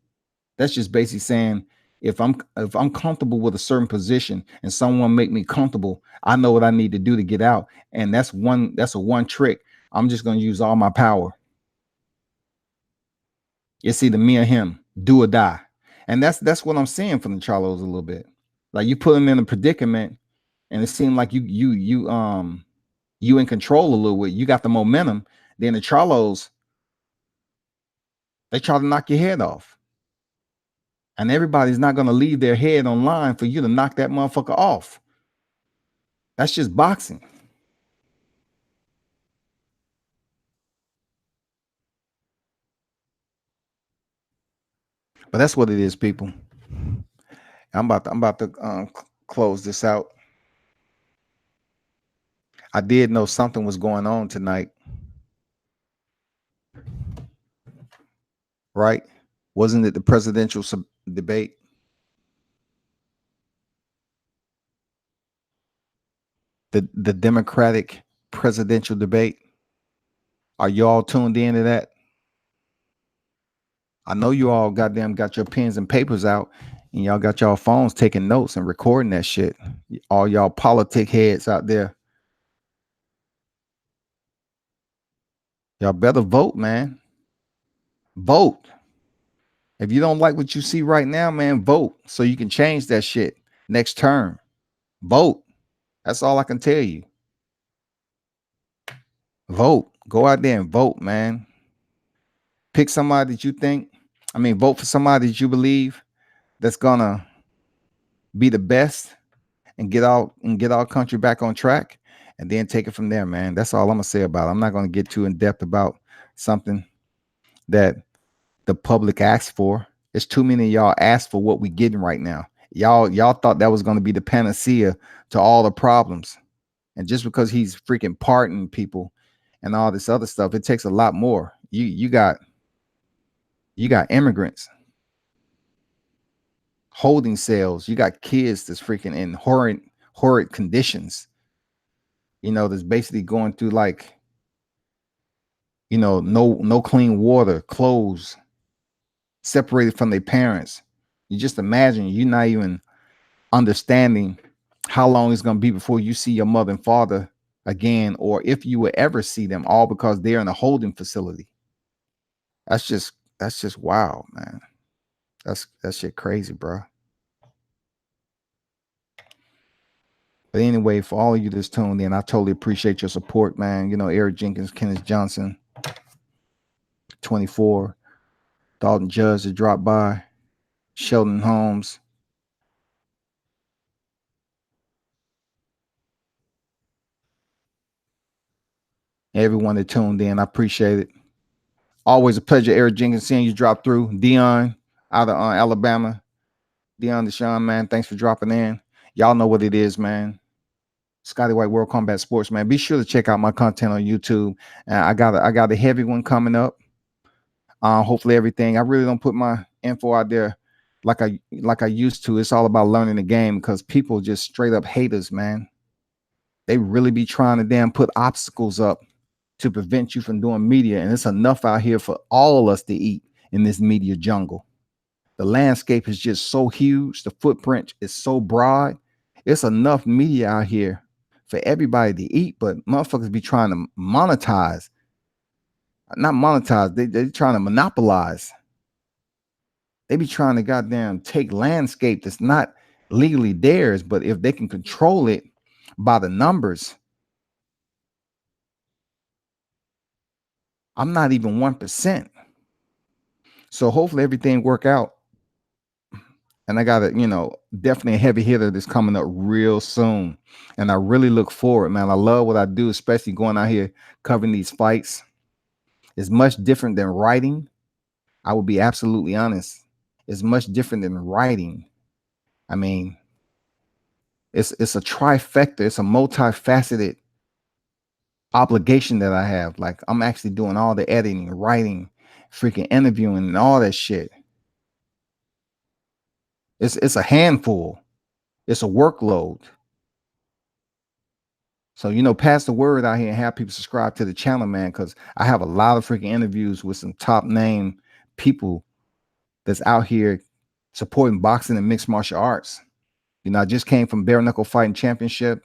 That's just basically saying, if I'm comfortable with a certain position and someone make me comfortable, I know what I need to do to get out. And that's a one trick. I'm just going to use all my power. It's either me or him, do or die. And that's what I'm seeing from the Charlos a little bit. Like, you put them in a predicament and it seemed like you in control a little bit. You got the momentum. Then the Charlos, they try to knock your head off. And everybody's not going to leave their head on line for you to knock that motherfucker off. That's just boxing. But that's what it is, people. I'm about to close this out. I did know something was going on tonight. Right? Wasn't it the presidential debate? The Democratic presidential debate. Are you all tuned into that? I know you all goddamn got your pens and papers out and y'all got y'all phones taking notes and recording that shit. All y'all politic heads out there. Y'all better vote, man. Vote. If you don't like what you see right now, man, vote so you can change that shit next term. Vote. That's all I can tell you. Vote. Go out there and vote, man. Pick somebody that you think, vote for somebody that you believe that's gonna be the best and get our country back on track, and then take it from there, man. That's all I'm gonna say about it. I'm not gonna get too in depth about something that the public asked for. It's too many of y'all asked for what we getting right now. Y'all thought that was gonna be the panacea to all the problems. And just because he's freaking pardoning people and all this other stuff, it takes a lot more. You got immigrants holding cells. You got kids that's freaking in horrid conditions. That's basically going through like, no clean water, clothes, separated from their parents. You just imagine you're not even understanding how long it's going to be before you see your mother and father again, or if you will ever see them, all because they're in a holding facility. That's just wild, man. That shit crazy, bro. But anyway, for all of you that's tuned in, I totally appreciate your support, man. Eric Jenkins, Kenneth Johnson, 24, Dalton Judge that dropped by, Sheldon Holmes. Everyone that tuned in, I appreciate it. Always a pleasure, Eric Jenkins, seeing you drop through. Dion out of Alabama. Dion Deshaun, man, thanks for dropping in. Y'all know what it is, man. Scotty White World Combat Sports, man. Be sure to check out my content on YouTube. I got a heavy one coming up. Hopefully everything. I really don't put my info out there like I used to. It's all about learning the game, because people just straight up haters, man. They really be trying to damn put obstacles up to prevent you from doing media. And it's enough out here for all of us to eat in this media jungle. The landscape is just so huge. The footprint is so broad. It's enough media out here for everybody to eat, but motherfuckers be trying to monetize. Not monetize, they trying to monopolize. They be trying to goddamn take landscape that's not legally theirs, but if they can control it by the numbers, I'm not even 1%. So hopefully everything work out. And I got definitely a heavy hitter that's coming up real soon. And I really look forward, man. I love what I do, especially going out here covering these fights. It's much different than writing. I will be absolutely honest. It's much different than writing. I mean, it's a trifecta. It's a multifaceted obligation that I have. Like, I'm actually doing all the editing, writing, freaking interviewing, and all that shit. It's a handful. It's a workload. So, pass the word out here and have people subscribe to the channel, man, because I have a lot of freaking interviews with some top name people that's out here supporting boxing and mixed martial arts. I just came from Bare Knuckle Fighting Championship.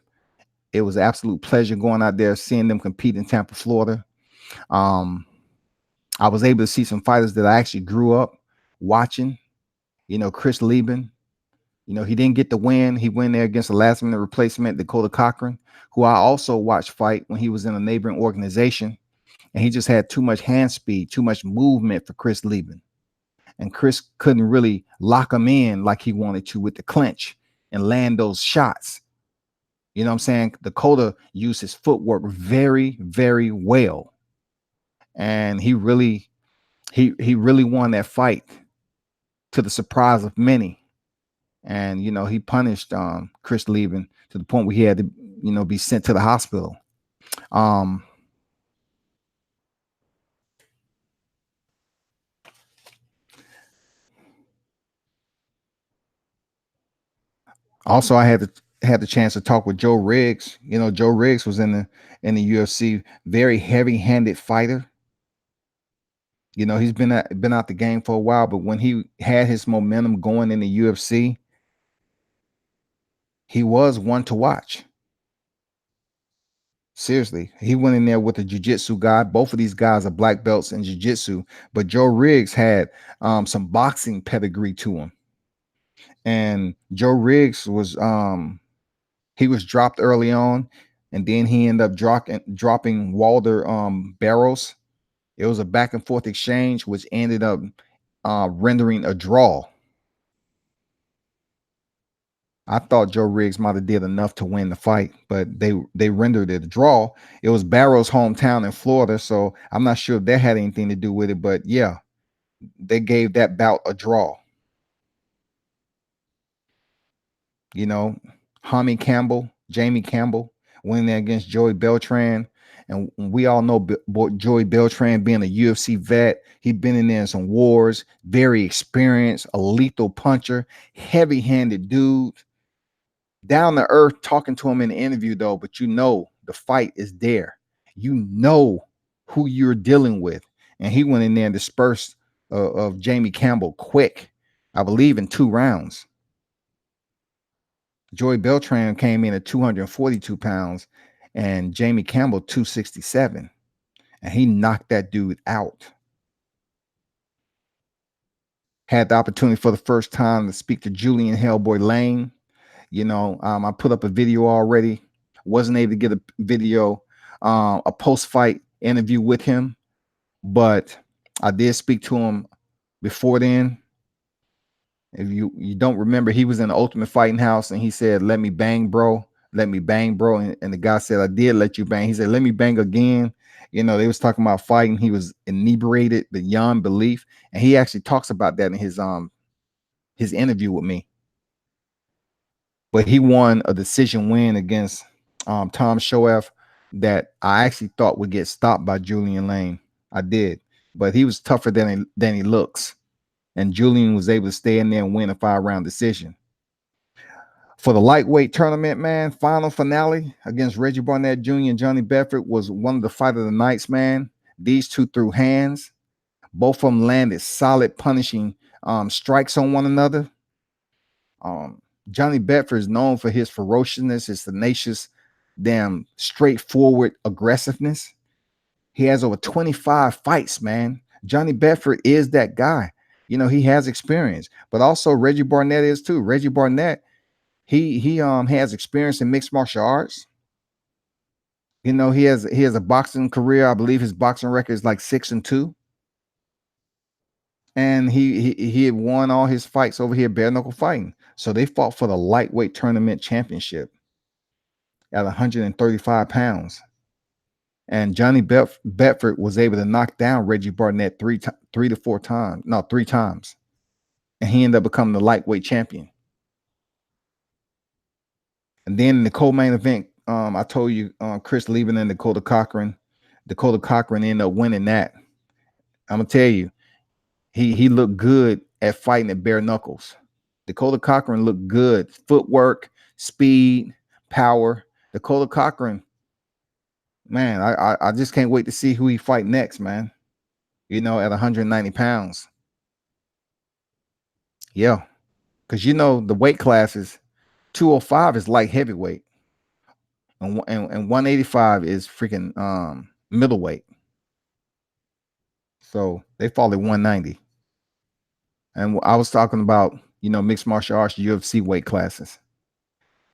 It was an absolute pleasure going out there, seeing them compete in Tampa, Florida. I was able to see some fighters that I actually grew up watching. Chris Lieben. He didn't get the win. He went there against a last-minute replacement, Dakota Cochran, who I also watched fight when he was in a neighboring organization. And he just had too much hand speed, too much movement for Chris Lieben. And Chris couldn't really lock him in like he wanted to with the clinch and land those shots. You know what I'm saying? Dakota used his footwork very, very well. And he really won that fight to the surprise of many. And, he punished Chris Lieben to the point where he had to, be sent to the hospital. Also, I had the chance to talk with Joe Riggs. Joe Riggs was in the UFC, very heavy-handed fighter. He's been out the game for a while, but when he had his momentum going in the UFC, he was one to watch. Seriously, he went in there with a jiu-jitsu guy. Both of these guys are black belts in jiu-jitsu, but Joe Riggs had some boxing pedigree to him. And Joe Riggs was he was dropped early on, and then he ended up dropping Walter Barrows. It was a back and forth exchange, which ended up rendering a draw. I thought Joe Riggs might have did enough to win the fight, but they rendered it a draw. It was Barrows' hometown in Florida, so I'm not sure if that had anything to do with it, but yeah, they gave that bout a draw. Jamie Campbell winning there against Joey Beltran, And we all know Joey Beltran being a UFC vet. He'd been in there in some wars, very experienced, a lethal puncher, heavy-handed dude. Down to earth, talking to him in the interview, though, but you know the fight is there. You know who you're dealing with. And he went in there and dispersed of Jamie Campbell quick, I believe in 2 rounds. Joey Beltran came in at 242 pounds and Jamie Campbell 267. And he knocked that dude out. Had the opportunity for the first time to speak to Julian Hellboy Lane. You know, I put up a video already. Wasn't able to get a video, a post-fight interview with him, but I did speak to him before then. If you don't remember, he was in the Ultimate Fighting House and he said, "Let me bang, bro. Let me bang, bro." And the guy said, "I did let you bang." He said, "Let me bang again." You know, they was talking about fighting. He was inebriated beyond belief, and he actually talks about that in his interview with me. But he won a decision win against Tom Shoaff that I actually thought would get stopped by Julian Lane. I did, but he was tougher than he looks. And Julian was able to stay in there and win a 5-round decision. For the lightweight tournament, man, final finale against Reggie Barnett Jr. and Johnny Bedford was one of the fight of the nights, man. These two threw hands. Both of them landed solid punishing strikes on one another. Johnny Bedford is known for his ferociousness, his tenacious, damn straightforward aggressiveness. He has over 25 fights, man. Johnny Bedford is that guy. You know, he has experience, but also Reggie Barnett is too. Reggie Barnett, he has experience in mixed martial arts. You know, he has a boxing career. I believe his boxing record is like 6-2. And he had won all his fights over here bare knuckle fighting. So they fought for the lightweight tournament championship at 135 pounds. And Johnny Bedford was able to knock down Reggie Barnett three to three times. And he ended up becoming the lightweight champion. And then in the co-main event, I told you Chris Lieben and Dakota Cochran. Dakota Cochran ended up winning that. I'm gonna tell you, he looked good at fighting at bare knuckles. Dakota Cochran looked good. Footwork, speed, power. Dakota Cochran, man, I just can't wait to see who he fight next, man. You know, at 190 pounds. Yeah, because you know the weight classes, 205 is light heavyweight, and 185 is freaking middleweight. So they fall at 190. And I was talking about, you know, mixed martial arts, UFC weight classes.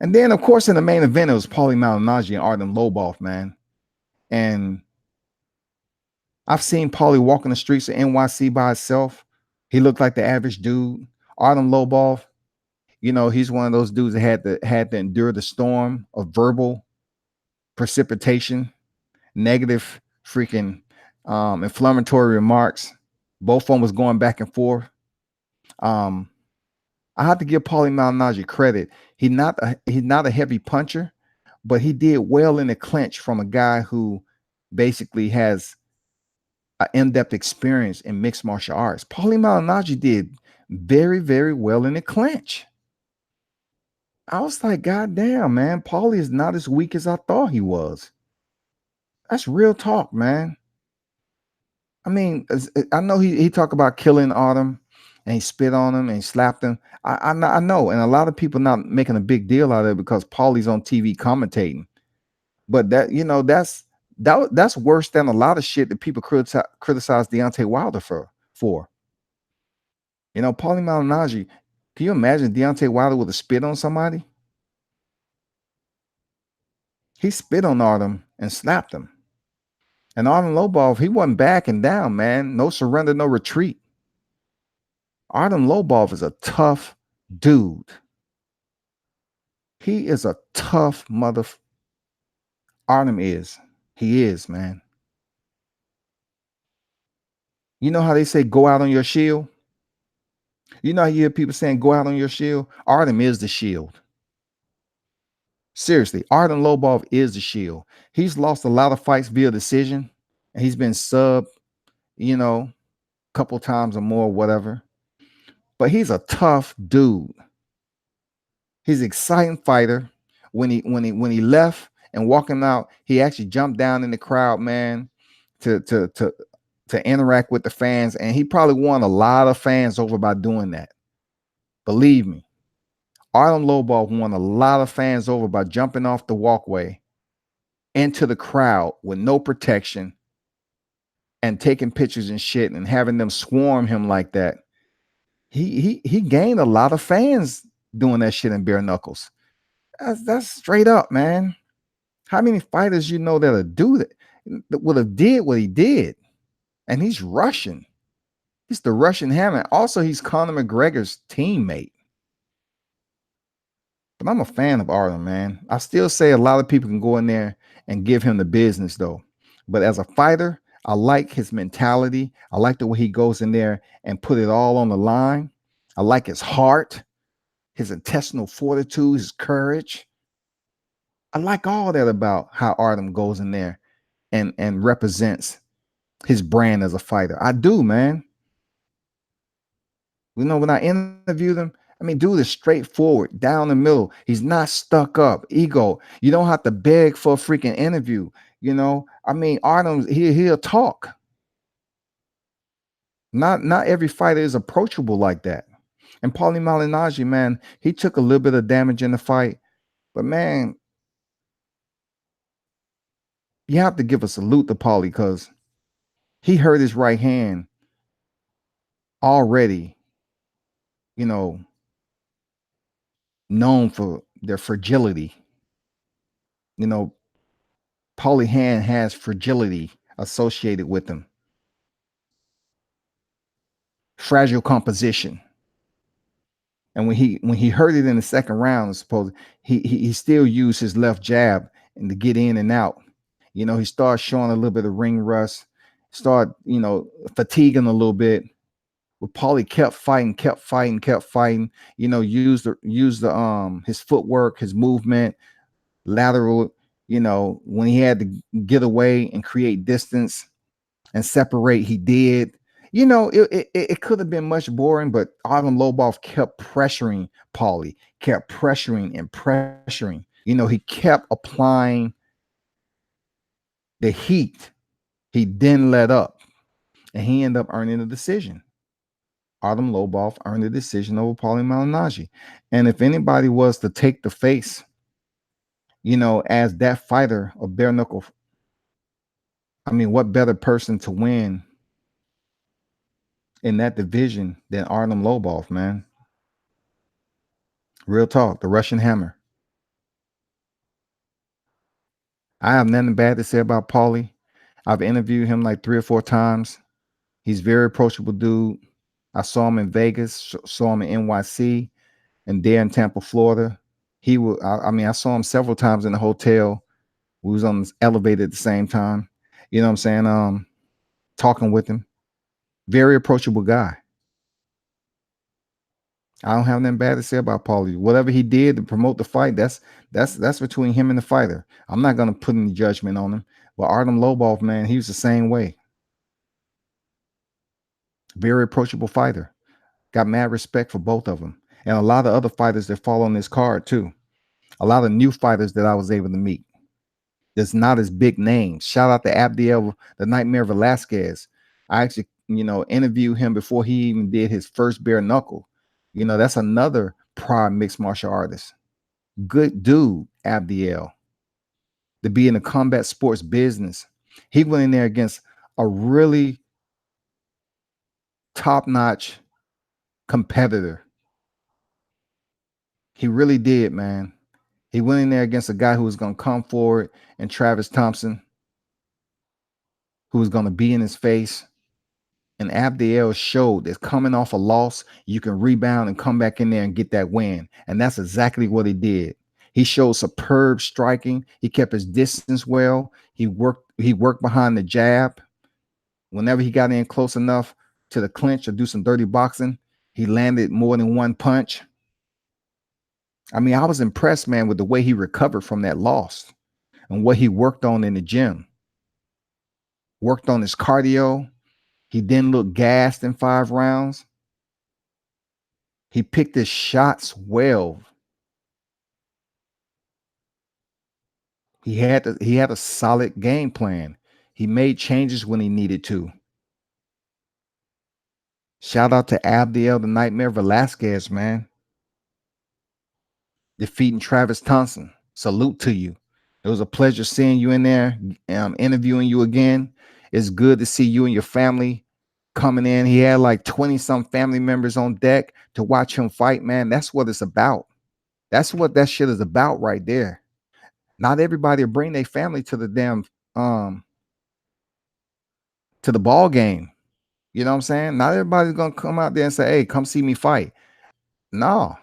And then, of course, in the main event, it was Paulie Malignaggi and Artem Lobov, man. And I've seen Paulie walk in the streets of NYC by himself. He looked like the average dude. Artem Lobov, you know, he's one of those dudes that had to endure the storm of verbal precipitation, negative freaking inflammatory remarks. Both of them was going back and forth. I have to give Paulie Malignaggi credit. He's not a heavy puncher, but he did well in the clinch from a guy who basically has an in-depth experience in mixed martial arts. Paulie Malignaggi did very, very well in the clinch. I was like, God damn, man, Paulie is not as weak as I thought he was. That's real talk, man. I mean, I know he talked about killing Autumn and he spit on him and he slapped him. I know, and a lot of people not making a big deal out of it because Paulie's on TV commentating. But that, you know, that's worse than a lot of shit that people criticize Deontay Wilder for. You know, Paulie Malignaggi, can you imagine Deontay Wilder with a spit on somebody? He spit on Autumn and slapped him. And Artem Lobov, he wasn't backing down, man. No surrender, no retreat. Artem Lobov is a tough dude. He is a tough mother. Artem is. He is, man. You know how they say go out on your shield? You know how you hear people saying go out on your shield? Artem is the shield. Seriously, Artem Lobov is the shield. He's lost a lot of fights via decision, and he's been subbed, you know, a couple times or more, whatever. But he's a tough dude. He's an exciting fighter. When he left and walking out, he actually jumped down in the crowd, man, to interact with the fans, and he probably won a lot of fans over by doing that. Believe me, Artem Lobov won a lot of fans over by jumping off the walkway into the crowd with no protection and taking pictures and shit and having them swarm him like that. He gained a lot of fans doing that shit in bare knuckles. That's straight up, man. How many fighters you know that'll do that would have did what he did? And he's Russian. He's the Russian Hammer. Also, he's Conor McGregor's teammate. But I'm a fan of Artem, man. I still say a lot of people can go in there and give him the business, though. But as a fighter, I like his mentality. I like the way he goes in there and put it all on the line. I like his heart, his intestinal fortitude, his courage. I like all that about how Artem goes in there and represents his brand as a fighter. I do, man. You know, when I interviewed him, I mean, dude is straightforward, down the middle. He's not stuck up, ego. You don't have to beg for a freaking interview. You know, I mean, Artem, he'll talk. Not every fighter is approachable like that. And Paulie Malignaggi, man, he took a little bit of damage in the fight, but man, you have to give a salute to Paulie because he hurt his right hand already, you know, known for their fragility. You know, Paulie hand has fragility associated with them. Fragile composition. And when he hurt it in the second round, I suppose he still used his left jab and to get in and out. You know, he started showing a little bit of ring rust, started, you know, fatiguing a little bit. But Paulie kept fighting. You know, used the his footwork, his movement, lateral. You know, when he had to get away and create distance and separate, he did. You know, it could have been much boring, but Artem Lobov kept pressuring Paulie, kept pressuring and pressuring. You know, he kept applying the heat. He didn't let up, and he ended up earning the decision. Artem Lobov earned the decision over Paulie Malignaggi. And if anybody was to take the face, you know, as that fighter of bare knuckle, I mean, what better person to win in that division than Artem Lobov, man? Real talk, the Russian Hammer. I have nothing bad to say about Paulie. I've interviewed him like 3 or 4 times. He's very approachable dude. I saw him in Vegas, saw him in NYC, and there in Tampa, Florida. I mean, I saw him several times in the hotel. We was on the elevator at the same time. You know what I'm saying? Talking with him. Very approachable guy. I don't have nothing bad to say about Paulie. Whatever he did to promote the fight, that's between him and the fighter. I'm not gonna put any judgment on him. But Artem Lobov, man, he was the same way. Very approachable fighter. Got mad respect for both of them. And a lot of other fighters that fall on this card too. A lot of new fighters that I was able to meet. That's not as big names. Shout out to Abdiel, the Nightmare Velasquez. I actually, you know, interviewed him before he even did his first bare knuckle. You know, that's another prime mixed martial artist. Good dude, Abdiel. To be in the combat sports business. He went in there against a really top-notch competitor. He really did, man. He went in there against a guy who was going to come forward, and Travis Thompson, who was going to be in his face. And Abdiel showed that coming off a loss, you can rebound and come back in there and get that win. And that's exactly what he did. He showed superb striking. He kept his distance well. He worked behind the jab. Whenever he got in close enough to the clinch or do some dirty boxing, he landed more than one punch. I mean, I was impressed, man, with the way he recovered from that loss and what he worked on in the gym. Worked on his cardio. He didn't look gassed in 5 rounds. He picked his shots well. He had a solid game plan. He made changes when he needed to. Shout out to Abdiel the Nightmare Velasquez, man. Defeating Travis Thompson. Salute to you. It was a pleasure seeing you in there, interviewing you again. It's good to see you and your family coming in. He had like 20 some family members on deck to watch him fight, man. That's what it's about. That's what that shit is about right there. Not everybody will bring their family to the damn to the ball game. You know what I'm saying? Not everybody's gonna come out there and say, "Hey, come see me fight." No,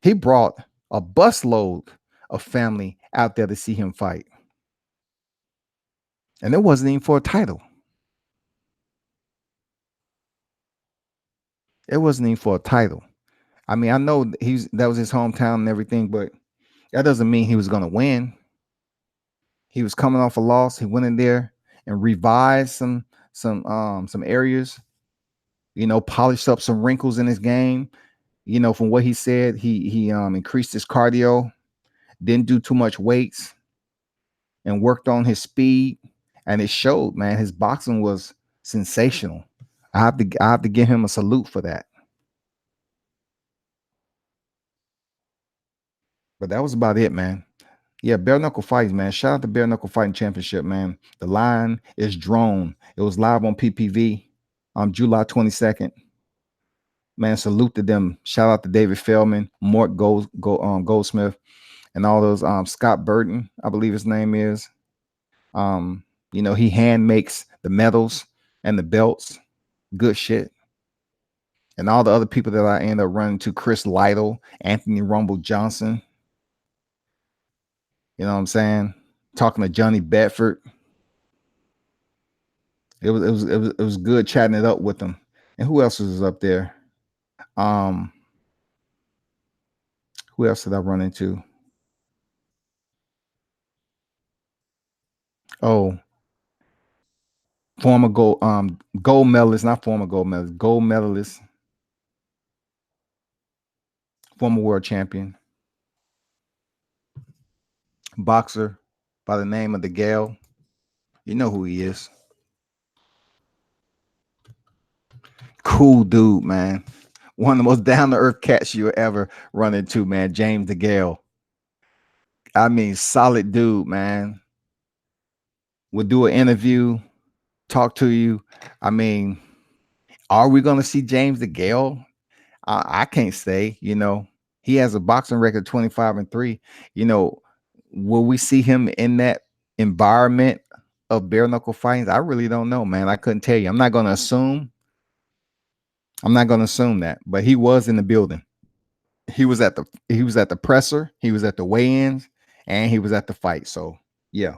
he brought a busload of family out there to see him fight, and it wasn't even for a title. It wasn't even for a title. I mean, I know that was his hometown and everything, but that doesn't mean he was gonna win. He was coming off a loss. He went in there and revised some areas. You know, polished up some wrinkles in his game. You know, from what he said, he increased his cardio, didn't do too much weights, and worked on his speed. And it showed, man. His boxing was sensational. I have to give him a salute for that. But that was about it, man. Yeah, bare knuckle fights, man. Shout out to Bare Knuckle Fighting Championship, man. The line is drawn. It was live on PPV on July 22nd. Man, salute to them. Shout out to David Feldman, Mort Goldsmith, and all those Scott Burton, I believe his name is. You know, he hand makes the medals and the belts. Good shit. And all the other people that I end up running to, Chris Lytle, Anthony Rumble Johnson. You know what I'm saying? Talking to Johnny Bedford. It was good chatting it up with them. And who else was up there? Who else did I run into? Oh, former gold medalist, not former gold medalist, former world champion, boxer by the name of the Gale. You know who he is. Cool dude, man. One of the most down-to-earth cats you'll ever run into, man. James DeGale. I mean, solid dude, man. Would do an interview, talk to you. I mean, are we going to see James DeGale? I can't say. You know, he has a boxing record 25-3. You know, will we see him in that environment of bare knuckle fighting? I really don't know, man. I couldn't tell you. I'm not going to assume. I'm not going to assume that, but he was in the building. He was at the presser, he was at the weigh-ins, and he was at the fight. So yeah.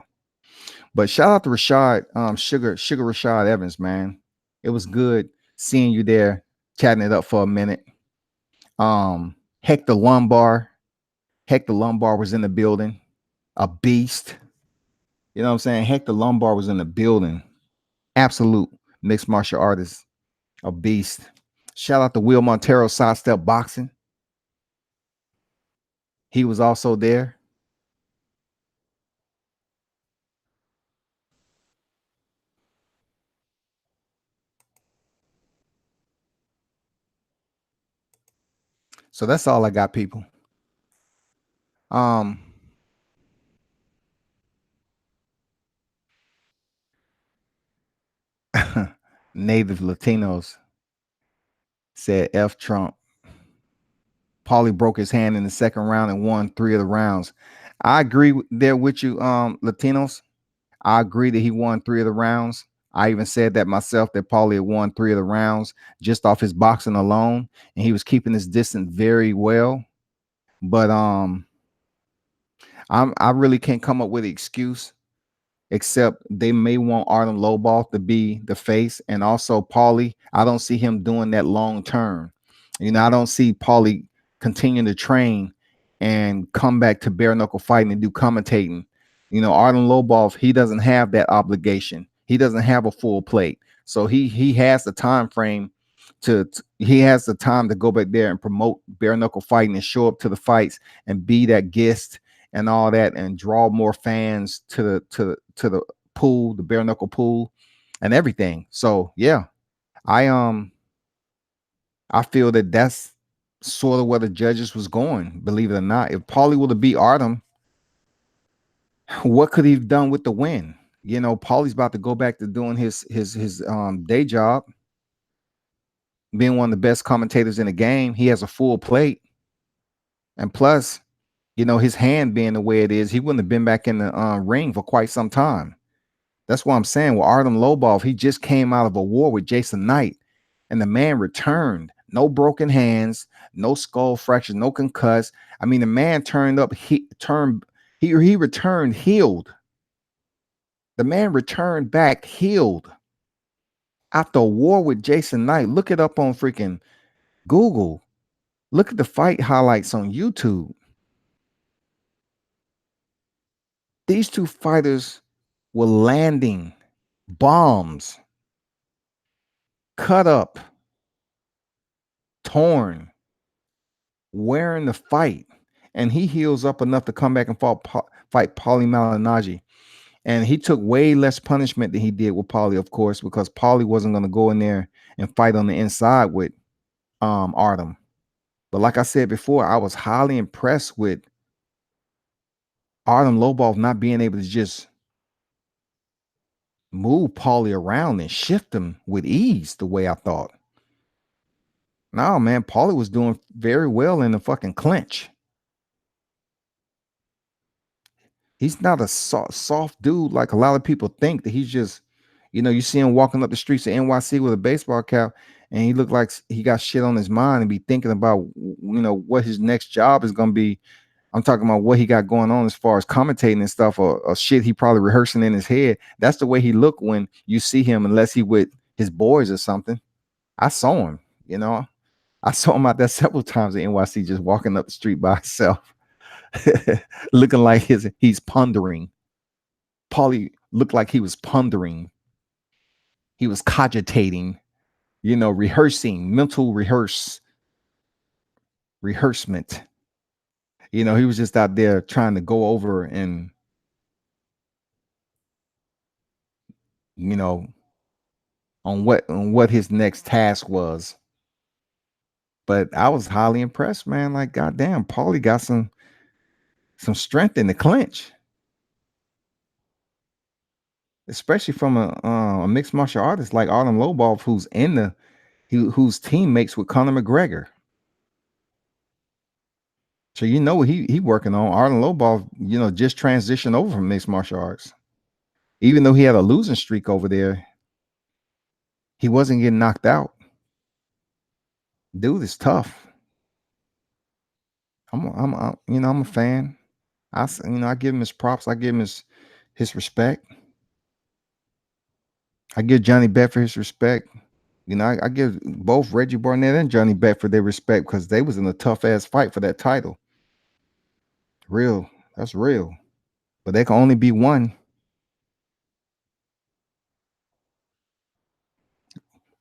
But shout out to Rashad, Sugar Rashad Evans, man. It was good seeing you there, chatting it up for a minute. Hector Lombard was in the building, a beast. You know what I'm saying? Hector Lombard was in the building, absolute mixed martial artist, a beast. Shout out to Will Montero, Sidestep Boxing. He was also there. So that's all I got, people. Native Latinos said F Trump. Paulie broke his hand in the second round and won 3 of the rounds. I agree there with you, Latinos. I agree that he won 3 of the rounds. I even said that myself, that Paulie had won 3 of the rounds just off his boxing alone, and he was keeping his distance very well. But I really can't come up with an excuse, except they may want Artem Lobov to be the face, and also Paulie. I don't see him doing that long term. You know, I don't see Paulie continue to train and come back to bare knuckle fighting and do commentating. You know, Artem Lobov, he doesn't have that obligation. He doesn't have a full plate. So he has the time frame he has the time to go back there and promote bare knuckle fighting and show up to the fights and be that guest and all that and draw more fans to the pool, the bare knuckle pool and everything. So yeah, I feel that that's sort of where the judges was going, believe it or not. If Paulie would have beat Artem, what could he have done with the win? You know, Paulie's about to go back to doing his day job, being one of the best commentators in the game. He has a full plate. And plus, you know, his hand being the way it is, he wouldn't have been back in the ring for quite some time. That's what I'm saying. With Artem Lobov, he just came out of a war with Jason Knight, and the man returned. No broken hands, no skull fractures, no concuss. I mean, the man turned up. He returned healed. The man returned back healed after a war with Jason Knight. Look it up on freaking Google. Look at the fight highlights on YouTube. These two fighters were landing bombs, cut up, torn, wearing the fight, and he heals up enough to come back and fight Paulie Malignaggi. And he took way less punishment than he did with Paulie, of course, because Paulie wasn't going to go in there and fight on the inside with Artem. But like I said before, I was highly impressed with Artem Lobov not being able to just move Paulie around and shift him with ease the way I thought. No, man, Paulie was doing very well in the fucking clinch. He's not a soft dude like a lot of people think that he's just, you know, you see him walking up the streets of NYC with a baseball cap and he looked like he got shit on his mind and be thinking about, you know, what his next job is going to be. I'm talking about what he got going on as far as commentating and stuff or shit he probably rehearsing in his head. That's the way he looked when you see him, unless he with his boys or something. I saw him, you know. I saw him out there several times in NYC just walking up the street by himself. Looking like he's pondering. Paulie looked like he was pondering. He was cogitating, you know, rehearsing, mental rehearsement. You know, he was just out there trying to go over and, you know, on what his next task was. But I was highly impressed, man. Like, goddamn, Paulie got some strength in the clinch. Especially from a mixed martial artist like Artem Lobov, whose teammates with Conor McGregor. So you know what he working on. Artem Lobov, you know, just transitioned over from mixed martial arts. Even though he had a losing streak over there, he wasn't getting knocked out. Dude is tough. I'm you know, I'm a fan. I give him his props. I give him his respect. I give Johnny Bedford his respect. You know, I give both Reggie Barnett and Johnny Bedford their respect because they was in a tough ass fight for that title. Real, that's real. But there can only be one.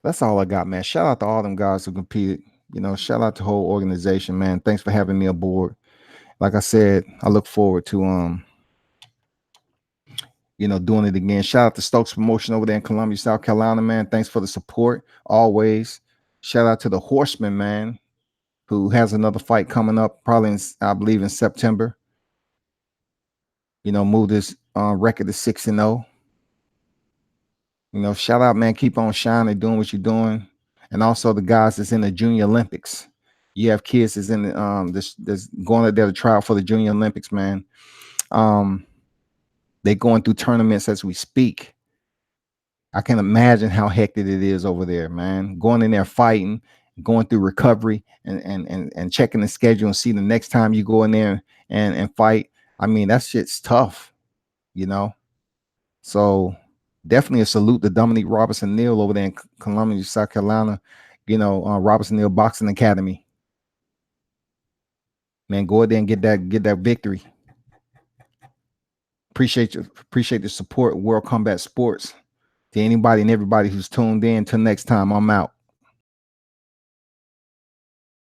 That's all I got, man. Shout out to all them guys who competed. You know, shout out to the whole organization, man. Thanks for having me aboard. Like I said, I look forward to you know, doing it again. Shout out to Stokes Promotion over there in Columbia, South Carolina, man. Thanks for the support always. Shout out to the Horseman, man, who has another fight coming up, probably I believe in September. You know, move this record to 6-0. You know, shout out, man. Keep on shining, doing what you're doing, and also the guys that's in the Junior Olympics. You have kids that's in the that's going out there to try out for the Junior Olympics, man. They going through tournaments as we speak. I can imagine how hectic it is over there, man. Going in there fighting, going through recovery, and checking the schedule and see the next time you go in there and fight. I mean, that shit's tough, you know. So definitely a salute to Dominique Robinson Neal over there in Columbia, South Carolina. You know, Robinson Neal Boxing Academy. Man, go out there and get that victory. Appreciate the support, World Combat Sports. To anybody and everybody who's tuned in. Till next time, I'm out.